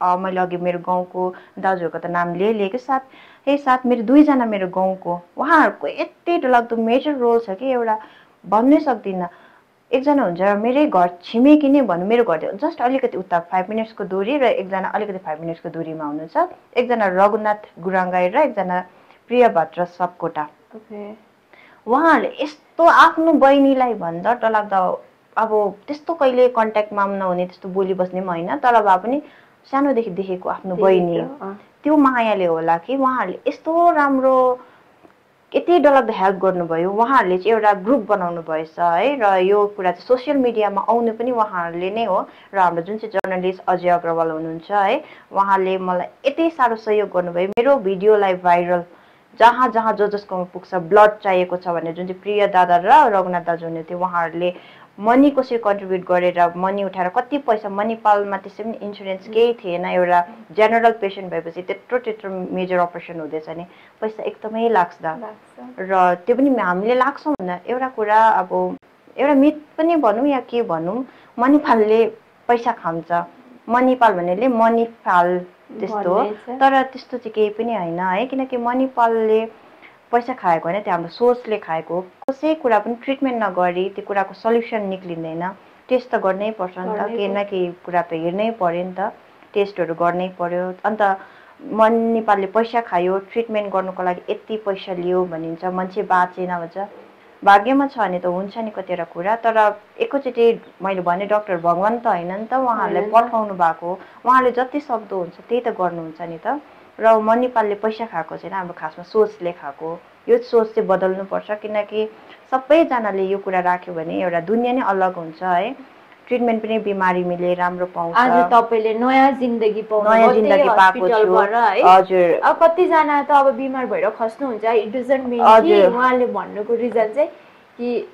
मैले अघि मेरो गाउँको दाजुहरूको त नाम लिएको साथ मेरो 2 जना मेरो गाउँको, उहाँहरूको यति डरलाग्दो मेजर रोल छ कि एउटा भन्नै सक्दिनँ। एकजना हुन्छ मेरै घर छिमेकी नै भन्नु, मेरो घर जस्ट अलिकति उता 5 मिनट्सको दूरी र एकजना अलिकति 5 मिनट्सको दूरीमा हुनुहुन्छ। एकजना रघुनाथ गुराङ्गाई र एकजना प्रियभद्र सपकोटा। उहाँहरूले यस्तो आफ्नो बहिनीलाई भन्दा डरलाग्दो, अब त्यस्तो कहिले कन्ट्याक्टमा पनि नहुने, त्यस्तो बोली बस्ने पनि होइन, तर भए पनि सानोदेखि देखेको आफ्नो बहिनी, त्यो मायाले होला कि उहाँहरूले यस्तो राम्रो यति डरलाग्दो हेल्प गर्नुभयो। उहाँहरूले चाहिँ एउटा ग्रुप बनाउनु भएछ है, र यो कुरा चाहिँ सोसियल मिडियामा आउनु पनि उहाँहरूले नै हो। र हाम्रो जुन चाहिँ जर्नलिस्ट अजय अग्रवाल हुनुहुन्छ है, उहाँले मलाई यति साह्रो सहयोग गर्नुभयो, मेरो भिडियोलाई भाइरल जहाँ जहाँ जसकोमा पुग्छ, ब्लड चाहिएको छ भने जुन चाहिँ प्रिय दादा र रघुनाथ दाजु हुनुहुन्थ्यो, उहाँहरूले मनी कसरी कन्ट्रिब्युट गरेर मनी उठाएर कति पैसा, मणिपालमा त्यसै पनि इन्सुरेन्स केही थिएन, एउटा जेनरल पेसेन्ट भएपछि त्यत्रो मेजर अपरेसन हुँदैछ नि पैसा एकदमै लाग्छ। र त्यो पनि हामीले लाग्छौँ भन्दा एउटा कुरा, अब एउटा मिथ पनि भनौँ या के भनौँ, मणिपालले पैसा खान्छ, मणिपाल भन्नेले मणिपाल त्यस्तो हो, तर त्यस्तो चाहिँ केही पनि होइन है। किनकि मणिपालले पैसा खाएको होइन, त्यो हाम्रो सोचले खाएको हो। कसै कुरा पनि ट्रिटमेन्ट नगरी त्यो कुराको सल्युसन निक्लिँदैन, टेस्ट त गर्नै पर्छ नि त, केही न केही कुरा त हेर्नै पर्यो नि त, टेस्टहरू गर्नै पर्यो। अन्त मणिपालले पैसा खायो, ट्रिटमेन्ट गर्नुको लागि यति पैसा लियो भनिन्छ, मान्छे बाँचेन भन्छ। भाग्यमा छ भने त हुन्छ नि कतिवटा कुरा, तर एकैचोटि मैले भने डक्टर भगवान त होइन नि त, उहाँहरूलाई पठाउनु भएको, उहाँले जति सक्दो हुन्छ त्यही त गर्नुहुन्छ नि त। र मणिपालले पैसा खाएको छैन, हाम्रो खासमा सोचले खाएको। यो सोच चाहिँ बदल्नुपर्छ, किनकि सबैजनाले यो कुरा राख्यो भने एउटा दुनियाँ नै अलग हुन्छ है। ट्रिटमेन्ट पनि बिमारी मिले राम्रो पाउँछ। आज तपाईँले नयाँ जिन्दगी पाएको छु। हजुर, अब कतिजना त अब बिमार भएर खस्नुहुन्छ, इट डजन्ट मिन कि उहाँले भन्नुको रिजन चाहिँ कि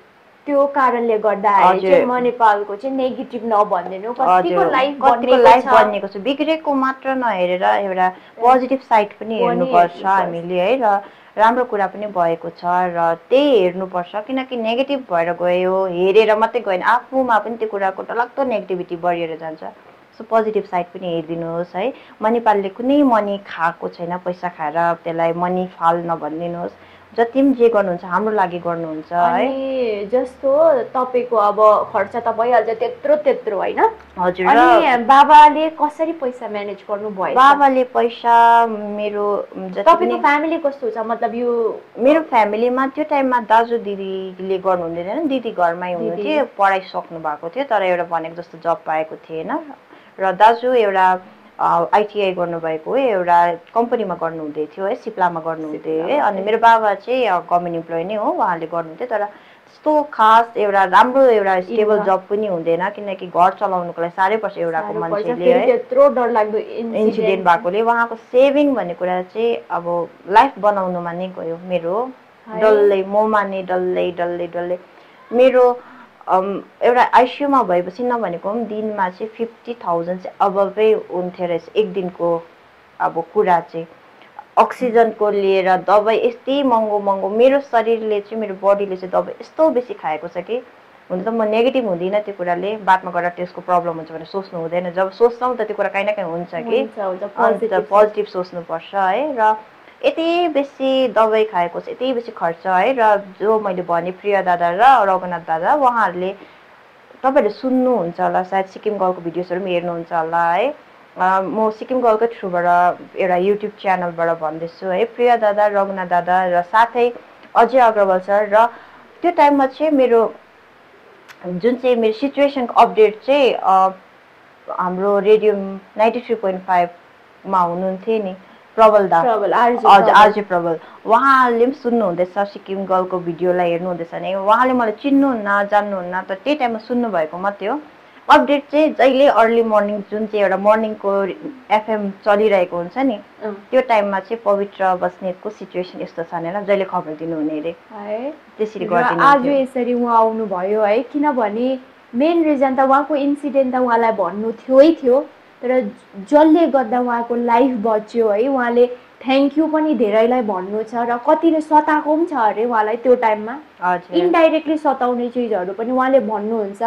त्यो कारणले गर्दाखेरि चाहिँ मणिपालको चाहिँ नेगेटिभ नभनिदिनु, कतिको लाइफ बनिएको छ, बिग्रेको मात्र नहेरेर एउटा पोजिटिभ साइड पनि हेर्नुपर्छ हामीले है। र राम्रो कुरा पनि भएको छ र त्यही हेर्नुपर्छ, किनकि नेगेटिभ भएर गयो, हेरेर मात्रै गएन, आफूमा पनि त्यो कुराको डरलाग्दो नेगेटिभिटी बढेर जान्छ। सो पोजिटिभ साइड पनि हेरिदिनुहोस् है। मणिपालले कुनै मनी खाएको छैन, पैसा खाएर त्यसलाई मनी फाल नभनिदिनुहोस्। जति पनि जे गर्नुहुन्छ हाम्रो लागि गर्नुहुन्छ है। अनि जस्तो तपाईको अब खर्च त भइहाल्छ त्यत्रो होइन। हजुर। अनि बाबाले कसरी पैसा म्यानेज गर्नु भयो? बाबाले पैसा मेरो तपाईको फ्यामिली कस्तो छ? मतलब यो मेरो फ्यामिलीमा त्यो टाइममा दाजु दिदीले गर्नु हुँदैन, दिदी घरमै हुनुहुन्थ्यो, पढाइ सक्नु भएको थियो तर एउटा भनेको जस्तो जब पाएको थिएन। र दाजु एउटा आइटिआई गर्नुभएको हो, एउटा कम्पनीमा गर्नुहुँदै थियो है, सिप्लामा गर्नुहुन्थ्यो है। अनि मेरो बाबा चाहिँ गभर्मेन्ट इम्प्लोइ नै हो, उहाँले गर्नुहुन्थ्यो तर त्यस्तो खास एउटा राम्रो एउटा स्टेबल जब पनि हुँदैन किनकि घर चलाउनुको लागि साह्रै पर्छ एउटाको मान्छेले है। त्यत्रो डरलाग्दो इन्सिडेन्ट भएकोले उहाँको सेभिङ भन्ने कुरा चाहिँ अब लाइफ बनाउनुमा नै गयो मेरो। डल्लै ममा नै डल्लै मेरो एउटा आइसियुमा भएपछि नभनेको पनि दिनमा चाहिँ 50,000 चाहिँ अबभै हुन्थ्यो रहेछ एक दिनको। अब कुरा चाहिँ अक्सिजनको लिएर दबाई यति महँगो मेरो शरीरले चाहिँ मेरो बडीले चाहिँ दबाई यस्तो बेसी खाएको छ कि हुन त म नेगेटिभ हुँदिनँ त्यो कुराले, बादमा गएर त्यसको प्रब्लम हुन्छ भनेर सोच्नु हुँदैन। जब सोच्छौँ त त्यो कुरा काहीँ न काहीँ हुन्छ कि, अन्त पोजिटिभ सोच्नुपर्छ है। र यति बेसी दबाई खाएको छ, यति बेसी खर्च है। र जो मैले भने प्रिय दादा र रघुनाथ दादा उहाँहरूले तपाईँहरूले सुन्नुहुन्छ होला सायद, सिक्किम गर्लको भिडियोजहरू पनि हेर्नुहुन्छ होला है। म सिक्किम गर्लकै थ्रुबाट एउटा युट्युब च्यानलबाट भन्दैछु है। प्रिय दादा, रघुनाथ दादा र साथै अजय अग्रवाल सर। र त्यो टाइममा चाहिँ मेरो जुन चाहिँ मेरो सिचुएसनको अपडेट चाहिँ हाम्रो रेडियो 93.5 मा हुनुहुन्थ्यो नि प्रबल दा, आरजे प्रबल, उहाँले पनि सुन्नुहुँदैछ सिक्किम गर्लको भिडियोलाई हेर्नुहुँदैछ भने उहाँले मलाई चिन्नुहुन्न जान्नुहुन्न तर त्यही टाइममा सुन्नुभएको मात्रै हो। अपडेट चाहिँ जहिले अर्ली मर्निङ जुन चाहिँ एउटा मर्निङको एफएम चलिरहेको हुन्छ नि त्यो टाइममा चाहिँ पवित्र बस्नेतको सिचुएसन यस्तो छ भनेर जहिले खबर दिनुहुने अरे है। त्यसरी गरिदिनु। आज यसरी उहाँ आउनुभयो है, किनभने मेन रिजन त उहाँको इन्सिडेन्ट त उहाँलाई भन्नु थियो तर जसले गर्दा उहाँको लाइफ बच्यो है। उहाँले थ्याङ्क यू पनि धेरैलाई भन्नु छ र कतिले सताएको पनि छ अरे उहाँलाई त्यो टाइममा, इन्डाइरेक्टली सताउने चिजहरू पनि उहाँले भन्नुहुन्छ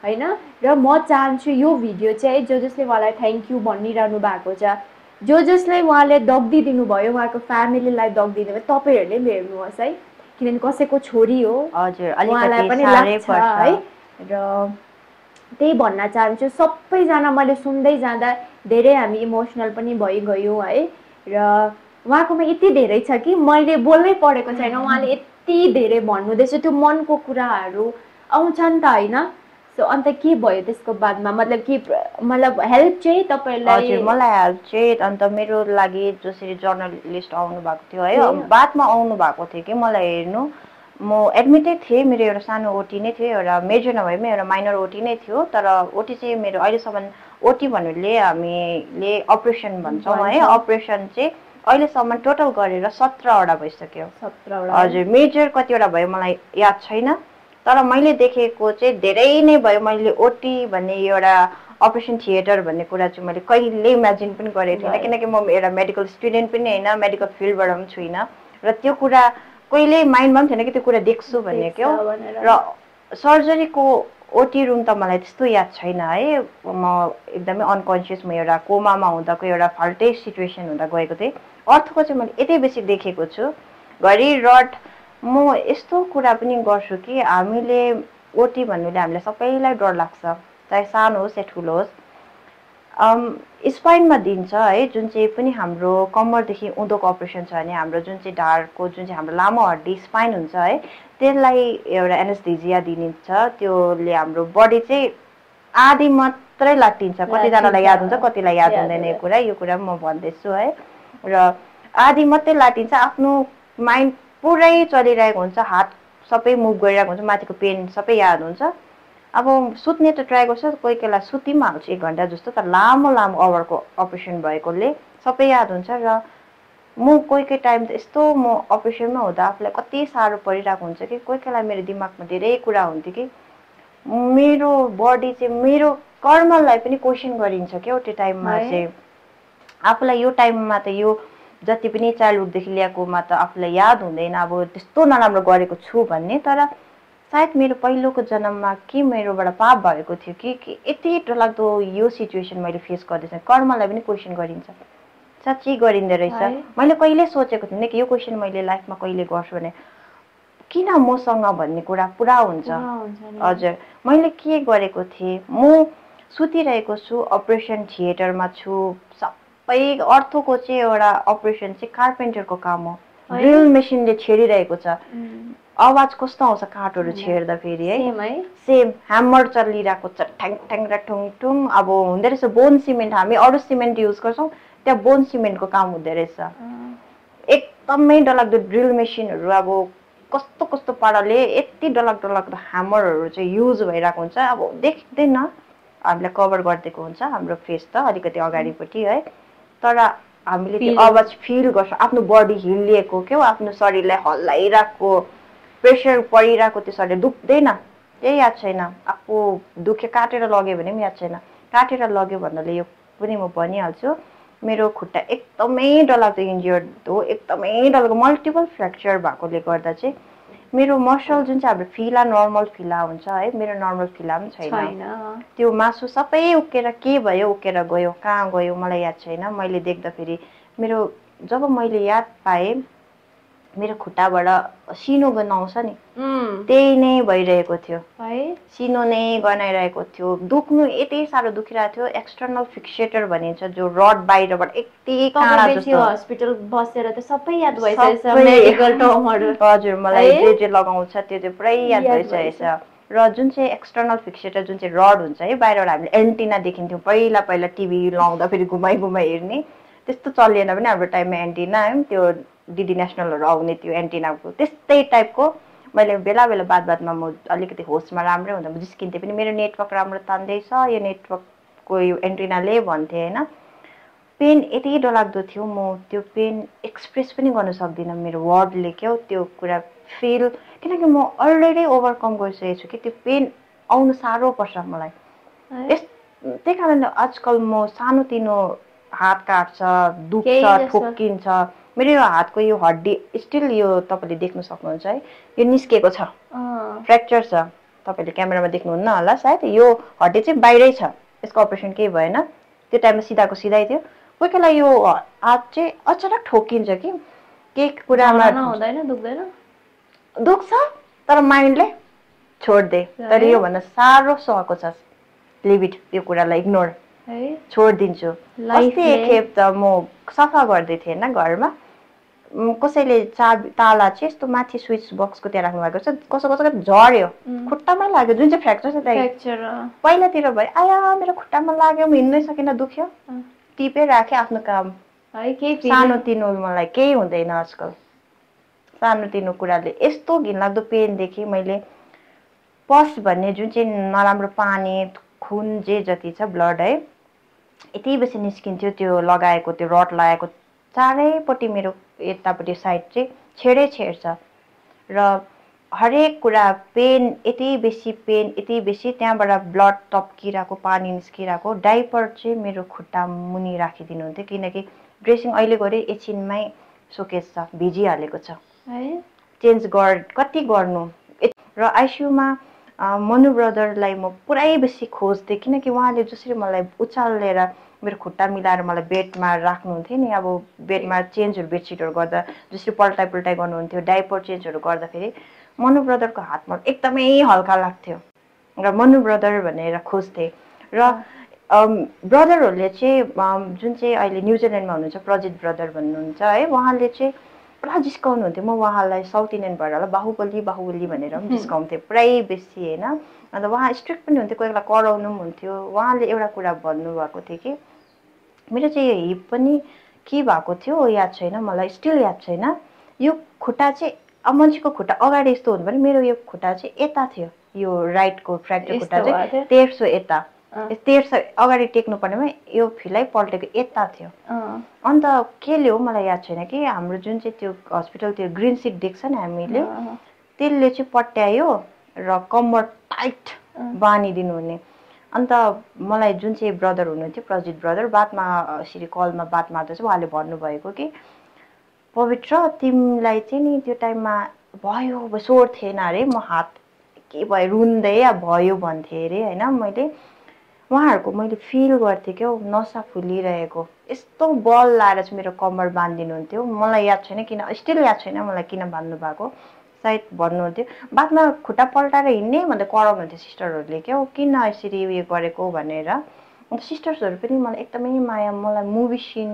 होइन। र म चाहन्छु यो भिडियो चाहिँ जसले उहाँलाई थ्याङ्क यू भनिरहनु भएको छ, जसले उहाँले दग्दी दिनुभयो, उहाँको फ्यामिलीलाई दग्दी दिनुभयो, तपाईँहरूले पनि हेर्नुहोस् है किनभने कसैको छोरी हो, उहाँलाई पनि लाग्छ है। र त्यही भन्न चाहन्छु सबैजना, मैले सुन्दै जाँदा धेरै हामी इमोसनल पनि भइगयौँ है। र उहाँकोमा यति धेरै छ कि मैले बोल्नै परेको छैन, उहाँले यति धेरै भन्नुहुँदैछ, त्यो मनको कुराहरू आउँछन् त होइन। सो अन्त के भयो त्यसको बादमा, मतलब कि मतलब हेल्प चाहिँ तपाईँलाई? हजुर, मलाई हेल्प चाहिँ अन्त मेरो लागि जसरी जर्नलिस्ट आउनु भएको थियो है, बादमा आउनु भएको थियो कि मलाई हेर्नु, म एडमिटै थिएँ, मेरो एउटा सानो ओटी नै थियो, एउटा मेजर नभए पनि एउटा माइनर ओटी नै थियो। तर ओटी चाहिँ मेरो अहिलेसम्म ओटी भन्नुले हामीले अपरेसन भन्छौँ है, अपरेसन चाहिँ अहिलेसम्म टोटल गरेर 17वटा भइसक्यो। 17वटा? हजुर, मेजर कतिवटा भयो मलाई याद छैन तर मैले देखेको चाहिँ धेरै नै भयो। मैले ओटी भन्ने एउटा अपरेसन थिएटर भन्ने कुरा चाहिँ मैले कहिले इमेजिन पनि गरेको थिइनँ किनकि म एउटा मेडिकल स्टुडेन्ट पनि होइन, मेडिकल फिल्डबाट पनि छुइनँ र त्यो कुरा कहिले माइन्डमा पनि थिएन कि त्यो कुरा देख्छु भन्ने क्या। र सर्जरीको ओटी रुम त मलाई त्यस्तो याद छैन है, म एकदमै अनकन्सियस, म एउटा कोमामा हुँदाको एउटा फाल्टै सिचुएसन हुँदा गएको थिएँ। अर्थको चाहिँ मैले यति बेसी देखेको छु घरि रड। म यस्तो कुरा पनि गर्छु कि हामीले ओटी भन्नुले हामीलाई सबैलाई डर लाग्छ, चाहे सानो होस् या ठुलो होस्। स्पाइनमा दिन्छ है, जुन चाहिँ पनि हाम्रो कम्मरदेखि उँधोको अपरेसन छ भने हाम्रो जुन चाहिँ ढाडको जुन चाहिँ हाम्रो लामो हड्डी स्पाइन हुन्छ है त्यसलाई एउटा एनेस्थेजिया दिनिन्छ। त्योले हाम्रो बडी चाहिँ आधी मात्रै लाटिन्छ, कतिजनालाई याद हुन्छ कतिलाई याद हुँदैन यो कुरा म भन्दैछु है। र आधी मात्रै लाटिन्छ, आफ्नो माइन्ड पुरै चलिरहेको हुन्छ, हात सबै मुभ गरिरहेको हुन्छ, माथिको पेन सबै याद हुन्छ। अब सुत्ने त ट्राई गर्छ, कोही कोहीलाई सुति पनि हाल्छु 1 घन्टा जस्तो, तर लामो आवरको अपरेसन भएकोले सबै याद हुन्छ। र म कोही टाइम त यस्तो म अपरेसनमा हुँदा आफूलाई कति साह्रो परिरहेको हुन्छ कि कोही कोहीलाई मेरो दिमागमा धेरै कुरा हुन्थ्यो कि मेरो बडी चाहिँ मेरो कर्मलाई पनि क्वेसन गरिन्छ क्या त्यो टाइममा चाहिँ। आफूलाई यो टाइममा त यो जति पनि चाइल्डहुडदेखि ल्याएकोमा त आफूलाई याद हुँदैन अब त्यस्तो नराम्रो गरेको छु भन्ने, तर सायद मेरो पहिलोको जन्ममा के मेरोबाट पाप भएको थियो कि यति डरलाग्दो यो सिचुएसन मैले फेस गर्दैछ, कर्मलाई पनि क्वेसन गरिन्छ। साँच्चै गरिँदो रहेछ। है। मैले कहिले सोचेको थिइनँ कि यो क्वेसन मैले लाइफमा कहिले गर्छु भने किन मसँग भन्ने कुरा पुरा हुन्छ। हजुर, मैले के गरेको थिएँ, म सुतिरहेको छु, अपरेसन थिएटरमा छु, सबै अर्थोको चाहिँ एउटा अपरेसन चाहिँ कार्पेन्टरको काम हो। ड्रिल मेसिनले छेडिरहेको छ, आवाज कस्तो आउँछ काठहरू छेड्दा फेरि है, सेम ह्यामर चलिरहेको छ, ठ्याङ ठ्याङ र ठुङ ठुङ। अब हुँदो रहेछ बोन सिमेन्ट, हामी अरू सिमेन्ट युज गर्छौँ, त्यहाँ बोन सिमेन्टको काम हुँदो रहेछ। एकदमै डरलाग्दो ड्रिल मेसिनहरू, अब कस्तो कस्तो पाराले यति डरलाग्दो ह्यामरहरू चाहिँ युज भइरहेको हुन्छ। अब देख्दैन, हामीलाई कभर गरिदिएको हुन्छ हाम्रो फेस त अलिकति अगाडिपट्टि है, तर हामीले त्यो आवाज फिल गर्छ, आफ्नो बडी हिलिएको क्या, आफ्नो शरीरलाई हल्लाइरहेको, प्रेसर परिरहेको, त्यो शरीर दुख्दैन, केही याद छैन। आफू दुखे काटेर लग्यो भने पनि याद छैन। काटेर लग्यो भन्नाले यो पनि म भनिहाल्छु, मेरो खुट्टा एकदमै डरलाग्दो इन्जियर्ड हो, एकदमै डरलाग्दो मल्टिपल फ्र्याक्चर भएकोले गर्दा चाहिँ मेरो मसल जुन चाहिँ हाम्रो फिला नर्मल फिला हुन्छ है, मेरो नर्मल फिला पनि छैन। त्यो मासु सबै उक्केर के भयो, उक्केर गयो, कहाँ गयो मलाई याद छैन। मैले देख्दाखेरि मेरो, जब मैले याद पाएँ, मेरो खुट्टाबाट सिनो गनाउँछ नि, त्यही नै भइरहेको थियो है, सिनो नै गनाइरहेको थियो। दुख्नु यति साह्रो दुखिरहेको थियो। एक्सटर्नल फिक्सेटर भनिन्छ, जो रड बाहिरबाट यति काँडा जस्तो। हस्पिटल बसेर त सबै याद भइसकेछ, मेडिकल टर्महरु। हजुर, मलाई जे लगाउँछ त्यो चाहिँ पुरै याद भइसकेछ। र जुन चाहिँ एक्सटर्नल फिक्सेटर, जुन चाहिँ रड हुन्छ है, बाहिरबाट हामीले एन्टिना देखिन्थ्यौँ पहिला पहिला टिभी लाउँदा फेरि घुमाइ घुमाइ हेर्ने, त्यस्तो चलिएन पनि हाम्रो टाइममा एन्टिना है, त्यो डिडी नेसनलहरू आउने त्यो एन्टिनाको त्यस्तै टाइपको। मैले बेला बेला बादमा म अलिकति होसमा राम्रै हुँदा म जिस्किन्थेँ पनि, मेरो नेटवर्क राम्रो तान्दैछ यो नेटवर्कको यो एन्टिनाले भन्थेँ होइन। पेन यति डरलाग्दो थियो, म त्यो पेन एक्सप्रेस पनि गर्न सक्दिनँ मेरो वर्डले क्या त्यो कुरा फिल, किनकि म अलरेडी ओभरकम गरिसकेको छु कि त्यो पेन आउनु साह्रो पर्छ मलाई। त्यही कारणले आजकल म सानोतिनो हात काट्छ, दुख्छ, ठोक्किन्छ, मेरो यो हातको यो हड्डी स्टिल यो तपाईँले देख्न सक्नुहुन्छ है, यो निस्केको छ, फ्र्याक्चर छ, तपाईँले क्यामेरामा देख्नुहुन्न होला सायद। यो हड्डी चाहिँ बाहिरै छ, यसको अपरेसन केही भएन, त्यो टाइममा सिधाको सिधै थियो। कोही बेला यो हात चाहिँ अचानक ठोकिन्छ कि के कुरामा हुँदैन, दुख्दैन, दुख्छ तर माइन्डले छोड्दे, तर यो भन्न साह्रो सको छ, लिभ इट, त्यो कुरालाई इग्नोर छोडिदिन्छु। अस्ति एकखेप त म सफा गर्दै थिएँ होइन घरमा, कसैले चाबी ताला चाहिँ यस्तो माथि स्विच बक्सको त्यहाँ राख्नु भएको छ, कसो झर्यो, खुट्टामा लाग्यो, जुन चाहिँ फ्र्याक्चर छ त्यहाँ पहिलातिर भयो, आया मेरो खुट्टामा लाग्यो, म हिँड्नै सकिनँ, दुख्यो, टिपे राखेँ, आफ्नो काम। सानोतिनो मलाई केही हुँदैन आजकल, सानोतिनो कुराले यस्तो घिनलाग्दो पेन देखेँ मैले। पस भन्ने जुन चाहिँ नराम्रो पानी खुन जे जति छ ब्लड है, यति बेसी निस्किन्थ्यो त्यो लगाएको, त्यो रड लगाएको चारैपट्टि मेरो यतापट्टि साइड चाहिँ छेडै छेड छ। र हरेक कुरा पेन, यति बेसी पेन, यति बेसी, त्यहाँबाट ब्लड टप्किरहेको, पानी निस्किरहेको। डाइपर चाहिँ मेरो खुट्टा मुनि राखिदिनुहुन्थ्यो, किनकि ड्रेसिङ अहिले गरे एकछिनमै सोकेस छ, भिजिहालेको छ, चेन्ज कति गर्नु। र आइसियुमा मनु ब्रदरलाई म पुरै बेसी खोज्थेँ, किनकि उहाँले जसरी मलाई उचालेर मेरो खुट्टा मिलाएर मलाई बेडमा राख्नुहुन्थ्यो नि, अब बेडमा चेन्जहरू बेडसिटहरू गर्दा जसरी पल्टाइ पुल्टाइ गर्नुहुन्थ्यो, डाइपर चेन्जहरू गर्दाखेरि मनु ब्रदरको हातमा एकदमै हल्का लाग्थ्यो र मनु ब्रदर भनेर खोज्थेँ। र ब्रदरहरूले चाहिँ जुन चाहिँ अहिले न्युजिल्यान्डमा हुनुहुन्छ प्रजित ब्रदर भन्नुहुन्छ है, उहाँले चाहिँ पुरा जिस्काउनुहुन्थ्यो। म उहाँलाई साउथ इन्डियन भएर होला बाहुबली भनेर पनि जिस्काउँथेँ पुरै बेसी होइन। अन्त उहाँ स्ट्रिक्ट पनि हुन्थ्यो, कोही बेला कराउनु पनि हुन्थ्यो। उहाँले एउटा कुरा भन्नुभएको थियो कि मेरो चाहिँ हिप पनि के भएको थियो याद छैन, मलाई स्टिल याद छैन, यो खुट्टा चाहिँ मान्छेको खुट्टा अगाडि यस्तो हुनु पर्यो, मेरो यो खुट्टा चाहिँ यता थियो, यो राइटको फ्र्याक्चर खुट्टा चाहिँ तेर्सो यता, तेर्सो अगाडि टेक्नु पर्नेमा यो फिलै पल्टेको यता थियो। अन्त केले हो मलाई याद छैन कि हाम्रो जुन चाहिँ त्यो हस्पिटल त्यो ग्रिन सिट देख्छ नि हामीले, त्यसले चाहिँ पट्यायो र कम्मर टाइट बानिदिनु हुने। अन्त मलाई जुन चाहिँ ब्रदर हुनुहुन्थ्यो प्रजित ब्रदर, बादमा यसरी कलमा बात मार्दा चाहिँ उहाँले भन्नुभएको कि पवित्र तिमीलाई चाहिँ नि त्यो टाइममा भयो सोर थिएन अरे, म हात के भयो रुन्दै भयो भन्थेँ अरे होइन। मैले उहाँहरूको मैले फिल गर्थेँ क्या नसा फुलिरहेको यस्तो बल लाएर चाहिँ मेरो कम्मर बाँधिदिनुहुन्थ्यो मलाई याद छैन किन स्टिल याद छैन मलाई किन बाँध्नु भएको सायद भन्नुहुन्थ्यो बादमा खुट्टा पल्टाएर हिँड्ने भन्दा कराउनुहुन्थ्यो सिस्टरहरूले क्या किन यसरी उयो गरेको भनेर अन्त सिस्टर्सहरू पनि मलाई एकदमै माया मलाई मुभी सिन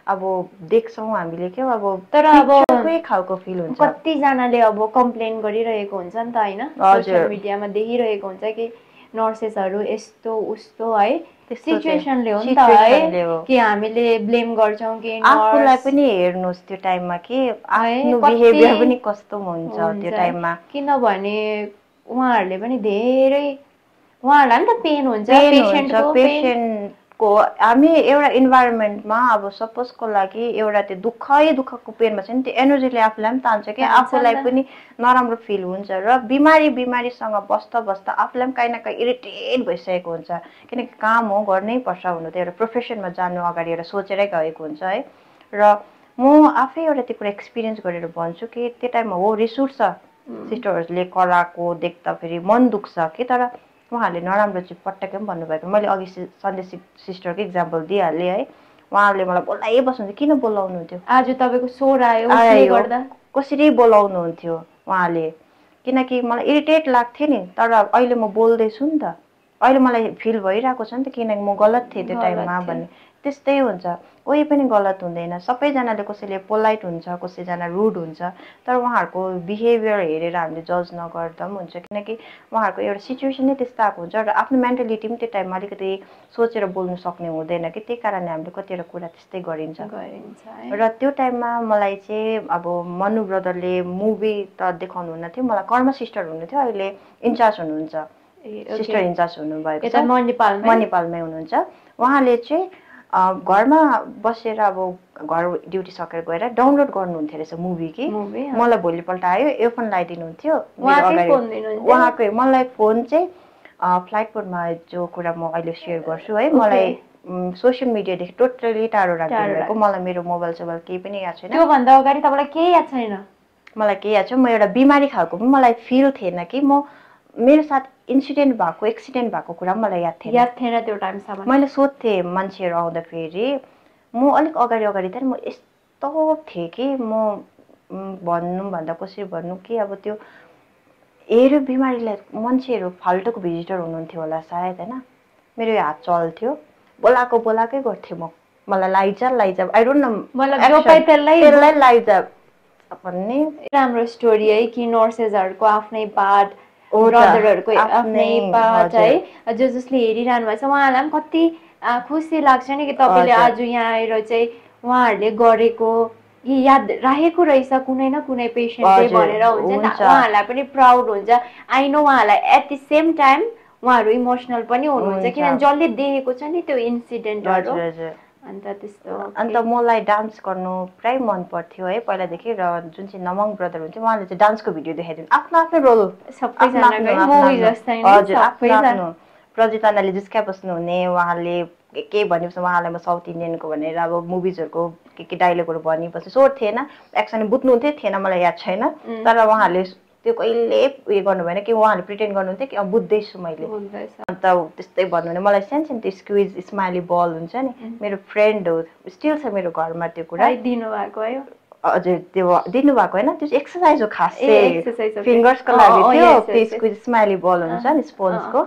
अब देख्छौँ हामीले क्या अब तर अब पिक्चरकै खालको फिल हुन्छ कतिजनाले अब कम्प्लेन गरिरहेको हुन्छ नि त होइन सोसियल मिडियामा देखिरहेको हुन्छ कि नर्सेसहरू यस्तो उस्तो है सिचुएसनले हो नि त है कि हामीले ब्लेम गर्छौँ कि आफूलाई पनि हेर्नुहोस् त्यो टाइममा कि आफ्नो बिहेभियर पनि कस्तो हुन्छ त्यो टाइममा किनभने उहाँहरूले पनि धेरै उहाँहरूलाई नि त पेन हुन्छ पेसेन्टको हामी एउटा इन्भाइरोमेन्टमा अब सपोजको लागि एउटा त्यो दुःखको पेनमा छ नि त्यो एनर्जीले आफूलाई पनि तान्छ कि आफूलाई पनि नराम्रो फिल हुन्छ र बिमारीसँग बस्दा बस्दा आफूलाई पनि काहीँ न काहीँ इरिटेट भइसकेको हुन्छ किनकि काम हो गर्नै पर्छ हुनु त एउटा प्रोफेसनमा जानु अगाडि एउटा सोचेरै गएको हुन्छ है र म आफै एउटा त्यो कुरा एक्सपिरियन्स गरेर भन्छु कि त्यो टाइममा हो रिस उठ्छ सिस्टरहरूले कराएको देख्दाखेरि मन दुख्छ कि तर उहाँहरूले नराम्रो चाहिँ पटक्कै पनि भन्नुभएको मैले अघि सन्डे सिस्टरको इक्जाम्पल दिइहालेँ है उहाँहरूले मलाई बोलाइबस्नुहुन्थ्यो किन बोलाउनुहुन्थ्यो आज तपाईँको स्वर आयो कसरी बोलाउनुहुन्थ्यो उहाँले किनकि मलाई इरिटेट लाग्थ्यो नि तर अहिले म बोल्दैछु नि त अहिले मलाई फिल भइरहेको छ नि त किनकि म गलत थिएँ त्यो टाइममा भन्ने त्यस्तै हुन्छ कोही पनि गलत हुँदैन सबैजनाले कसैले पोलाइट हुन्छ कसैजना रुड हुन्छ तर उहाँहरूको बिहेभियर हेरेर हामीले जज नगर्दा पनि हुन्छ किनकि उहाँहरूको एउटा सिचुएसन नै त्यस्तो आएको हुन्छ र आफ्नो मेन्टालिटी पनि त्यो टाइममा अलिकति सोचेर बोल्नु सक्ने हुँदैन कि त्यही कारणले हामीले कतिवटा कुरा त्यस्तै गरिन्छ र त्यो टाइममा मलाई चाहिँ अब मनु ब्रदरले मुभी त देखाउनु हुन्न थियो मलाई कर्म सिस्टर हुनुहुन्थ्यो अहिले इन्चार्ज हुनुहुन्छ सिस्टर इन्चार्ज हुनुभएको छ मणिपालमै हुनुहुन्छ उहाँले चाहिँ घरमा बसेर अब घर ड्युटी सकेर गएर डाउनलोड गर्नुहुन्थ्यो रहेछ मुभी कि मलाई भोलिपल्ट आयो एयरफोन लगाइदिनुहुन्थ्यो उहाँकै मलाई फोन चाहिँ फ्लाइट मोडमा जो कुरा म अहिले सेयर गर्छु है मलाई सोसियल मिडियादेखि टोटली टाढो राखिदिनुभएको मलाई मेरो मोबाइल सोबाइल केही पनि याद छैन त्योभन्दा अगाडि तपाईँलाई केही याद छैन मलाई केही याद छ म एउटा बिमारी खालको पनि मलाई फिल थिएन कि म मेरो साथ इन्सिडेन्ट भएको एक्सिडेन्ट भएको कुरा पनि मलाई याद थिएन त्यो टाइमसम्म मैले सोध्थेँ मान्छेहरू आउँदाखेरि म अलिक अगाडि त म यस्तो थिएँ कि म भन्नुभन्दा कसरी भन्नु कि अब त्यो हेऱ्यो बिमारीलाई मान्छेहरू फाल्टुको भिजिटर हुनुहुन्थ्यो होला सायद होइन मेरो यो हात चल्थ्यो बोलाएकै गर्थेँ म मलाई लाइजा आई डोन्ट नो त्यसलाई लाइजा भन्ने राम्रो स्टोरी है कि नर्सेसहरूको आफ्नै पार्ट ब्रदरहरूको आफ्नै पार्ट है जसले हेरिरहनु भएको छ उहाँहरूलाई पनि कति खुसी लाग्छ नि कि तपाईँले आज यहाँ आएर चाहिँ उहाँहरूले गरेको याद राखेको रहेछ कुनै न कुनै पेसेन्टले भनेर हुन्छ नि उहाँहरूलाई पनि प्राउड हुन्छ आई नो उहाँहरूलाई एट द सेम टाइम उहाँहरू इमोसनल पनि हुनुहुन्छ किनभने जसले देखेको छ नि त्यो इन्सिडेन्टहरू अन्त त्यस्तो अन्त मलाई डान्स गर्नु पुरै मन पर्थ्यो है पहिलादेखि र जुन चाहिँ नमङ ब्रदर हुन्थ्यो उहाँले चाहिँ डान्सको भिडियो देखाइदिनु आफ्नो रोल हजुर आफ्नो प्रजितानाले जिस्का बस्नुहुने उहाँले के भनेपछि उहाँलाई म साउथ इन्डियनको भनेर अब मुभिजहरूको के डाइलगहरू भनिपछि सोर थिएन एक्सन बुझ्नुहुन्थ्यो थिएन मलाई याद छैन तर उहाँहरूले त्यो कहिले उयो गर्नु भएन कि उहाँहरूले प्रिटेन्ड गर्नुहुन्थ्यो कि अब बुझ्दैछु मैले अन्त त्यस्तै भन्नुहुने मलाई सानो त्यो स्क्विज स्माइली बल हुन्छ नि मेरो फ्रेन्ड हो स्टिल छ मेरो घरमा त्यो कुरा दिनुभएको है हजुर त्यो दिनुभएको होइन त्यो एक्सर्साइज हो खासै फिङ्गर्सको लागि त्यो स्क्विज स्माइली बल हुन्छ नि स्पोन्जको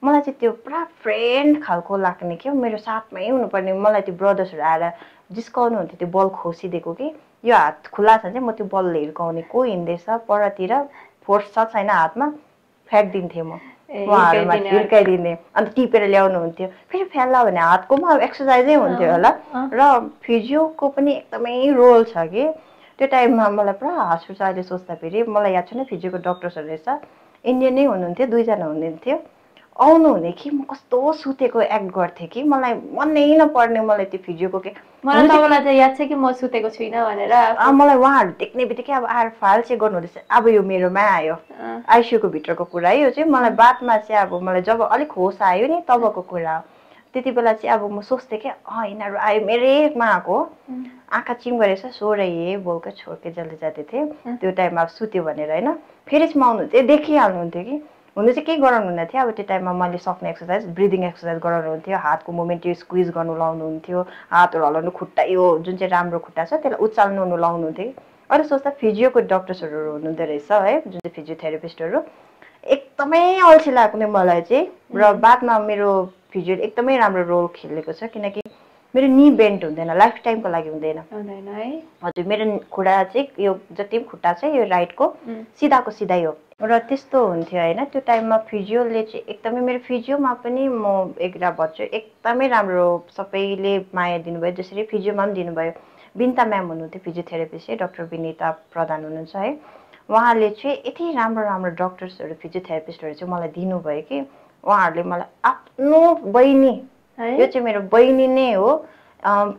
मलाई चाहिँ त्यो पुरा फ्रेन्ड खालको लाग्ने क्या मेरो साथमै हुनुपर्ने मलाई त्यो ब्रदर्सहरू आएर जिस्काउनु हुन्थ्यो त्यो बल खोसिदिएको कि यो हात खुला छ चाहिँ म त्यो बल हिर्काउने को हिँड्दैछ परतिर फोर्स छ छैन हातमा फ्याँकिदिन्थेँ म उहाँहरूमा हिर्काइदिने अन्त टिपेर ल्याउनुहुन्थ्यो फेरि फ्याल्ला भने हातको पनि अब एक्सर्साइजै हुन्थ्यो होला र फिजियोको पनि एकदमै रोल छ कि त्यो टाइममा मलाई पुरा हाँस उठ्छ अहिले सोच्दाखेरि मलाई याद छैन फिजियोको डक्टर्सहरू रहेछ इन्डियन नै हुनुहुन्थ्यो दुईजना हुनुहुन्थ्यो आउनुहुने कि म कस्तो सुतेको एक्ट गर्थेँ कि मलाई मनै नपर्ने मलाई त्यो फिजियोको के मलाई तपाईँलाई चाहिँ याद छ कि म सुतेको छुइनँ भनेर मलाई उहाँहरू देख्ने बित्तिकै अब आएर फाल चाहिँ गर्नुहुँदैछ अब यो मेरोमा आयो आइसियूको भित्रको कुरा है यो चाहिँ मलाई बादमा चाहिँ अब मलाई जब अलिक होस आयो नि तबको कुरा हो त्यति बेला चाहिँ अब म सोच्थेँ कि यिनीहरू आयो मेरैमा आएको आँखा चिम गरेछ सो रहे बोलकर छोडके जल्दी जाँदै थिएँ त्यो टाइममा अब सुत्यो भनेर होइन फेरि चाहिँ आउनुहुन्थ्यो देखिहाल्नुहुन्थ्यो कि हुनु चाहिँ केही गराउनु हुँदैन थियो। अब त्यो टाइममा मैले सक्ने एक्सर्साइज ब्रिदिङ एक्सर्साइज गराउनु हुन्थ्यो, हातको मुभमेन्ट यो स्क्विज गर्नु लाउनुहुन्थ्यो, हातहरू हल्लाउनु, खुट्टा यो जुन चाहिँ राम्रो खुट्टा छ त्यसलाई उचाल्नु लाउनुहुन्थ्यो। अहिले सोच्दा फिजियोको डक्टर्सहरू हुनुहुँदो रहेछ है, जुन चाहिँ फिजियोथेरापिस्टहरू एकदमै अल्छी लाग्ने मलाई चाहिँ। र बादमा मेरो फिजियो एकदमै राम्रो रोल खेलेको छ, किनकि मेरो नी बेन्ट हुँदैन, लाइफ टाइमको लागि हुँदैन है। हजुर, मेरो खुट्टा चाहिँ यो जति पनि खुट्टा छ यो राइटको सिधाको सिधै हो र त्यस्तो हुन्थ्यो होइन। त्यो टाइममा फिजियोले चाहिँ एकदमै, मेरो फिजियोमा पनि म एकरा भन्छु एकदमै राम्रो, सबैले माया दिनुभयो, जसरी फिजियोमा पनि दिनुभयो। बिनिता म्याम हुनुहुन्थ्यो फिजियोथेरापिस्ट है, डाक्टर विनिता प्रधान हुनुहुन्छ है, उहाँले चाहिँ यति राम्रो राम्रो डक्टर्सहरू फिजियोथेरापिस्टहरू चाहिँ मलाई दिनुभयो कि उहाँहरूले मलाई आफ्नो बहिनी, यो चाहिँ मेरो बहिनी नै हो,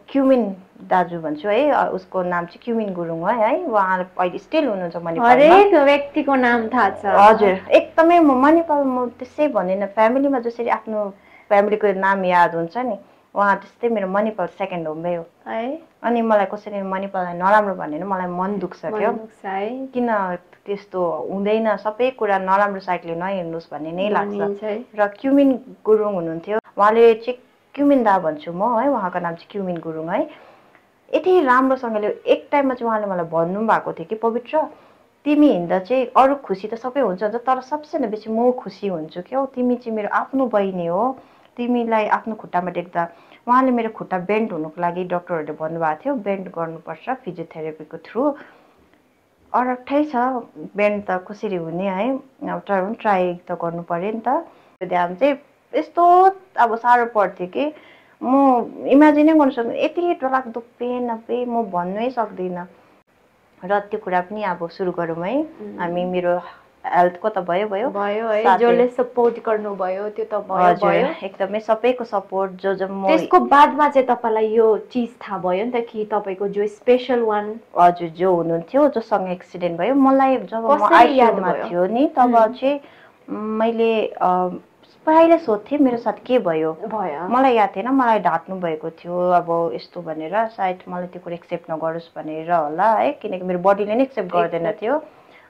क्युमिन दाजु भन्छु है, उसको नाम चाहिँ क्युमिन गुरुङ है, उहाँ अहिले स्टिल हुनुहुन्छ मणिपालमा। हरेक व्यक्तिको नाम थाहा छ। हजुर, एकदमै म मणिपाल, म त्यसै भन्दिनँ, फ्यामिलीमा जसरी आफ्नो फ्यामिलीको नाम याद हुन्छ नि, उहाँ त्यस्तै मेरो मणिपाल सेकेन्ड होमै हो है। अनि मलाई कसरी मणिपाललाई नराम्रो भन्ने मलाई मन दुख्छ क्या, किन त्यस्तो हुँदैन, सबै कुरा नराम्रो साइडले नहेर्नुहोस् भन्ने नै लाग्छ। र क्युमिन गुरुङ हुनुहुन्थ्यो, उहाँले चाहिँ क्युमिन दा भन्छु म है, उहाँको नाम चाहिँ क्युमिन गुरुङ है। यति राम्रोसँगले एक टाइममा चाहिँ उहाँले मलाई भन्नुभएको थियो कि पवित्र तिमी हिँड्दा चाहिँ अरू खुसी त सबै हुन्छ, तर सबैभन्दा बेसी म खुसी हुन्छु क्या, तिमी चाहिँ मेरो आफ्नो बहिनी हो, तिमीलाई आफ्नो खुट्टामा देख्दा। उहाँले मेरो खुट्टा बेन्ड हुनुको लागि डक्टरहरूले भन्नुभएको थियो बेन्ड गर्नुपर्छ फिजियोथेरापीको थ्रु। अरठै छ बेन्ड त कसरी हुने है, अब ट्राई त गर्नु पऱ्यो नि त। त्यो ध्यान चाहिँ यस्तो अब साह्रो पर्थ्यो कि म इमेजिनै गर्नु सक्दिनँ, यति डरलाग्दो पेन म भन्नै सक्दिनँ। र त्यो कुरा पनि अब सुरु गरौँ है हामी, मेरो हेल्थको त भयो है, जसले सपोर्ट गर्नुभयो त्यो त भयो, एकदमै सबैको सपोर्ट जो म। त्यसको बादमा चाहिँ तपाईँलाई यो चिज थाहा भयो नि त कि तपाईँको जो स्पेसल वान हजुर जो हुनुहुन्थ्यो, जोसँग एक्सिडेन्ट भयो, मलाई जब म आइसियुमा थियो नि तब चाहिँ मैले प्रायले सोध्थेँ मेरो साथ के भयो, मलाई याद थिएन, मलाई ढाँट्नु भएको थियो अब यस्तो भनेर, सायद मलाई त्यो कुरा एक्सेप्ट नगरोस् भनेर होला है, किनकि मेरो बडीले नै एक्सेप्ट गर्दैन थियो।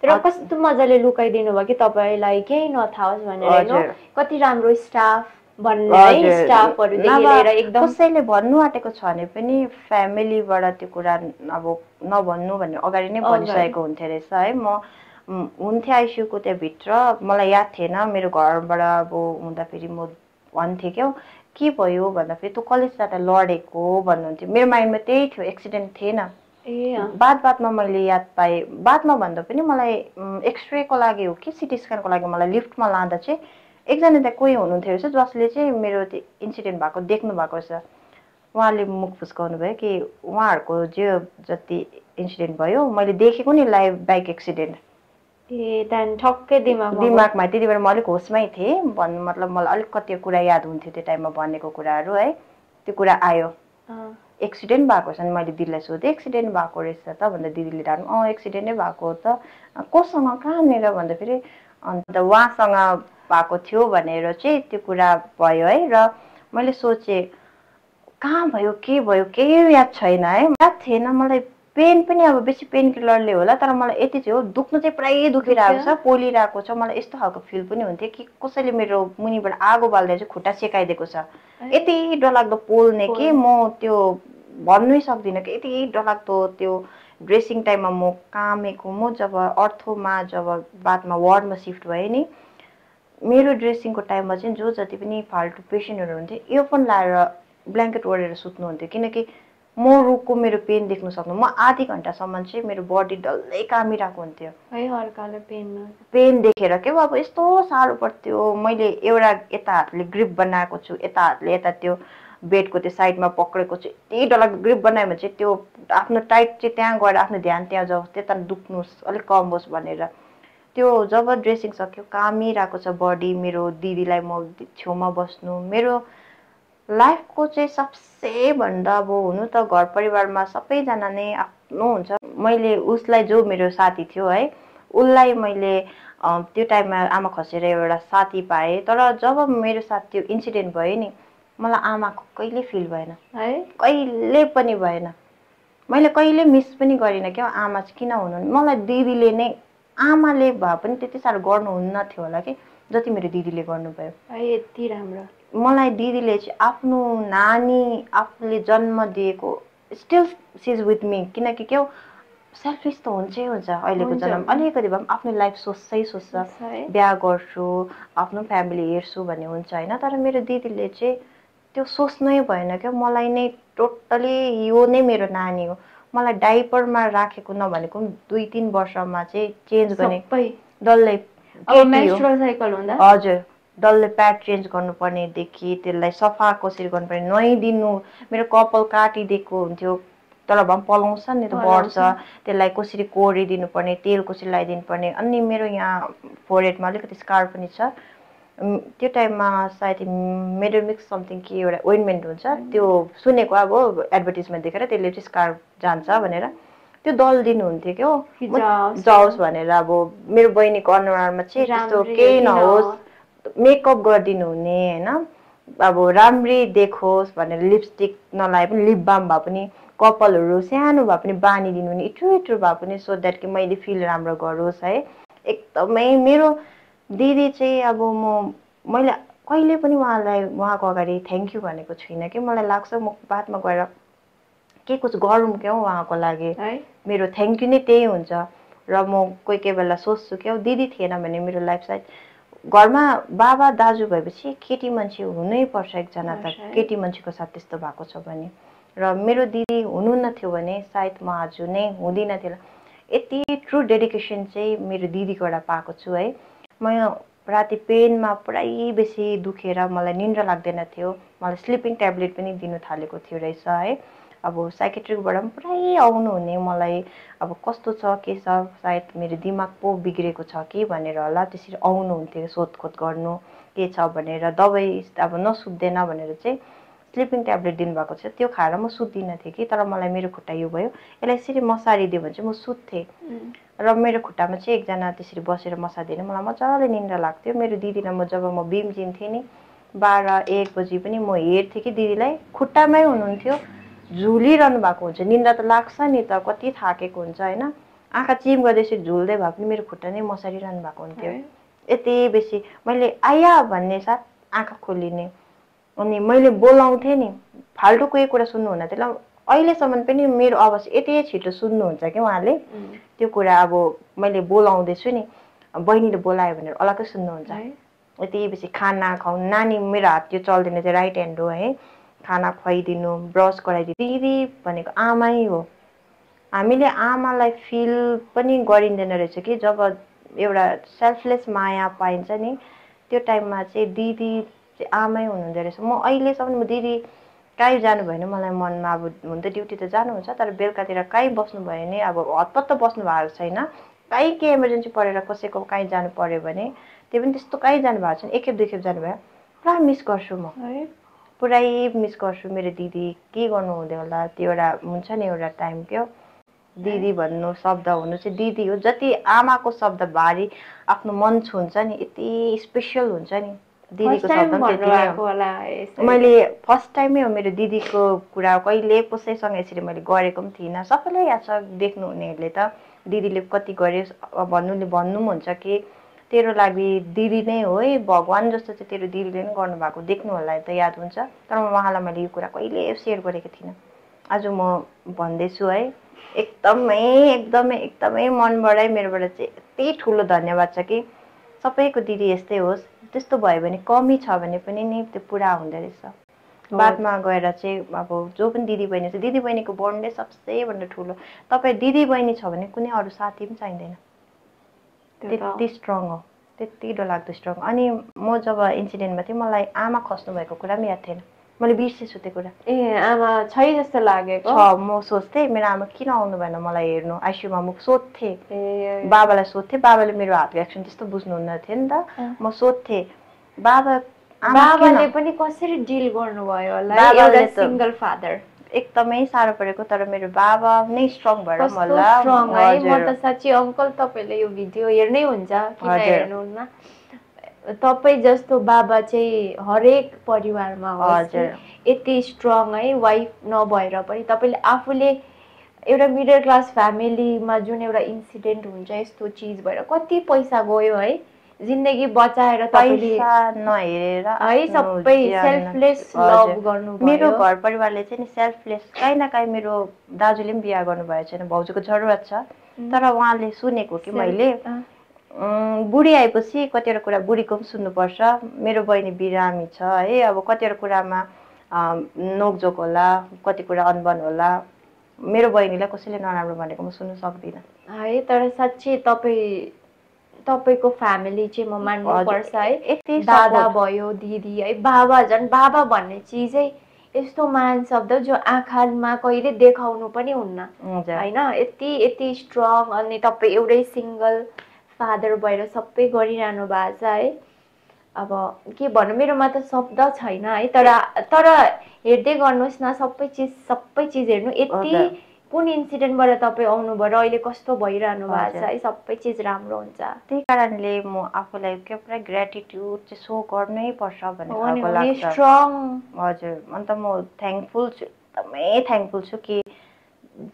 तर कस्तो मजाले लुकाइदिनु भयो कि तपाईँलाई केही नथाओस् भनेर, कति राम्रो स्टाफ भन्ने स्टाफहरुदेखि लिएर एकदम कसैले भन्नु आँटेको छ भने पनि फ्यामिलीबाट त्यो कुरा अब नभन्नु भन्ने अगाडि नै भनिसकेको हुन्थ्यो रहेछ है। म हुन्थेँ आइसियुको त्यहाँभित्र, मलाई याद थिएन, मेरो घरबाट अब हुँदाखेरि म भन्थेँ क्या के भयो भन्दाखेरि तँ कलेज जाँदा लडेको भन्नुहुन्थ्यो, मेरो माइन्डमा त्यही थियो, एक्सिडेन्ट थिएन। बादमा मैले याद पाएँ, बादमा भन्दा पनि मलाई एक्सरेको लागि हो कि सिटी स्क्यानको लागि मलाई लिफ्टमा लाँदा चाहिँ एकजना त्यहाँ कोही हुनुहुन्थ्यो रहेछ जसले चाहिँ मेरो त्यो इन्सिडेन्ट भएको देख्नु भएको रहेछ। उहाँले मुख फुस्काउनु भयो कि उहाँहरूको जो जति इन्सिडेन्ट भयो मैले देखेको नि लाइभ बाइक एक्सिडेन्ट। त्यहाँदेखि ठक्कै दिमागमा त्यति बेला म अलिक होसमै थिएँ, भन्नु मतलब मलाई अलिक कति कुरा याद हुन्थ्यो त्यो टाइममा भनेको कुराहरू है, त्यो कुरा आयो एक्सिडेन्ट भएको छ। अनि मैले दिदीलाई सोधेँ एक्सिडेन्ट भएको रहेछ त भन्दा दिदीले ढाड्नु एक्सिडेन्टै भएको हो त, कोसँग कहाँनिर भन्दाखेरि अन्त उहाँसँग भएको थियो भनेर चाहिँ त्यो कुरा भयो है। र मैले सोचेँ कहाँ भयो के भयो केही याद छैन है, याद थिएन मलाई। पेन पनि अब बेसी पेन किलरले होला, तर मलाई यति चाहिँ हो दुख्नु चाहिँ पुरै दुखिरहेको छ, पोलिरहेको छ, मलाई यस्तो खालको फिल पनि हुन्थ्यो कि कसैले मेरो मुनिबाट आगो बाल्दै चाहिँ खुट्टा सेकाइदिएको छ, यति डरलाग्दो पोल्ने कि म त्यो भन्नै सक्दिनँ कि यति डरलाग्दो। त्यो ड्रेसिङ टाइममा म कामेको, म जब अर्थोमा जब बादमा वार्डमा सिफ्ट भएँ नि, मेरो ड्रेसिङको टाइममा चाहिँ जो जति पनि फाल्टु पेसेन्टहरू हुन्थ्यो इयरफोन लाएर ब्ल्याङ्केट ओढेर सुत्नुहुन्थ्यो, किनकि म रुखको मेरो पेन देख्नु सक्नु। म आधी घन्टासम्म चाहिँ मेरो बडी डल्लै कामिरहेको हुन्थ्यो पेन देखेर के अब यस्तो साह्रो पर्थ्यो। मैले एउटा यता हातले ग्रिप बनाएको छु, यता हातले यता त्यो बेडको त्यो साइडमा पक्रेको छु, यति डरलाग्दो ग्रिप बनायो भने चाहिँ त्यो आफ्नो टाइट चाहिँ त्यहाँ गएर आफ्नो ध्यान त्यहाँ जाओस्, त्यता दुख्नुहोस् अलिक कम होस् भनेर। त्यो जब ड्रेसिङ सक्यो कामिरहेको छ बडी मेरो, दिदीलाई म छेउमा बस्नु, मेरो लाइफको चाहिँ सबसे भन्दा अब हुनु त घर परिवारमा सबैजना नै आफ्नो हुन्छ। मैले उसलाई जो मेरो साथी थियो है उसलाई मैले त्यो टाइममा आमा खसेर एउटा साथी पाएँ, तर जब मेरो साथ त्यो इन्सिडेन्ट भयो नि मलाई आमाको कहिले फिल भएन है, कहिले पनि भएन। मैले कहिले मिस पनि गरिनँ क्या आमा चाहिँ किन हुनु। मलाई दिदीले नै, आमाले भए पनि त्यति साह्रो गर्नुहुन्न थियो होला कि जति मेरो दिदीले गर्नुभयो। यति राम्रो। मलाई दिदीले चाहिँ आफ्नो नानी आफूले जन्म दिएको still she is with me, किनकि के हो सेल्फिस त हुन्छै हुन्छ अहिलेको जन्म, अलिकति भए पनि आफ्नो लाइफ सोच्छ बिहा गर्छु आफ्नो फ्यामिली हेर्छु भन्ने हुन्छ होइन। तर मेरो दिदीले चाहिँ त्यो सोच्नै भएन क्या, मलाई नै टोटली यो नै मेरो नानी हो, मलाई डाइपरमा राखेको नभनेको 2-3 वर्षमा चाहिँ चेन्ज गर्ने डल्लै हजुर डल्लै प्याड चेन्ज गर्नुपर्नेदेखि त्यसलाई सफा कसरी गर्नुपर्ने नुहाइदिनु, मेरो कपाल काटिदिएको हुन्थ्यो तर भए पनि पलाउँछ नि त बढ्छ, त्यसलाई कसरी कोरिदिनु पर्ने, तेल कसरी लगाइदिनु पर्ने। अनि मेरो यहाँ फोरहेडमा अलिकति स्कार पनि छ, त्यो टाइममा सायद मेडोमिक्स समथिङ के एउटा ओइन्टमेन्ट हुन्छ, त्यो सुनेको अब एडभर्टिजमेन्ट देखेर त्यसले चाहिँ स्कार जान्छ भनेर त्यो दल दिनुहुन्थ्यो क्या हो जाओस् भनेर। अब मेरो बहिनीको अनुहारमा चाहिँ त्यस्तो केही नहोस्, मेकअप गरिदिनु हुने होइन, अब राम्रै देखोस् भनेर लिपस्टिक नलाए पनि लिप बाम भए पनि कपालहरू सानो भए पनि बानिदिनु हुने, इट्रु भए पनि, सो द्याट कि मैले फिल राम्रो गरोस् है। एकदमै मेरो दिदी चाहिँ अब मैले कहिले पनि उहाँको अगाडि थ्याङ्क यू भनेको छुइनँ कि, मलाई लाग्छ म बादमा गएर के कुछ गरौँ क्या उहाँको लागि, मेरो थ्याङ्क यू नै त्यही हुन्छ। र म कोही बेला सोच्छु क्या दिदी थिएन भने मेरो लाइफ सायद घरमा बाबा दाजु भएपछि केटी मान्छे हुनै पर्छ एकजना त, केटी मान्छेको साथ त्यस्तो भएको छ भने। र मेरो दिदी हुनु नथ्यो भने सायद म आज नै हुँदिनँ थियो। यति ट्रु डेडिकेसन चाहिँ मेरो दिदीकोबाट पाएको छु है। म राति पेनमा पुरै बेसी दुखेर मलाई निन्द्रा लाग्दैन थियो, मलाई स्लिपिङ ट्याब्लेट पनि दिनु थालेको थियो रहेछ है। अब साइकेट्रिकबाट पनि पुरै आउनुहुने, मलाई अब कस्तो छ के छ सायद मेरो दिमाग पो बिग्रेको छ कि भनेर होला त्यसरी आउनुहुन्थ्यो सोधखोज गर्नु के छ भनेर। दबाई अब नसुत्दैन भनेर चाहिँ स्लिपिङ ट्याब्लेट दिनुभएको छ, त्यो खाएर म सुत्दिनँ थिएँ कि। तर मलाई मेरो खुट्टा यो भयो, यसलाई यसरी मसारी दियो भने चाहिँ म सुत्थेँ र मेरो खुट्टामा चाहिँ एकजना त्यसरी बसेर मसारिदिने, मलाई मजाले निन्द्रा लाग्थ्यो। मेरो दिदीलाई म जब म बिम्जिन्थेँ नि 12-1 बजी पनि म हेर्थेँ कि दिदीलाई खुट्टामै हुनुहुन्थ्यो, झुलिरहनु भएको हुन्छ, निन्द्रा त लाग्छ नि त, कति थाकेको हुन्छ होइन, आँखा चिम गर्दैछु झुल्दै भए पनि मेरो खुट्टा नै मसारिरहनु भएको हुन्थ्यो। यति बेसी मैले आया भन्ने साथ आँखा खोलिने, अनि मैले बोलाउँथेँ नि फाल्टु कोही कुरा सुन्नुहुन्न थियो। अहिलेसम्म पनि मेरो आवाज यति छिटो सुन्नुहुन्छ कि उहाँले, त्यो कुरा अब मैले बोलाउँदैछु नि बहिनीले बोलायो भनेर अलग्गै सुन्नुहुन्छ। यति बेसी खाना खुवाउनु, नानी मेरो हात त्यो चल्दैन थियो, राइट ह्यान्ड हो है, खाना खुवाइदिनु, ब्रस गराइदिनु, दिदी भनेको आमै हो। हामीले आमालाई फिल पनि गरिँदैन रहेछ कि जब एउटा सेल्फलेस माया पाइन्छ नि, त्यो टाइममा चाहिँ दिदी चाहिँ आमै हुनुहुँदो रहेछ। म अहिलेसम्म म दिदी काहीँ जानुभयो भने मलाई मनमा अब हुन त ड्युटी त जानुहुन्छ तर बेलुकातिर काहीँ बस्नुभयो भने, अब हतपत्त बस्नु भएको छैन, काहीँ के इमर्जेन्सी परेर कसैको काहीँ जानु पर्यो भने, त्यो पनि त्यस्तो काहीँ जानुभएको छैन, 1 खेप 2 खेप जानुभयो, पुरा मिस गर्छु म, पुरै मिस गर्छु मेरो दिदी। के गर्नु हुँदै होला, त्यो एउटा हुन्छ नि एउटा टाइम क्या, दिदी भन्नु शब्द हुनु चाहिँ दिदी हो। जति आमाको शब्द भारी आफ्नो मन छुन्छ नि, यति स्पेसल हुन्छ नि दिदीको शब्द त्यति नै हो। मैले फर्स्ट टाइमै हो मेरो दिदीको कुरा कहिले कसैसँग यसरी मैले गरेको पनि थिइनँ। सबैलाई याद छ देख्नुहुनेहरूले त दिदीले कति गरे भन्नु पनि हुन्छ कि तेरो लागि दिदी नै हो है, भगवान् जस्तो चाहिँ तेरो दिदीले नै गर्नुभएको देख्नु होला त याद हुन्छ। तर उहाँलाई मैले यो कुरा कहिले सेयर गरेको थिइनँ, आज म भन्दैछु है। एकदमै एकदमै एकदमै मनबाटै मेरोबाट चाहिँ यति ठुलो धन्यवाद छ कि सबैको दिदी यस्तै होस्, त्यस्तो भयो भने कमी छ भने पनि नि त्यो पुरा हुँदो रहेछ। बादमा गएर चाहिँ अब जो पनि दिदी बहिनी छ, दिदी बहिनीको बन्डै सबैभन्दा ठुलो। तपाईँ दिदी बहिनी छ भने कुनै अरू साथी पनि चाहिँदैन, त्यति स्ट्रङ हो, त्यति डरलाग्दो स्ट्रङ। अनि म जब इन्सिडेन्टमा थिएँ मलाई आमा खस्नु भएको कुरा पनि याद थिएन, मैले बिर्सेछु त्यो कुरा। आमा छै जस्तो लागेको छ, म सोच्थेँ मेरो आमा किन आउनु भएन मलाई हेर्नु आइसियुमा, म सोध्थेँ बाबालाई, सोध्थेँ बाबाले मेरो हातको एक्सन त्यस्तो बुझ्नुहुन्न थियो नि त। म सोध्थेँ बाबाले पनि कसरी डिल गर्नुभयो होला एउटा सिंगल फादर, एकदमै साह्रो परेको। तर मेरो बाबा नै स्ट्रङ भएर मलाई म त साँच्चै अङ्कल तपाईँले यो भिडियो हेर्नै हुन्छ, किन हेर्नुहुन्न, तपाईँ जस्तो बाबा चाहिँ हरेक परिवारमा होस्, यति स्ट्रङ है, वाइफ नभएर पनि तपाईँले आफूले एउटा मिडल क्लास फ्यामिलीमा जुन एउटा इन्सिडेन्ट हुन्छ यस्तो चिज भएर कति पैसा गयो है, जिन्दगी बचाएर तपाईले पैसा नहेरेर है सबै सेल्फलेस लभ गर्नुभयो। मेरो घर परिवारले चाहिँ नि सेल्फलेस काहीँ न काहीँ मेरो दाजुले पनि बिहा गर्नुभएको छैन, भाउजूको जरुरत छ, तर उहाँले सुनेको कि मैले बुढी आएपछि कतिवटा कुरा बुढीको पनि सुन्नुपर्छ, मेरो बहिनी बिरामी छ है, अब कतिवटा कुरामा नोकझोक होला, कति कुरा अनबन होला, मेरो बहिनीलाई कसैले नराम्रो भनेको म सुन्नु सक्दिनँ है। तर साँच्चै तपाईको फ्यामिली चाहिँ म मान्नुपर्छ है, दादा भयो, दिदी है, बाबा, झन् बाबा भन्ने चिजै यस्तो महान शब्द जो आँखामा कहिले देखाउनु पनि हुन्न हैन, यति स्ट्रङ। अनि तपाईँ एउटै सिंगल फादर भएर सबै गरिरहनु भएको छ है। अब के भन्नु, मेरोमा त शब्द छैन है, तर हेर्दै गर्नुहोस् न, सबै चिज हेर्नु, यति कुन इन्सिडेन्टबाट तपाईँ आउनुभयो र अहिले कस्तो भइरहनु भएको छ है, सबै चिज राम्रो हुन्छ। त्यही कारणले म आफूलाई के पुरा ग्रेटिट्युड चाहिँ सो गर्नै पर्छ भन्ने खालको लाग्छ। स्ट्रङ। हजुर, अन्त म थ्याङ्कफुल छु, एकदमै थ्याङ्कफुल छु कि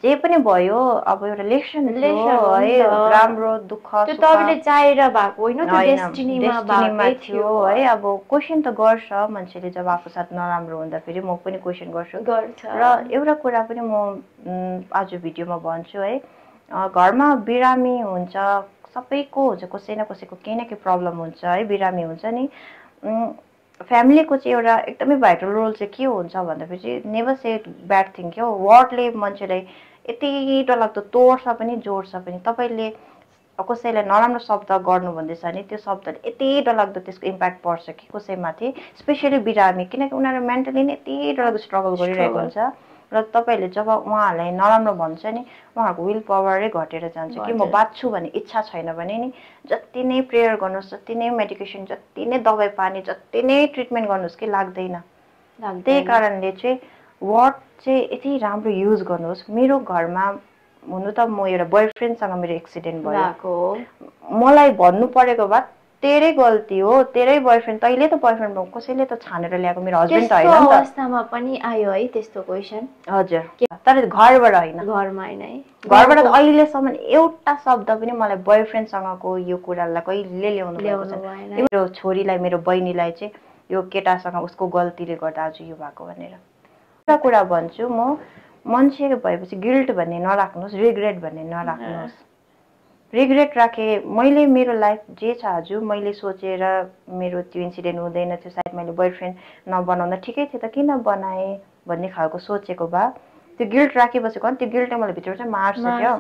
जे पनि भयो अब एउटा लेसन है, राम्रो दुःख त्यो तपाईले चाहेर भएको होइन, त्यो डेस्टिनीमा थियो है। अब क्वेसन त गर्छ मान्छेले जब आफू साथ नराम्रो हुँदाखेरि, म पनि क्वेसन गर्छु। र एउटा कुरा पनि म आज भिडियोमा भन्छु है, घरमा बिरामी हुन्छ, सबैको हुन्छ, कसै न कसैको केही न केही प्रब्लम हुन्छ है, बिरामी हुन्छ नि। फ्यामिलीको चाहिँ एउटा एकदमै भाइटल रोल चाहिँ के हुन्छ भन्दाखेरि चाहिँ नेभर से ब्याड थिङ के हो, वर्डले मान्छेलाई यति डरलाग्दो तोड्छ पनि जोड्छ पनि। तपाईँले कसैलाई नराम्रो शब्द गर्नु भन्दैछ भने त्यो शब्दले यति डरलाग्दो त्यसको इम्प्याक्ट पर्छ कि कसैमाथि, स्पेसली बिरामी, किनकि उनीहरू मेन्टली नै यति डरलाग्दो स्ट्रगल गरिरहेको हुन्छ। र तपाईँहरूले जब उहाँहरूलाई नराम्रो भन्छ नि, उहाँहरूको विल पावरै घटेर जान्छ कि म बाँच्छु भन्ने इच्छा छैन भने नि, जति नै प्रेयर गर्नुहोस्, जति नै मेडिकेसन, जति नै दबाई पानी, जति नै ट्रिटमेन्ट गर्नुहोस् कि लाग्दैन। त्यही कारणले चाहिँ वर्ड चाहिँ यति राम्रो युज गर्नुहोस्। मेरो घरमा हुनु त म एउटा बोयफ्रेन्डसँग मेरो एक्सिडेन्ट भयो, मलाई भन्नु परेको भए तेरै गल्ती हो, तेरै बोयफ्रेन्ड, तैँले त बोयफ्रेन्ड भयो, कसैले त छानेर ल्याएको, मेरो हस्बेन्ड त होइन नि त। अवस्थामा पनि आयो है त्यस्तो क्वेसन? हजुर, तर घरबाट होइन, घरमा होइन है, घरबाट अहिलेसम्म एउटा शब्द पनि मलाई बोयफ्रेन्डसँगको यो कुरालाई कहिले ल्याउनु भएको छैन। मेरो छोरीलाई, मेरो बहिनीलाई चाहिँ यो केटासँग उसको गल्तीले गर्दा आज यो भएको भनेर एउटा कुरा भन्छु म, मान्छे भएपछि गिल्ट भन्ने नराख्नुहोस्, रिग्रेट भन्ने नराख्नुहोस्। रिग्रेट राखेँ मैले, मेरो लाइफ जे छ आज मैले सोचेर मेरो त्यो इन्सिडेन्ट हुँदैन थियो, सायद मैले बोयफ्रेन्ड नबनाउँदा ठिकै थियो त किन बनाएँ भन्ने खालको सोचेको भए त्यो गिल्ट राखिबसेको, अनि त्यो गिल्टले मलाई भित्र चाहिँ मार्छ क्या।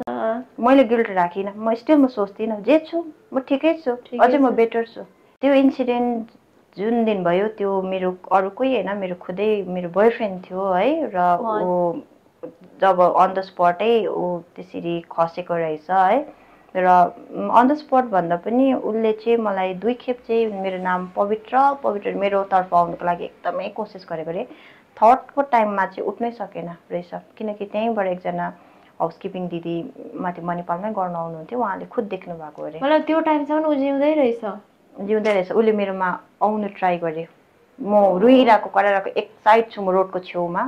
मैले गिल्ट राखिनँ, म स्टिल म सोच्दिनँ जे छु म ठिकै छु, अझै म बेटर छु। त्यो इन्सिडेन्ट जुन दिन भयो त्यो मेरो अरू कोही होइन, मेरो खुदै मेरो बोयफ्रेन्ड थियो है। र ऊ जब अन द स्पटै ऊ त्यसरी खसेको रहेछ है। र अन द स्पट भन्दा पनि उसले चाहिँ मलाई 2 खेप चाहिँ मेरो नाम पवित्र मेरो तर्फ आउनुको लागि एकदमै कोसिस गरेको अरे। थर्डको टाइममा चाहिँ उठ्नै सकेन रहेछ, किनकि त्यहीँबाट एकजना हाउसकिपिङ दिदी माथि मणिपालमै गर्न आउनुहुन्थ्यो, उहाँले खुद देख्नु भएको अरे। मतलब त्यो टाइमसम्म ऊ जिउँदै रहेछ? जिउँदै रहेछ। उसले मेरोमा आउनु ट्राई गरे, म रुइरहेको कराइरहेको एक साइड छु म रोडको छेउमा,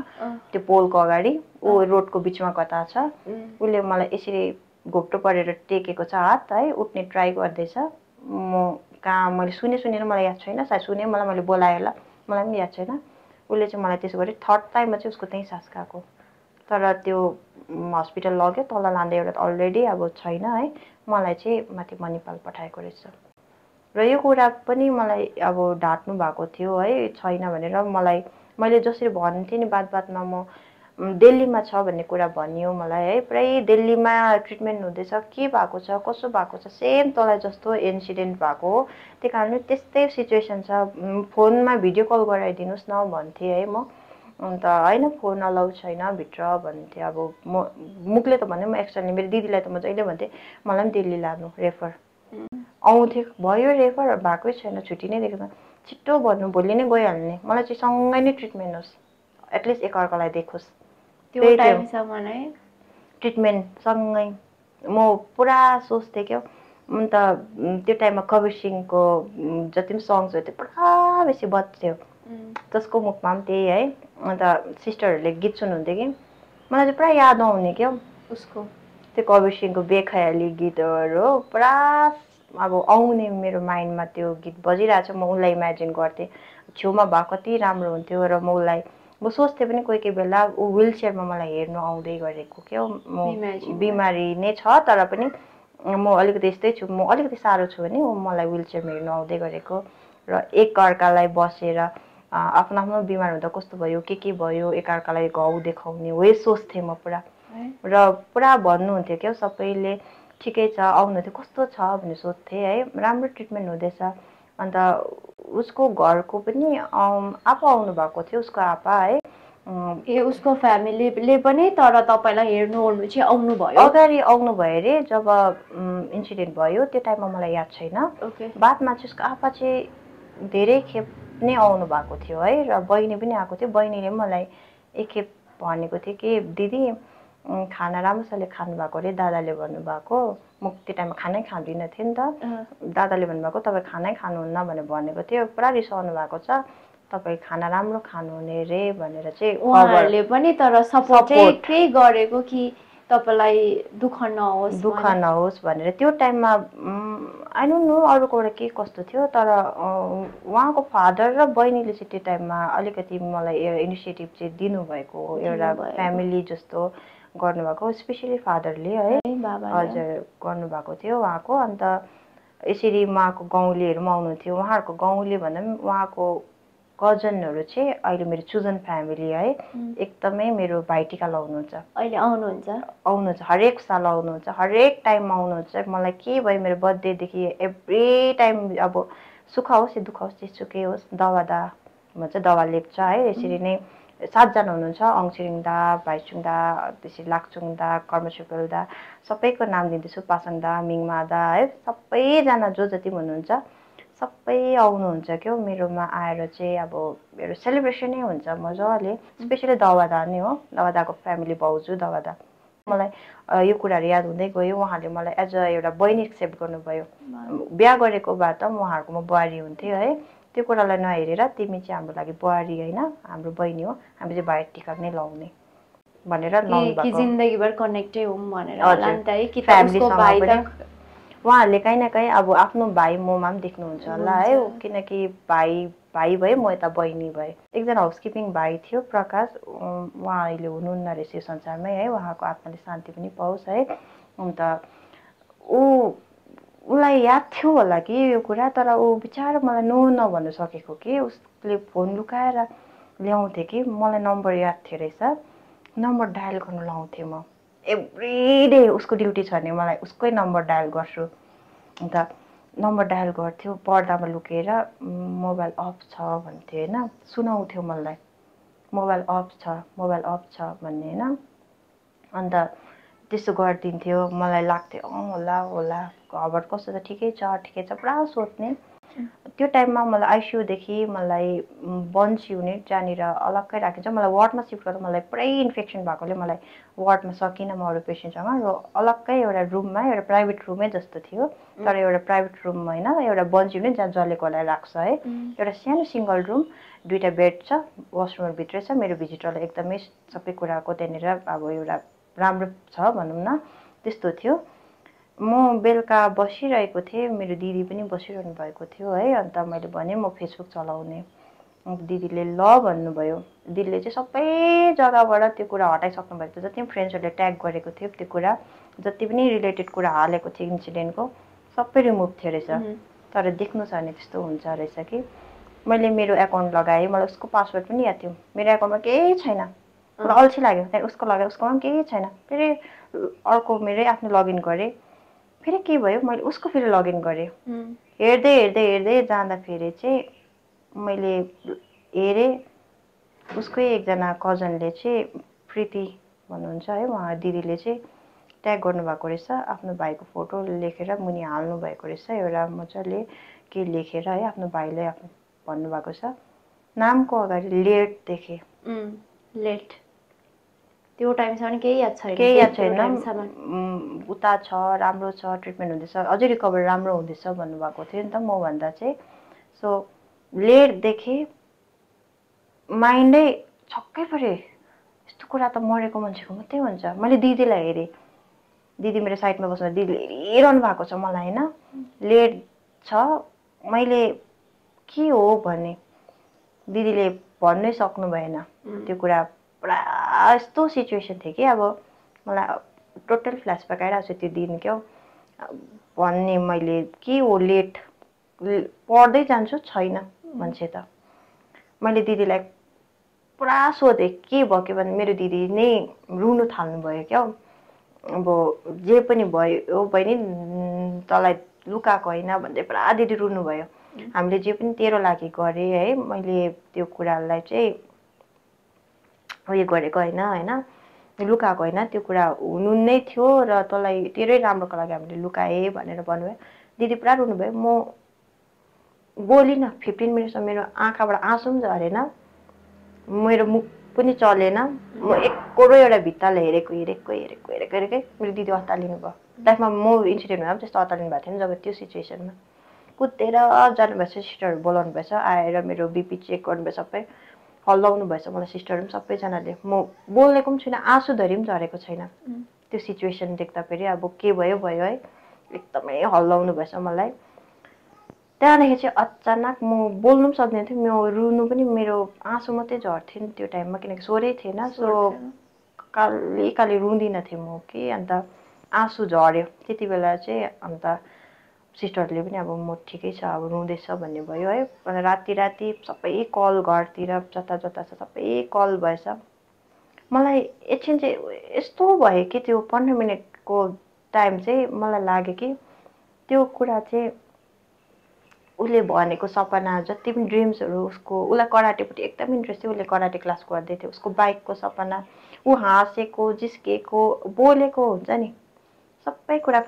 त्यो पोलको अगाडि, ऊ रोडको बिचमा कता छ। उसले मलाई यसरी घोप्टो परेर टेकेको छ हात है, उठ्ने ट्राई गर्दैछ। म कहाँ मैले सुनेर मलाई याद छैन, सायद सुने मैले बोलाएँ होला, मलाई पनि याद छैन। उसले चाहिँ मलाई त्यसो गरे। थर्ड टाइममा चाहिँ उसको त्यहीँ सास गएको, तर त्यो हस्पिटल लग्यो, तल लाँदा एउटा अलरेडी अब छैन है, मलाई चाहिँ माथि मणिपाल पठाएको रहेछ। र यो कुरा पनि मलाई अब ढाँट्नु भएको थियो है, छैन भनेर। मैले जसरी भन्थेँ नि बातमा म दिल्लीमा छ भन्ने कुरा भनियो मलाई है, पुरै दिल्लीमा ट्रिटमेन्ट हुँदैछ, के भएको छ कसो भएको छ, सेम तँलाई जस्तो इन्सिडेन्ट भएको हो, त्यही कारणले त्यस्तै सिचुएसन छ, फोनमा भिडियो कल गराइदिनुहोस् न भन्थेँ है म। अन्त होइन फोन अलाउ छैन भित्र भन्थेँ। अब म मुखले त भने म एक्सटर्नली मेरो दिदीलाई त म जहिले भन्थेँ मलाई पनि दिल्ली लानु, रेफर आउँथ्यो, भयो रेफर भएकै छैन, छुट्टी नै दिएको छैन, छिट्टो भन्नु भोलि नै गइहाल्ने, मलाई चाहिँ सँगै नै ट्रिटमेन्ट होस्, एटलिस्ट एकअर्कालाई देखोस्। त्यो टाइमसम्म नै ट्रिटमेन्ट सँगै म पुरा सोच्थेँ क्या। अन्त त्यो टाइममा कबिर सिंहको जति पनि सङ्ग्सहरू थियो पुरा बेसी बज्थ्यो, जसको मुखमा पनि त्यही है। अन्त सिस्टरहरूले गीत सुन्नुहुन्थ्यो कि मलाई चाहिँ पुरा याद आउने क्या उसको, त्यो कबिर सिंहको बेखयाली गीतहरू पुरा अब आउने मेरो माइन्डमा त्यो गीत बजिरहेछ, म उसलाई इमेजिन गर्थेँ छेउमा भए कति राम्रो हुन्थ्यो। र म उसलाई म सोच्थेँ पनि कोही कोही बेला ऊ व्हिल चेयरमा मलाई हेर्नु आउँदै गरेको क्या, म बिमारी नै छ तर पनि म अलिकति यस्तै छु, म अलिकति साह्रो छु भने ऊ मलाई व्हिल चेयरमा हेर्नु आउँदै गरेको। र एकअर्कालाई बसेर आफ्नो आफ्नो बिमार हुँदा कस्तो भयो के भयो एकअर्कालाई घाउ देखाउने हो सोच्थेँ म पुरा। र पुरा भन्नुहुन्थ्यो क्या सबैले ठिकै छ आउनुहुन्थ्यो, कस्तो छ भनेर सोध्थेँ है, राम्रो ट्रिटमेन्ट हुँदैछ। अन्त उसको घरको पनि आफू आउनु भएको थियो, उसको आपा है। ए उसको फ्यामिलीले पनि तर तपाईँलाई हेर्नु ओर्नु चाहिँ आउनुभयो? अगाडि आउनु भयो अरे जब इन्सिडेन्ट भयो त्यो टाइममा मलाई याद छैन। बादमा चाहिँ उसको आपा चाहिँ धेरै खेप नै आउनु भएको थियो है। र बहिनी पनि आएको थियो, बहिनीले पनि मलाई एकखेप भनेको थियो कि दिदी खाना राम्रोसँगले खानुभएको अरे, दादाले भन्नुभएको। म त्यो टाइममा खानै खाँदिनँ थिएँ नि त। दादाले भन्नुभएको तपाईँ खानै खानुहुन्न भनेर भनेको थियो, पुरा रिसाउनु भएको छ, तपाईँ खाना राम्रो खानुहुने रे भनेर चाहिँ उहाँहरूले पनि तर सपोर्ट केही गरेको कि तपाईँलाई दुःख नहोस् भनेर। त्यो टाइममा आई डोन्ट नो अरूकोबाट के कस्तो थियो, तर उहाँको फादर र बहिनीले चाहिँ त्यो टाइममा अलिकति मलाई इनिसिएटिभ चाहिँ दिनुभएको, एउटा फ्यामिली जस्तो गर्नुभएको, स्पेसली फादरले है। हजुर गर्नुभएको थियो उहाँको। अन्त यसरी उहाँको गाउँलेहरू पनि आउनुहुन्थ्यो, उहाँहरूको गाउँले भन्दा पनि उहाँको कजनहरू चाहिँ अहिले मेरो चुजन फ्यामिली है, एकदमै मेरो भाइटिका लाउनुहुन्छ, अहिले आउनुहुन्छ हरेक साल आउनुहुन्छ, हरेक टाइममा आउनुहुन्छ। मलाई के भयो मेरो बर्थडेदेखि एभ्री टाइम अब सुख होस् या दुःख होस् जेसुकै होस् दवादा भन्छ, दवा लेप्चा है। यसरी नै 7 जना हुनुहुन्छ, अङछिरिङ दा, भाइचुङ दा, त्यसरी लाक्चुङ दा, कर्मसुपेल दा, सबैको नाम दिँदैछु, पासाङ दा, मिङमा दा है, सबैजना जो जति हुनुहुन्छ सबै आउनुहुन्छ क्या मेरोमा आएर चाहिँ। अब मेरो सेलिब्रेसनै हुन्छ मजाले, स्पेसली दवादा नै हो, दवादाको फ्यामिली भाउजू दवादा। मलाई यो कुराहरू याद हुँदै गयो, उहाँले मलाई एज अ एउटा बहिनी एक्सेप्ट गर्नुभयो। बिहा गरेको भए त म उहाँहरूकोमा बुहारी हुन्थ्यो है, त्यो कुरालाई नहेरेर तिमी चाहिँ हाम्रो लागि बुहारी होइन हाम्रो बहिनी हो, हामी चाहिँ भाइटिका नै लाउने भनेर लाउनु भएको। जिन्दगीभर कनेक्टै हौँ भनेर उहाँहरूले कहीँ न कहीँ अब आफ्नो भाइ ममा पनि देख्नुहुन्छ होला है, किनकि भाइ भए म यता बहिनी भए। एकजना हाउसकिपिङ भाइ थियो प्रकाश, उहाँ अहिले हुनुहुन्न रहेछ यो संसारमै है, उहाँको आत्माले शान्ति पनि पाओस् है। अन्त उसलाई याद थियो होला कि यो कुरा, तर ऊ बिचारा मलाई नभन्न सकेको कि उसले फोन लुकाएर ल्याउँथ्यो कि मलाई नम्बर याद थियो रहेछ, नम्बर डायल गर्नु लाउँथेँ म एभ्री डे। उसको ड्युटी छ भने मलाई उसकै नम्बर डायल गर्छु। अन्त नम्बर डायल गर्थ्यो, पर्दामा लुकेर मोबाइल अफ छ भन्थ्यो होइन, सुनाउँथ्यो मलाई मोबाइल अफ छ भन्ने होइन। अन्त त्यस्तो गरिदिन्थ्यो, मलाई लाग्थ्यो होला खबर कस्तो छ, ठिकै छ पुरा सोध्ने। त्यो टाइममा मलाई आइसियुदेखि मलाई बन्च युनिट जहाँनिर अलग्गै राखिन्छ, मलाई वार्डमा सिफ्ट गर्दा मलाई पुरै इन्फेक्सन भएकोले मलाई वार्डमा सकिनँ म अरू पेसेन्टसँग। र अलग्गै एउटा रुममा एउटा प्राइभेट रुमै जस्तो थियो, तर एउटा प्राइभेट रुम होइन, एउटा बन्च युनिट जहाँ जलेकोलाई राख्छ है, एउटा सानो सिङ्गल रुम, 2टा बेड छ, वासरुमहरू भित्रै छ। मेरो भिजिटरलाई एकदमै सबै कुराको त्यहाँनिर अब एउटा राम्रो छ भनौँ न, त्यस्तो थियो। म बेलुका बसिरहेको थिएँ, मेरो दिदी पनि बसिरहनु भएको थियो है। अन्त मैले भनेँ म फेसबुक चलाउने, अन्त दिदीले ल भन्नुभयो। दिदीले चाहिँ सबै जग्गाबाट त्यो कुरा हटाइसक्नु भएको थियो, जति पनि फ्रेन्ड्सहरूले ट्याग गरेको थियो त्यो कुरा, जति पनि रिलेटेड कुरा हालेको थियो इन्सिडेन्टको सबै रिमुभ थियो रहेछ। तर देख्नु छ भने त्यस्तो हुन्छ रहेछ कि मैले मेरो एकाउन्ट लगाएँ, मलाई उसको पासवर्ड पनि याद थियो, मेरो एकाउन्टमा केही छैन, मलाई अल्छी लाग्यो, त्यहाँदेखि उसको लगाएँ, उसकोमा पनि केही छैन। फेरि अर्को मेरै आफ्नो लगइन गरेँ, फेरि के भयो मैले उसको फेरि लगइन गरेँ। हेर्दै जाँदाखेरि चाहिँ मैले हेरेँ उसकै एकजना कजनले चाहिँ प्रीति भन्नुहुन्छ है, उहाँ दिदीले चाहिँ ट्याग गर्नुभएको रहेछ, आफ्नो भाइको फोटो लेखेर मुनि हाल्नु भएको रहेछ, एउटा मजाले के लेखेर है, आफ्नो भाइलाई आफ्नो भन्नुभएको छ। नामको अगाडि लेट देखेँ, लेट। त्यो टाइमसम्म केही याद छैन, उता छ, राम्रो छ, ट्रिटमेन्ट हुँदैछ, अझै रिकभर राम्रो हुँदैछ भन्नुभएको थियो नि त म भन्दा चाहिँ। सो लेट देखेँ, माइन्डै छक्कै परेँ, यस्तो कुरा त मरेको मान्छेको मात्रै हुन्छ। मैले दिदीलाई हेरेँ, दिदी मेरो साइडमा बस्नु दिदीले हेरिरहनु भएको छ मलाई होइन लेट छ मैले के हो भने दिदीले भन्नै सक्नु भएन त्यो कुरा पुरा यस्तो सिचुएसन थियो कि अब मलाई टोटल फ्ल्यासब्याक आइरहेको छ त्यो दिन क्या भन्ने मैले के हो लेट पढ्दै जान्छु छैन मान्छे त मैले दिदीलाई पुरा सोधेँ के भयो के भने मेरो दिदी नै रुनु थाल्नुभयो क्या अब जे पनि भयो बहिनी तँलाई लुकाएको होइन भन्दै पुरा दिदी रुनुभयो हामीले जे पनि तेरो लागि गरेँ है मैले त्यो कुरालाई चाहिँ उयो गरेको होइन लुकाएको होइन त्यो कुरा हुनु नै थियो र तँलाई तेरै राम्रोको लागि हामीले लुकाएँ भनेर भन्नुभयो दिदी पुरा रुनुभयो म बोलिनँ 15 मिनटसम्म मेरो आँखाबाट आँसु पनि झरेन मेरो मुख पनि चलेन म एकरो एउटा भित्तालाई हेरेकै मेरो दिदी अत्तालिनु भयो लाइफमा म इन्सिडेन्ट भए पनि त्यस्तो अत्तालिनु भएको थिएन जब त्यो सिचुएसनमा कुदेर जानुभएछ सिस्टरहरू बोलाउनु भएछ आएर मेरो बिपी चेक गर्नुभयो सबै हल्लाउनु भएछ मलाई सिस्टरहरू पनि सबैजनाले म बोलेको पनि छुइनँ आँसुधरि पनि झरेको छैन त्यो सिचुएसन देख्दा फेरि अब के भयो है एकदमै हल्लाउनु भएछ मलाई त्यहाँदेखि चाहिँ अचानक म बोल्नु पनि सक्दैन थिएँ म रुनु पनि मेरो आँसु मात्रै झर्थ्यो नि त्यो टाइममा किनकि स्वरै थिएन सो काली रुँदिनँ थिएँ म कि अन्त आँसु झऱ्यो त्यति बेला चाहिँ अन्त सिस्टरले पनि अब म ठिकै छ अब रुँदैछ भन्ने भयो है अन्त राति सबै कल घरतिर जता छ सबै कल भएछ मलाई एकछिन चाहिँ यस्तो भयो कि त्यो 15 मिनटको टाइम चाहिँ मलाई लाग्यो कि त्यो कुरा चाहिँ उसले भनेको सपना जति पनि ड्रिम्सहरू उसको उसलाई कराटेपट्टि एकदम इन्ट्रेस्ट थियो उसले कराटे क्लास गर्दै थियो उसको बाइकको सपना ऊ हाँसेको जिस्केको बोलेको हुन्छ नि सबै कुरा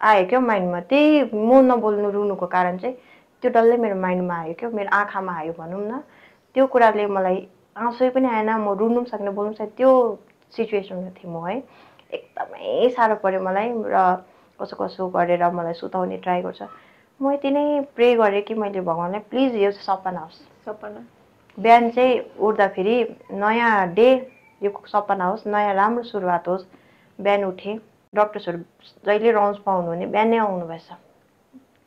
आयो क्या माइन्डमा त्यही म नबोल्नु रुनुको कारण चाहिँ त्यो डल्लै मेरो माइन्डमा आयो क्या मेरो आँखामा आयो भनौँ न त्यो कुराले मलाई आँसु पनि आएन म रुनु पनि सक्ने बोल्नु पनि सक्ने त्यो सिचुएसनमा थिएँ म है एकदमै साह्रो पर्यो मलाई र कसो गरेर मलाई सुताउने ट्राई गर्छ म यति नै प्रे गरेँ कि मैले भगवानलाई प्लिज यो सपना होस् बिहान चाहिँ उठ्दाखेरि नयाँ डे यो सपना होस् नयाँ राम्रो सुरुवात होस् बिहान उठेँ डक्टर्सहरू जहिले राउन्ड पाउनु भने बिहानै आउनुभएछ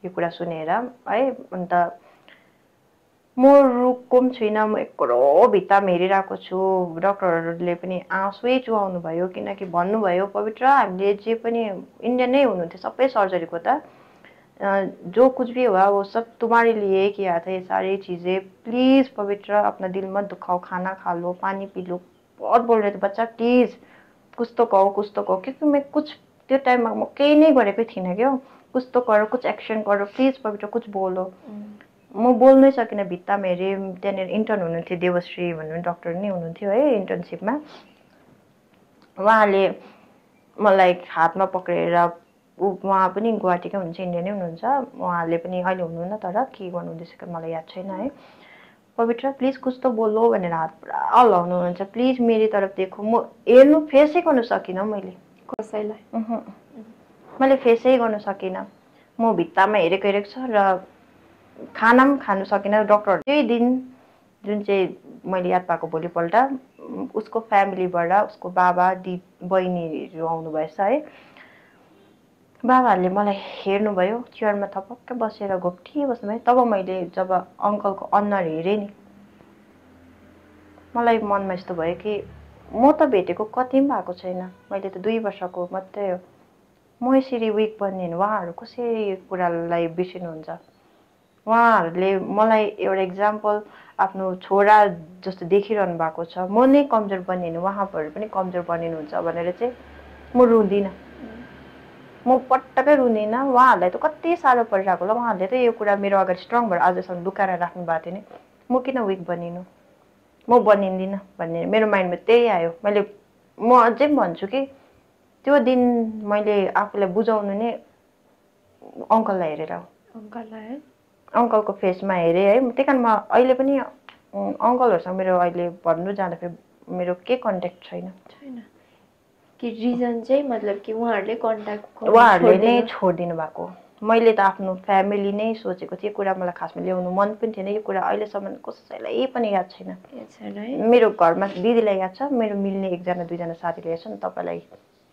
यो कुरा सुनेर है अन्त म रुखको पनि छुइनँ म एकरो भित्तामा हेरिरहेको छु डक्टरहरूले पनि आँसुै चुहाउनु भयो किनकि भन्नुभयो पवित्र हामीले जे पनि इन्डियन नै हुनुहुन्थ्यो सबै सर्जरीको त जो कुछ भी हुआ वो सब तुम्हारे लिए किया था ये सारी चीज़ें प्लीज़ पवित्र अपना दिल मत दुखाओ खाना खा लो पानी पी लो बहुत बोल रहे थे बच्चा प्लीज़ कुछ तो कहो क्योंकि मैं कुछ त्यो टाइममा म केही नै गरेकै थिइनँ क्या कुछ तो करो कुछ एक्सन करो प्लिज पवित्र कुछ बोलो म बोल्नै सकिनँ भित्तामा हेरेँ त्यहाँनिर इन्टर्न हुनुहुन्थ्यो देवश्री भन्ने डक्टर नै हुनुहुन्थ्यो है इन्टर्नसिपमा उहाँले मलाई हातमा पक्रेर उहाँ पनि गुवाहाटीकै हुनुहुन्छ इन्डियनै हुनुहुन्छ उहाँले पनि अहिले हुनुहुन्न तर के गर्नुहुँदैछ मलाई याद छैन है पवित्र प्लिज कुछ तो बोलो भनेर हात पुरा हल्लाउनुहुन्छ प्लिज मेरी तरफ देखो म हेर्नु फेसै गर्नु सकिनँ मैले कसैलाई मैले फेसै गर्नु सकिनँ म भित्तामा हेरेको छ र खाना पनि खानु सकिनँ डक्टर त्यही दिन जुन चाहिँ मैले याद पाएको भोलिपल्ट उसको फ्यामिलीबाट उसको बाबा बहिनीहरू आउनुभएछ है बाबाहरूले मलाई हेर्नुभयो चेयरमा थपक्क बसेर घोप्टिए बस्नुभयो तब मैले जब अङ्कलको अनुहार हेरेँ नि मलाई मनमा यस्तो भयो कि म त भेटेको कति पनि भएको छैन मैले त 2 वर्षको मात्रै हो म यसरी विक बन्ने उहाँहरू कसरी यो कुरालाई बिर्सिनुहुन्छ उहाँहरूले मलाई एउटा इक्जाम्पल आफ्नो छोरा जस्तो देखिरहनु भएको छ म नै कमजोर बनिएन उहाँहरू पनि कमजोर बनिनुहुन्छ भनेर चाहिँ म रुँदिनँ म पटक्कै रुँदिनँ उहाँहरूलाई त कति साह्रो परिरहेको होला उहाँहरूले त यो कुरा मेरो अगाडि स्ट्रङ भएर आजसम्म लुकाएर राख्नु भएको थियो नि म किन विक बनिनु म बनिँदिनँ भन्ने मेरो माइन्डमा त्यही आयो मैले म अझै पनि भन्छु कि त्यो दिन मैले आफूलाई बुझाउनु नै अङ्कललाई हेरेर अङ्कलको फेसमा हेरेँ है त्यही कारण म अहिले पनि अङ्कलहरूसँग मेरो अहिले भन्नु जाँदाखेरि मेरो के कन्ट्याक्ट छैन कि रिजन चाहिँ मतलब कि उहाँहरूले कन्ट्याक्ट उहाँहरूले नै छोडिदिनु भएको मैले त आफ्नो फ्यामिली नै सोचेको थिएँ कुरा मलाई खासमा ल्याउनु मन पनि थिएन यो कुरा अहिलेसम्म कसैलाई पनि याद छैन मेरो घरमा दिदीलाई याद छ मेरो मिल्ने 1 जना 2 जना साथीले याद छ नि तपाईँलाई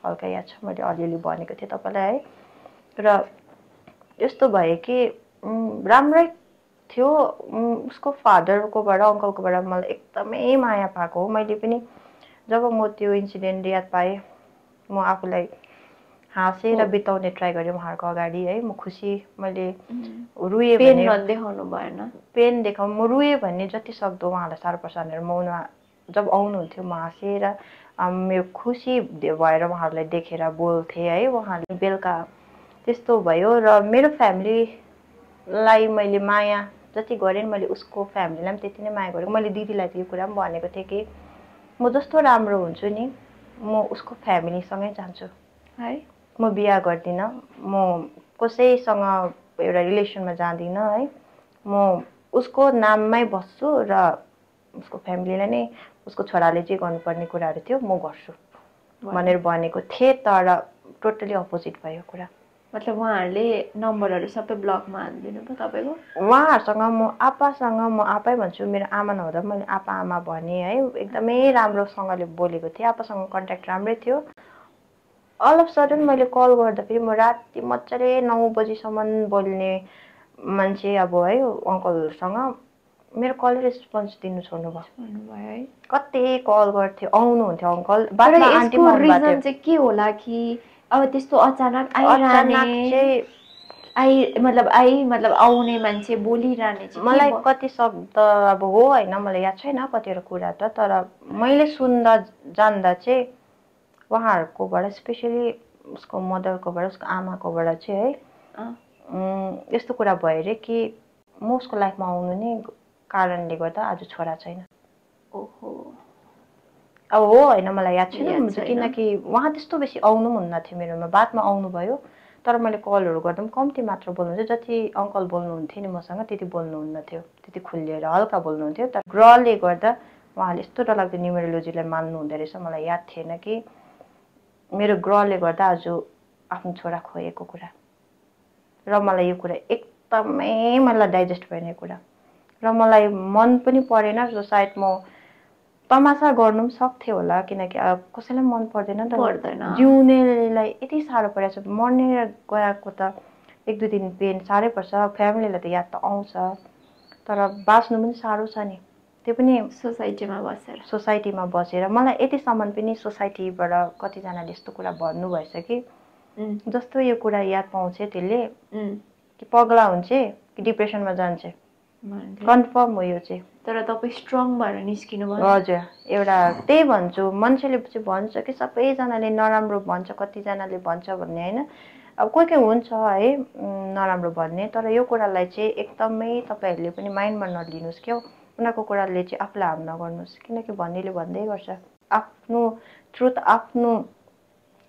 हल्का याद छ मैले अलिअलि भनेको थिएँ तपाईँलाई है। र यस्तो भयो कि राम्रै थियो। उसको फादरकोबाट अङ्कलकोबाट मलाई एकदमै माया पाएको हो। मैले पनि जब म त्यो इन्सिडेन्ट याद पाएँ म आफूलाई हाँसेर बिताउने ट्राई गरेँ उहाँहरूको अगाडि है। म खुसी, मैले रुएँ भने पेन देखाउनु भएन, पेन देखाउँ, म रुएँ भने जति सक्दो उहाँलाई साह्रो पर्छ भनेर म जब आउनुहुन्थ्यो म हाँसेर मेरो खुसी भएर उहाँहरूलाई देखेर बोल्थेँ है। उहाँले बेलुका त्यस्तो भयो र मेरो फ्यामिलीलाई मैले माया जति गरेँ मैले उसको फ्यामिलीलाई पनि त्यति नै माया गरेँ। मैले दिदीलाई त्यो कुरा पनि भनेको थिएँ कि म जस्तो राम्रो हुन्छु नि म उसको फ्यामिलीसँगै जान्छु है। म बिहा गर्दिनँ, म कसैसँग एउटा रिलेसनमा जाँदिनँ है। म उसको नाममै बस्छु र उसको फ्यामिलीलाई नै उसको छोराले जे गर्नुपर्ने कुराहरू थियो म गर्छु भनेर भनेको थिएँ। तर टोटली अपोजिट भयो कुरा। मतलब उहाँहरूले नम्बरहरू सबै ब्लकमा हालिदिनु भयो तपाईँको? उहाँहरूसँग म आप्पै भन्छु। मेरो आमा नहुँदा मैले आप्पा आमा भनेँ है। एकदमै राम्रोसँगले बोलेको थिएँ, आप्पासँग कन्ट्याक्ट राम्रै थियो। अल अफ सडन मैले कल गर्दाखेरि म राति मजाले 9 बजीसम्म बोल्ने मान्छे अब है अङ्कलसँग मेरो कल रेस्पोन्स दिनु छोड्नु भयो है। कति कल गर्थ्यो, आउनुहुन्थ्यो अङ्कल, बादमा आन्टी यसको रिजन चाहिँ के होला कि अब त्यस्तो अचानक आइरहने मतलब आउने मान्छे बोलिरहने चाहिँ मलाई कति शब्द अब हो होइन मलाई याद छैन कतिवटा कुरा त। तर मैले सुन्दा जान्दा चाहिँ उहाँहरूकोबाट स्पेसली उसको मदरकोबाट उसको आमाकोबाट चाहिँ है यस्तो कुरा भयो अरे कि म उसको लाइफमा आउनु नै कारणले गर्दा आज छोरा छैन। ओहो। अब हो होइन मलाई याद छैन किनकि उहाँ त्यस्तो बेसी आउनु पनि हुन्न थियो मेरोमा। बादमा आउनुभयो तर मैले कलहरू गर्दा पनि कम्ती मात्र बोल्नुहुन्थ्यो। जति अङ्कल बोल्नुहुन्थ्यो नि मसँग त्यति बोल्नुहुन्न थियो, त्यति खुलिएर हल्का बोल्नुहुन्थ्यो। तर ग्रहले गर्दा उहाँले यस्तो डरलाग्दो न्युमेरोलोजीलाई मान्नु हुँदो रहेछ। मलाई याद थिएन कि मेरो ग्रहले गर्दा आज आफ्नो छोरा खोएको कुरा। र मलाई यो कुरा एकदमै मलाई डाइजेस्ट भएन कुरा र मलाई मन पनि परेन। र सायद म तमासा गर्नु पनि सक्थेँ होला किनकि कसैलाई मन पर्दैन नि त। जिउनेलाई यति साह्रो परेको छ, मर्ने गएको त 1-2 दिन पेन साह्रै पर्छ, फ्यामिलीलाई त याद त आउँछ तर बाँच्नु पनि साह्रो छ नि। त्यो पनि सोसाइटीमा बसेर मलाई यतिसम्म पनि सोसाइटीबाट कतिजनाले यस्तो कुरा भन्नुभएछ कि जस्तो यो कुरा याद पाउँछ त्यसले कि पगला हुन्छ कि डिप्रेसनमा जान्छ। कन्फर्म हो यो चाहिँ। तर तपाईँ स्ट्रङ भएर निस्किनु भयो। हजुर, एउटा त्यही भन्छु। मान्छेले चाहिँ भन्छ कि सबैजनाले नराम्रो भन्छ, कतिजनाले भन्छ भन्ने होइन। अब कोही कोही हुन्छ है नराम्रो भन्ने। तर यो कुरालाई चाहिँ एकदमै तपाईँहरूले पनि माइन्डमा नलिनुहोस् क्या। उनीहरूको कुराले चाहिँ आफूलाई हार्म नगर्नुहोस् किनकि भन्नेले भन्दै गर्छ। आफ्नो ट्रुथ आफ्नो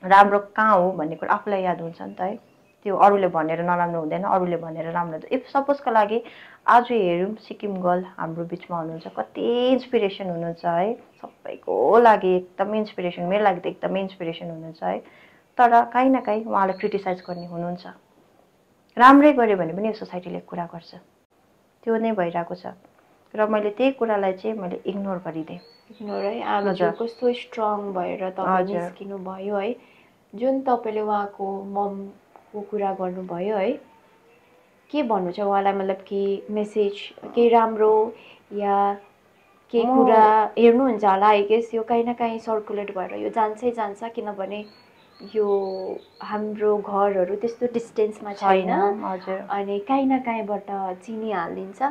राम्रो कहाँ हो भन्ने कुरा आफूलाई याद हुन्छ नि त है। त्यो अरूले भनेर नराम्रो हुँदैन, अरूले भनेर राम्रो हुन्छ। इफ सपोजको लागि आज हेरौँ सिक्किम गर्ल हाम्रो बिचमा हुनुहुन्छ, कति इन्सपिरेसन हुनुहुन्छ है। सबैको लागि एकदमै इन्सपिरेसन, मेरो लागि त एकदमै इन्सपिरेसन हुनुहुन्छ है। तर काहीँ न काहीँ उहाँलाई क्रिटिसाइज गर्ने हुनुहुन्छ। राम्रै गऱ्यो भने पनि यो सोसाइटीले कुरा गर्छ, त्यो नै भइरहेको छ। र मैले त्यही कुरालाई चाहिँ मैले इग्नोर गरिदिएँ। इग्नोर है। आज कस्तो स्ट्रङ भएर तपाईँ निस्किनु भयो है। जुन तपाईँले उहाँको ममको कुरा गर्नुभयो है, के भन्नु छ उहाँलाई? मतलब कि मेसेज केही राम्रो या केही कुरा हेर्नुहुन्छ होला आई गेस। यो कहीँ न कहीँ सर्कुलेट भएर यो जान्छै जान्छ किनभने यो हाम्रो घरहरू त्यस्तो डिस्टेन्समा छैन अनि कहीँ न कहीँबाट चिनिहालिन्छ।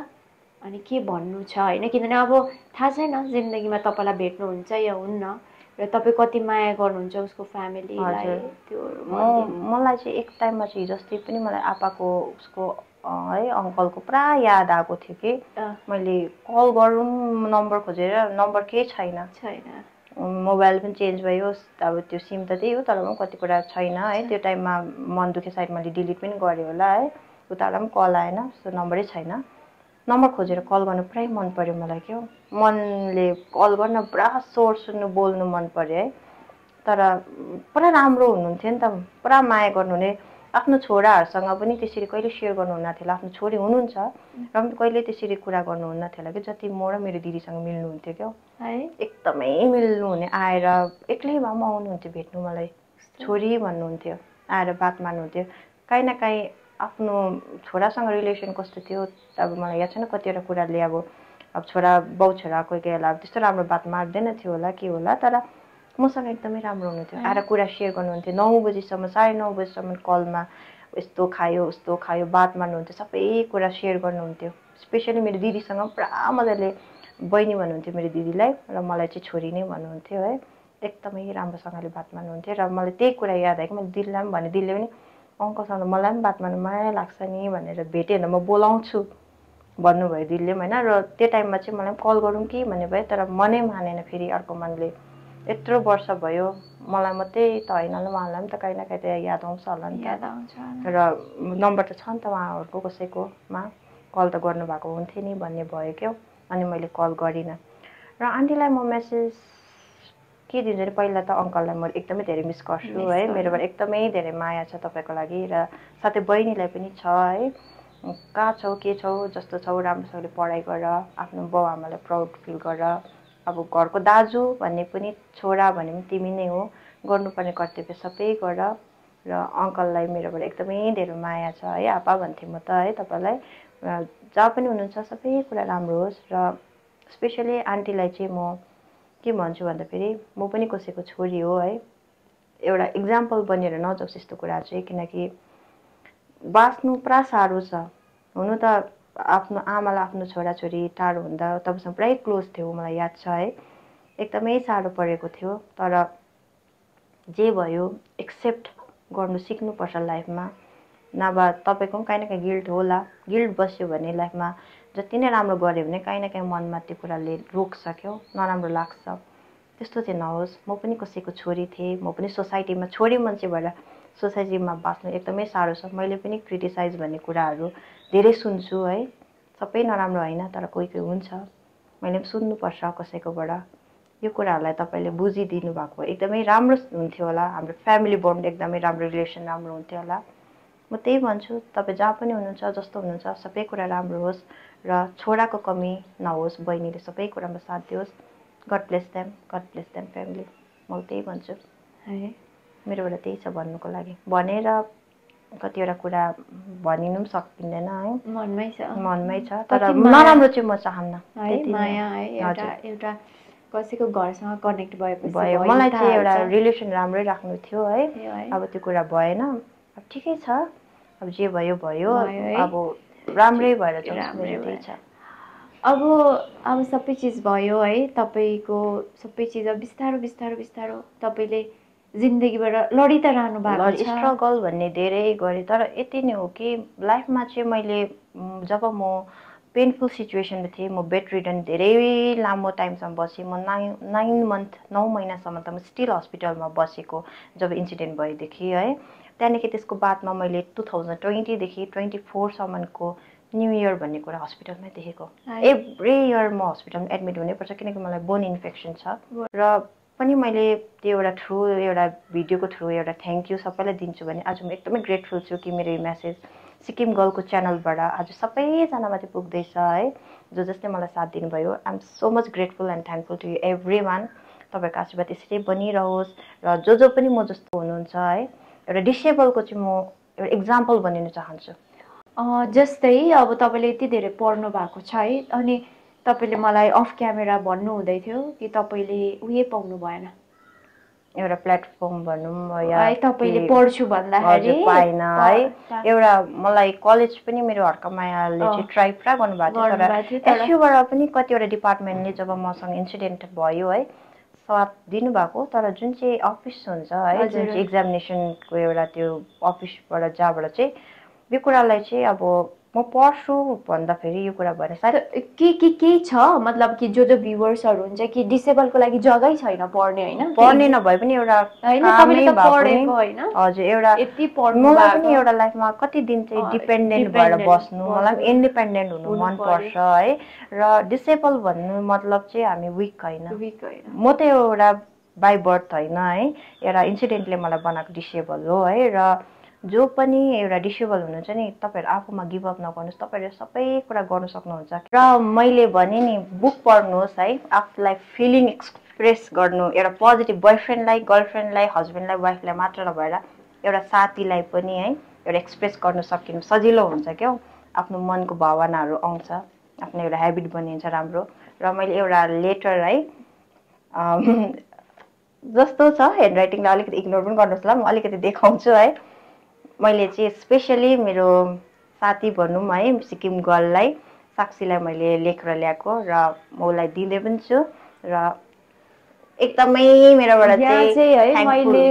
अनि के भन्नु छ होइन, किनभने अब थाहा छैन जिन्दगीमा तपाईँलाई भेट्नुहुन्छ या हुन्न र तपाईँ कति माया गर्नुहुन्छ उसको फ्यामिलीलाई। त्यो मलाई चाहिँ एक टाइममा चाहिँ जस्तै पनि मलाई आप्पाको उसको है अङ्कलको पुरा याद आएको थियो कि मैले कल गरौँ नम्बर खोजेर नम्बर केही छैन। मोबाइल पनि चेन्ज भयो। अब त्यो सिम त त्यही हो तर पनि कति कुरा छैन है। त्यो टाइममा मन दुखे सायद मैले डिलिट पनि गरेँ होला है। उताबाट पनि कल आएन, सो नम्बरै छैन। नम्बर खोजेर कल गर्नु पुरै मन पर्यो मलाई क्या। मनले कल गर्न पुरा स्वर सुन्नु बोल्नु मन पर्यो है। तर पुरा राम्रो हुनुहुन्थ्यो नि त, पुरा माया गर्नुहुने। आफ्नो छोराहरूसँग पनि त्यसरी कहिले सेयर गर्नुहुन्न थियो होला। आफ्नो छोरी हुनुहुन्छ र पनि कहिले त्यसरी कुरा गर्नुहुन्न थियो होला कि जति म र मेरो दिदीसँग मिल्नुहुन्थ्यो क्या है। एकदमै मिल्नुहुने, आएर एक्लै भए पनि आउनुहुन्थ्यो भेट्नु मलाई। छोरी भन्नुहुन्थ्यो, आएर बात मार्नुहुन्थ्यो। काहीँ न काहीँ आफ्नो छोरासँग रिलेसन कस्तो थियो अब मलाई याद छैन, कतिवटा कुराले अब छोरा बाउ छोरा कोही कोही बेला अब त्यस्तो राम्रो बात मार्दैन थियो होला के होला, तर मसँग एकदमै राम्रो हुनुहुन्थ्यो। आएर कुरा सेयर गर्नुहुन्थ्यो 9 बजीसम्म 9:30 बजीसम्म कलमा यस्तो खायो उस्तो खायो बात मार्नुहुन्थ्यो, सबै कुरा सेयर गर्नुहुन्थ्यो। स्पेसली मेरो दिदीसँग पुरा मजाले बहिनी भन्नुहुन्थ्यो मेरो दिदीलाई, र मलाई चाहिँ छोरी नै भन्नुहुन्थ्यो है। एकदमै राम्रोसँगले बात मार्नुहुन्थ्यो र मलाई त्यही कुरा याद आयो कि मैले दिदीलाई पनि भने, दिदीले पनि अङ्कलसँग मलाई पनि बात मार्नु माया लाग्छ नि भनेर, भेट्यो भने म बोलाउँछु भन्नुभयो दिदीले पनि होइन। र त्यो टाइममा चाहिँ मलाई कल गरौँ कि भन्ने भयो, तर मनै मानेन फेरि अर्को मनले। यत्रो वर्ष भयो मलाई मात्रै त होइन होला, उहाँलाई पनि त काहीँ न काहीँ त याद आउँछ होला नि त, र नम्बर त छ नि त उहाँहरूको कसैकोमा, कल त गर्नुभएको हुन्थ्यो नि भन्ने भयो क्या। अनि मैले कल गरिनँ र आन्टीलाई म मेसेज के दिन्छु भने पहिला त अङ्कललाई म एकदमै धेरै मिस गर्छु है, मेरोबाट एकदमै धेरै माया छ तपाईँको लागि, र साथै बहिनीलाई पनि छ है। कहाँ छौ के छौ जस्तो छौ राम्रोसँगले पढाइ गर, आफ्नो बाउ आमालाई प्राउड फिल गर। अब घरको दाजु भन्ने पनि छोरा भने पनि तिमी नै हो, गर्नुपर्ने कर्तव्य सबै गर। र अङ्कललाई मेरोबाट एकदमै धेरै माया छ है, आपा भन्थेँ म त है तपाईँलाई। जहाँ पनि हुनुहुन्छ सबै कुरा राम्रो होस्। र स्पेसली आन्टीलाई चाहिँ म के भन्छु भन्दाखेरि म पनि कसैको छोरी हो है, एउटा इक्जाम्पल बनेर नजाओस् यस्तो कुरा चाहिँ, किनकि बाँच्नु पुरा साह्रो छ। हुनु त आफ्नो आमालाई आफ्नो छोराछोरी टाढो हुँदा तपाईँसँग पुरै क्लोज थियो मलाई याद छ है, एकदमै साह्रो परेको थियो। तर जे भयो एक्सेप्ट गर्नु सिक्नुपर्छ लाइफमा, नभए तपाईँको पनि काहीँ न काहीँ गिल्ट होला। गिल्ट बस्यो भने लाइफमा जति नै राम्रो गऱ्यो भने काहीँ न काहीँ मनमा त्यो कुराले रोक्छ क्याउ, नराम्रो लाग्छ। त्यस्तो चाहिँ नहोस्। म पनि कसैको छोरी थिएँ, म पनि सोसाइटीमा छोरी मान्छे भएर सोसाइटीमा बाँच्नु एकदमै साह्रो छ। मैले पनि क्रिटिसाइज भन्ने कुराहरू धेरै सुन्छु है, सबै नराम्रो होइन तर कोही कोही हुन्छ, मैले पनि सुन्नुपर्छ कसैकोबाट। यो कुराहरूलाई तपाईँले बुझिदिनु भएको एकदमै राम्रो हुन्थ्यो होला, हाम्रो फ्यामिली बोन्ड एकदमै राम्रो, रिलेसन राम्रो हुन्थ्यो होला। म त्यही भन्छु, तपाईँ जहाँ पनि हुनुहुन्छ जस्तो हुनुहुन्छ सबै कुरा राम्रो होस् र छोराको कमी नहोस्, बहिनीले सबै कुरामा साथ दियोस्। गड ब्लेस देम फ्यामिली, म त्यही भन्छु है। मेरोबाट त्यही छ भन्नुको लागि, भनेर कतिवटा कुरा भनिनु पनि सकिँदैन है, मनमै छ तर नराम्रो चाहिँ म चाहन्न है। माया है, एउटा कसैको घरसँग कनेक्ट भएपछि भयो। मलाई चाहिँ एउटा रिलेसन राम्रै राख्नु थियो है, अब त्यो कुरा भएन, अब ठिकै छ, अब जे भयो भयो, अब राम्रै भएर जाओस्, मेरो त्यही छ। अब सबै चिज भयो है, तपाईँको सबै चिज बिस्तारो बिस्तारो बिस्तारो तपाईँले जिन्दगीबाट लडी त रहनु भएको छ। स्ट्रगल भन्ने धेरै गरेँ, तर यति नै हो कि लाइफमा चाहिँ मैले जब म पेनफुल सिचुएसनमा थिएँ, म बेड रिडन धेरै लामो टाइमसम्म बसेँ। म 9 महिनासम्म त म स्टिल हस्पिटलमा बसेको जब इन्सिडेन्ट भएदेखि है। त्यहाँदेखि त्यसको बादमा मैले 2020देखि 24सम्मको न्यू इयर भन्ने कुरा हस्पिटलमै देखेको। एभ्री इयर म हस्पिटलमा एडमिट हुनैपर्छ, किनकि मलाई बोन इन्फेक्सन छ। र पनि मैले त्यो एउटा थ्रु एउटा भिडियोको थ्रु एउटा थ्याङ्क यू सबैलाई दिन्छु भने आज म एकदमै ग्रेटफुल छु कि मेरो यो मेसेज सिक्किम गर्लको च्यानलबाट आज सबैजनामाथि पुग्दैछ है, जो जसले मलाई साथ दिनुभयो। I am so much grateful and thankful to you every one. तपाईँको आशीर्वाद यसरी बनिरहोस् र जो पनि म जस्तो हुनुहुन्छ है, एउटा डिसेबलको चाहिँ म एउटा इक्जाम्पल बनिन चाहन्छु। जस्तै अब तपाईँले यति धेरै पढ्नु भएको छ है, अनि तपाईँले मलाई अफ क्यामेरा भन्नुहुँदै थियो कि तपाईँले उयो पाउनु भएन, एउटा प्लेटफर्म भनौँ या तपाईँले पढ्छु भन्दाखेरि पाएन है। एउटा मलाई कलेज पनि मेरो हर्कमायाले चाहिँ ट्राई पुरा गर्नुभएको थियो, तर एसयुबाट पनि कतिवटा डिपार्टमेन्टले जब मसँग इन्सिडेन्ट भयो है साथ दिनुभएको, तर जुन चाहिँ अफिस हुन्छ है, जुन चाहिँ एक्जामिनेसनको एउटा त्यो अफिसबाट जहाँबाट चाहिँ यो कुरालाई चाहिँ अब म पढ्छु भन्दाखेरि यो कुरा भने सायद के छ, मतलब कि जो भ्युवर्सहरू हुन्छ कि डिसेबलको लागि जग्गै छैन पढ्ने होइन, पढ्ने नभए पनि एउटा हजुर एउटा मलाई पनि एउटा लाइफमा कति दिन चाहिँ डिपेन्डेन्ट भएर बस्नु, मलाई पनि इन्डिपेन्डेन्ट हुनु मनपर्छ है। र डिसेबल भन्नु मतलब चाहिँ हामी विक होइन, म त एउटा बाई बर्थ होइन है, एउटा इन्सिडेन्टले मलाई बनाएको डिसेबल हो है। र जो पनि एउटा डिसेबल हुनुहुन्छ नि, तपाईँहरू आफूमा गिभ अप नगर्नुहोस्, तपाईँहरू सबै कुरा गर्नु सक्नुहुन्छ। र मैले भने नि बुक पढ्नुहोस् है, आफूलाई एक्सप्रेस गर्नु एउटा पोजिटिभ बोयफ्रेन्डलाई गर्लफ्रेन्डलाई हस्बेन्डलाई वाइफलाई मात्र नभएर एउटा साथीलाई पनि है एउटा एक्सप्रेस गर्न सकिनु सजिलो हुन्छ क्या आफ्नो मनको भावनाहरू आउँछ आफ्नो एउटा ह्याबिट बनिन्छ राम्रो र मैले एउटा लेटर है जस्तो छ ह्यान्डराइटिङलाई अलिकति इग्नोर पनि गर्नुहोस् ल म अलिकति देखाउँछु है मैले चाहिँ स्पेसली मेरो साथी भनौँ है सिक्किम गर्ललाई साक्षीलाई मैले लेखेर ल्याएको र म उसलाई दिँदै पनि छु र एकदमै मेरोबाट चाहिँ है मैले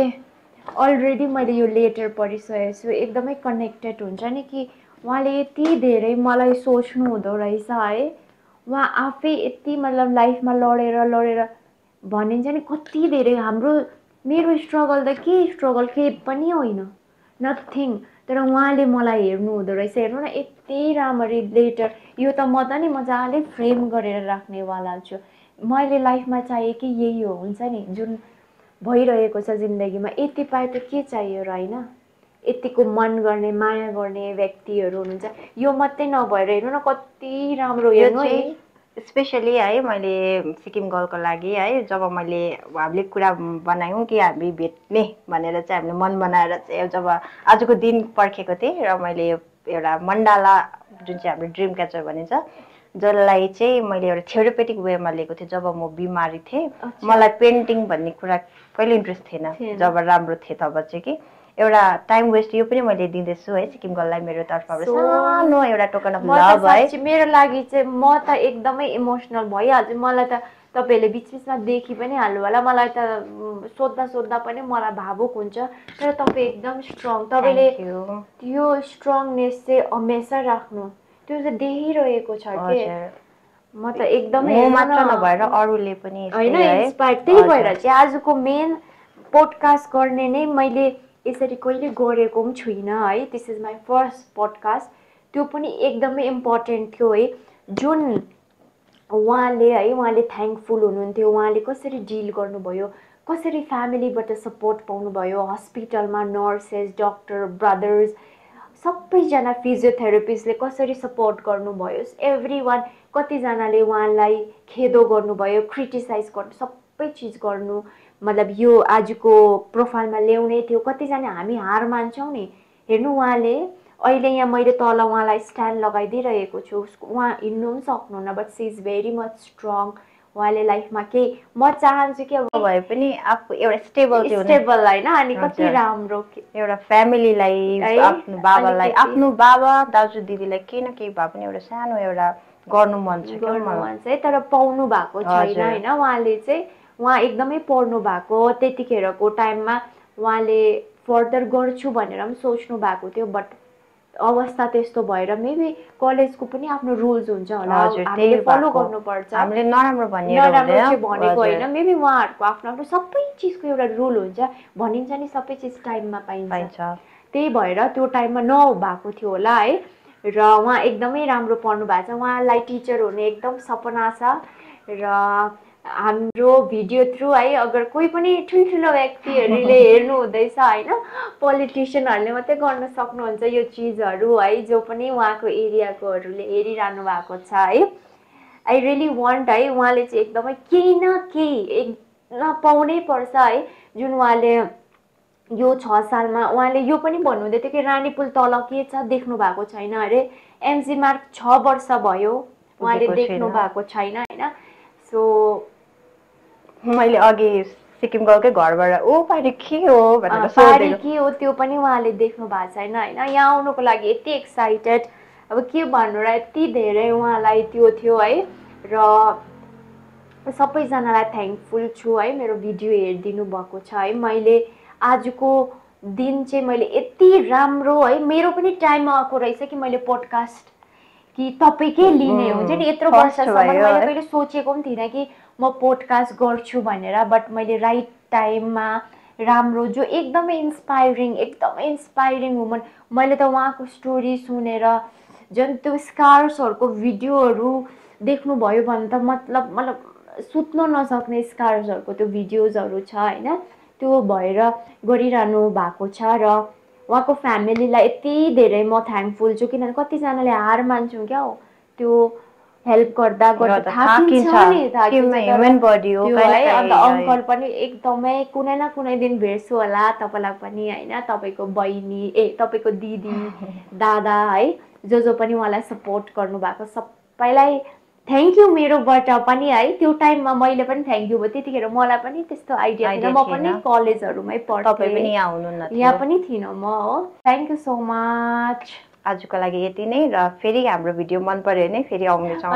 अलरेडी मैले यो लेटर पढिसकेको छु एकदमै कनेक्टेड हुन्छ नि कि उहाँले यति धेरै मलाई सोच्नु हुँदो रहेछ है उहाँ आफै यति मतलब लाइफमा लडेर भनिन्छ नि कति धेरै हाम्रो मेरो स्ट्रगल त के स्ट्रगल के पनि होइन नथिङ तर उहाँले मलाई हेर्नु हुँदो रहेछ हेर्नु न यति राम्ररी लेटर यो त म त नि मजाले फ्रेम गरेर राख्नेवाला छु मैले लाइफमा चाहे कि यही हो हुन्छ नि जुन भइरहेको छ जिन्दगीमा यति पाए त के चाहियो र होइन यतिको मन गर्ने माया गर्ने व्यक्तिहरू हुनुहुन्छ यो मात्रै नभएर हेर्नु न कति राम्रो हेर्नु है स्पेसली है मैले सिक्किम गर्लको लागि है जब मैले हामीले कुरा बनायौँ कि हामी भेट्ने भनेर चाहिँ हामीले मन बनाएर चाहिँ जब आजको दिन पर्खेको थिएँ र मैले एउटा मण्डाला जुन चाहिँ हाम्रो ड्रिम क्याचर भनिन्छ जसलाई चाहिँ मैले एउटा थेरोपेटिक वेमा लिएको थिएँ जब म बिमारी थिएँ मलाई पेन्टिङ भन्ने कुरा कहिले इन्ट्रेस्ट थिएन जब राम्रो थिएँ तब चाहिँ कि एउटा टाइम वेस्ट यो पनि मैले दिँदैछु है सिक्किम गर्ललाई मेरो तर्फबाट सानो एउटा टोकन अफ लभ है मेरो लागि चाहिँ म त एकदमै इमोसनल भइहाल्छु मलाई त तपाईँहरूले बिचबिचमा देखि पनि हाल्नु होला मलाई त सोद्धा पनि मलाई भावुक हुन्छ तर तपाईँ एकदम स्ट्रङ तपाईँले त्यो स्ट्रङनेस चाहिँ हमेसा राख्नु त्यो चाहिँ देखिरहेको छ के म त एकदमै मात्र नभएर अरूले पनि होइन इन्स्पायर त्यही भएर चाहिँ आजको मेन पोडकास्ट गर्ने नै मैले यसरी कहिले गरेको पनि छुइनँ है this is my first podcast त्यो पनि एकदमै इम्पोर्टेन्ट थियो है जुन उहाँले थ्याङ्कफुल हुनुहुन्थ्यो उहाँले कसरी डिल गर्नुभयो कसरी फ्यामिलीबाट सपोर्ट पाउनुभयो हस्पिटलमा नर्सेस डक्टर ब्रदर्स सबैजना फिजियोथेरापिस्टले कसरी सपोर्ट गर्नुभयो एभ्री वान कतिजनाले उहाँलाई खेदो गर्नुभयो क्रिटिसाइज गर्नु सबै चिज गर्नु मतलब यो आजको प्रोफाइलमा ल्याउने थियो कतिजना हामी हार मान्छौँ नि हेर्नु उहाँले अहिले यहाँ मैले तल उहाँलाई स्ट्यान्ड लगाइदिइरहेको छु उहाँ हिँड्नु पनि सक्नुहुन्न but she is very much strong उहाँले लाइफमा केही म चाहन्छु कि अब भए पनि आफू एउटा स्टेबल होइन अनि कति राम्रो एउटा फ्यामिलीलाई आफ्नो बाबालाई आफ्नो बाबा दाजु दिदीलाई केही न केही भए पनि एउटा सानो एउटा गर्नु मन छ तर पाउनु भएको छैन होइन उहाँले चाहिँ उहाँ एकदमै पढ्नु भएको त्यतिखेरको टाइममा उहाँले फर्दर गर्छु भनेर पनि सोच्नु भएको थियो बट अवस्था त्यस्तो भएर मेबी कलेजको पनि आफ्नो रुल्स हुन्छ होला हामीले फलो गर्नुपर्छ हामीले नराम्रो भनेको होइन मेबी उहाँहरूको आफ्नो आफ्नो सबै चिजको एउटा रुल हुन्छ भनिन्छ नि सबै चिज टाइममा पाइन्छ त्यही भएर त्यो टाइममा नभएको थियो होला है र उहाँ एकदमै राम्रो पढ्नु भएको छ उहाँलाई टिचर हुने एकदम सपना छ र हाम्रो भिडियो थ्रु है अगर कोही पनि ठुल्ठुलो व्यक्तिहरूले हेर्नु हुँदैछ होइन पोलिटिसियनहरूले मात्रै गर्न सक्नुहुन्छ यो चिजहरू है जो पनि उहाँको एरियाकोहरूले हेरिरहनु भएको छ है आई रियली वान्ट है उहाँले चाहिँ एकदमै केही न केही पाउनै पर्छ है जुन उहाँले यो 6 सालमा उहाँले यो पनि भन्नुहुँदै थियो कि रानीपुल तल के छ देख्नु भएको छैन अरे एमजी मार्ग 6 वर्ष भयो उहाँले देख्नु भएको छैन होइन सो मैले अघि सिक्किम गर्लकै घरबाट ओ पारि के हो भनेर सोधेको के हो त्यो पनि उहाँले देख्नु भएको छैन होइन यहाँ आउनुको लागि यति एक्साइटेड अब के भन्नु र यति धेरै उहाँलाई त्यो थियो है र सबैजनालाई थ्याङ्कफुल छु है मेरो भिडियो हेरिदिनु भएको छ है मैले आजको दिन चाहिँ मैले यति राम्रो है मेरो पनि टाइममा आएको रहेछ कि मैले पोडकास्ट कि तपाईँकै लिने हुन्छ नि यत्रो वर्षसम्म मैले कहिले सोचेको पनि थिइनँ कि म पोडकास्ट गर्छु भनेर बट मैले राइट टाइममा राम्रो जो एकदमै इन्स्पाइरिङ वुमन मैले त उहाँको स्टोरी सुनेर जुन त्यो स्कार्सहरूको भिडियोहरू देख्नुभयो भने त मतलब सुत्न नसक्ने स्कार्सहरूको त्यो भिडियोजहरू छ होइन त्यो भएर गरिरहनु भएको छ र उहाँको फ्यामिलीलाई यति धेरै म थ्याङ्कफुल छु किनभने कतिजनाले हार मान्छौँ क्या हो त्यो हेल्प गर्दा गर्दा थाकिन्छ नि, ह्युमन बडी हो है। अन्त अङ्कल पनि एकदमै कुनै न कुनै दिन भेट्छु होला तपाईँलाई पनि होइन, तपाईँको बहिनी तपाईँको दिदी दादा है जो पनि उहाँलाई सपोर्ट गर्नुभएको सबैलाई थ्याङ्क यू मेरोबाट पनि है। त्यो टाइममा मैले पनि थ्याङ्क यू भयो, त्यतिखेर मलाई पनि त्यस्तो आइडिया थिएन, म पनि कलेजहरूमै पढ्थेँ, यहाँ पनि थिइनँ म हो। Thank you so much. आजको लागि यति नै, र फेरि हाम्रो भिडियो मन पर्यो भने फेरि आउनेछौँ।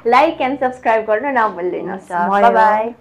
लाइक एन्ड सब्सक्राइब गर्न नभुल्नुहोस्। By by.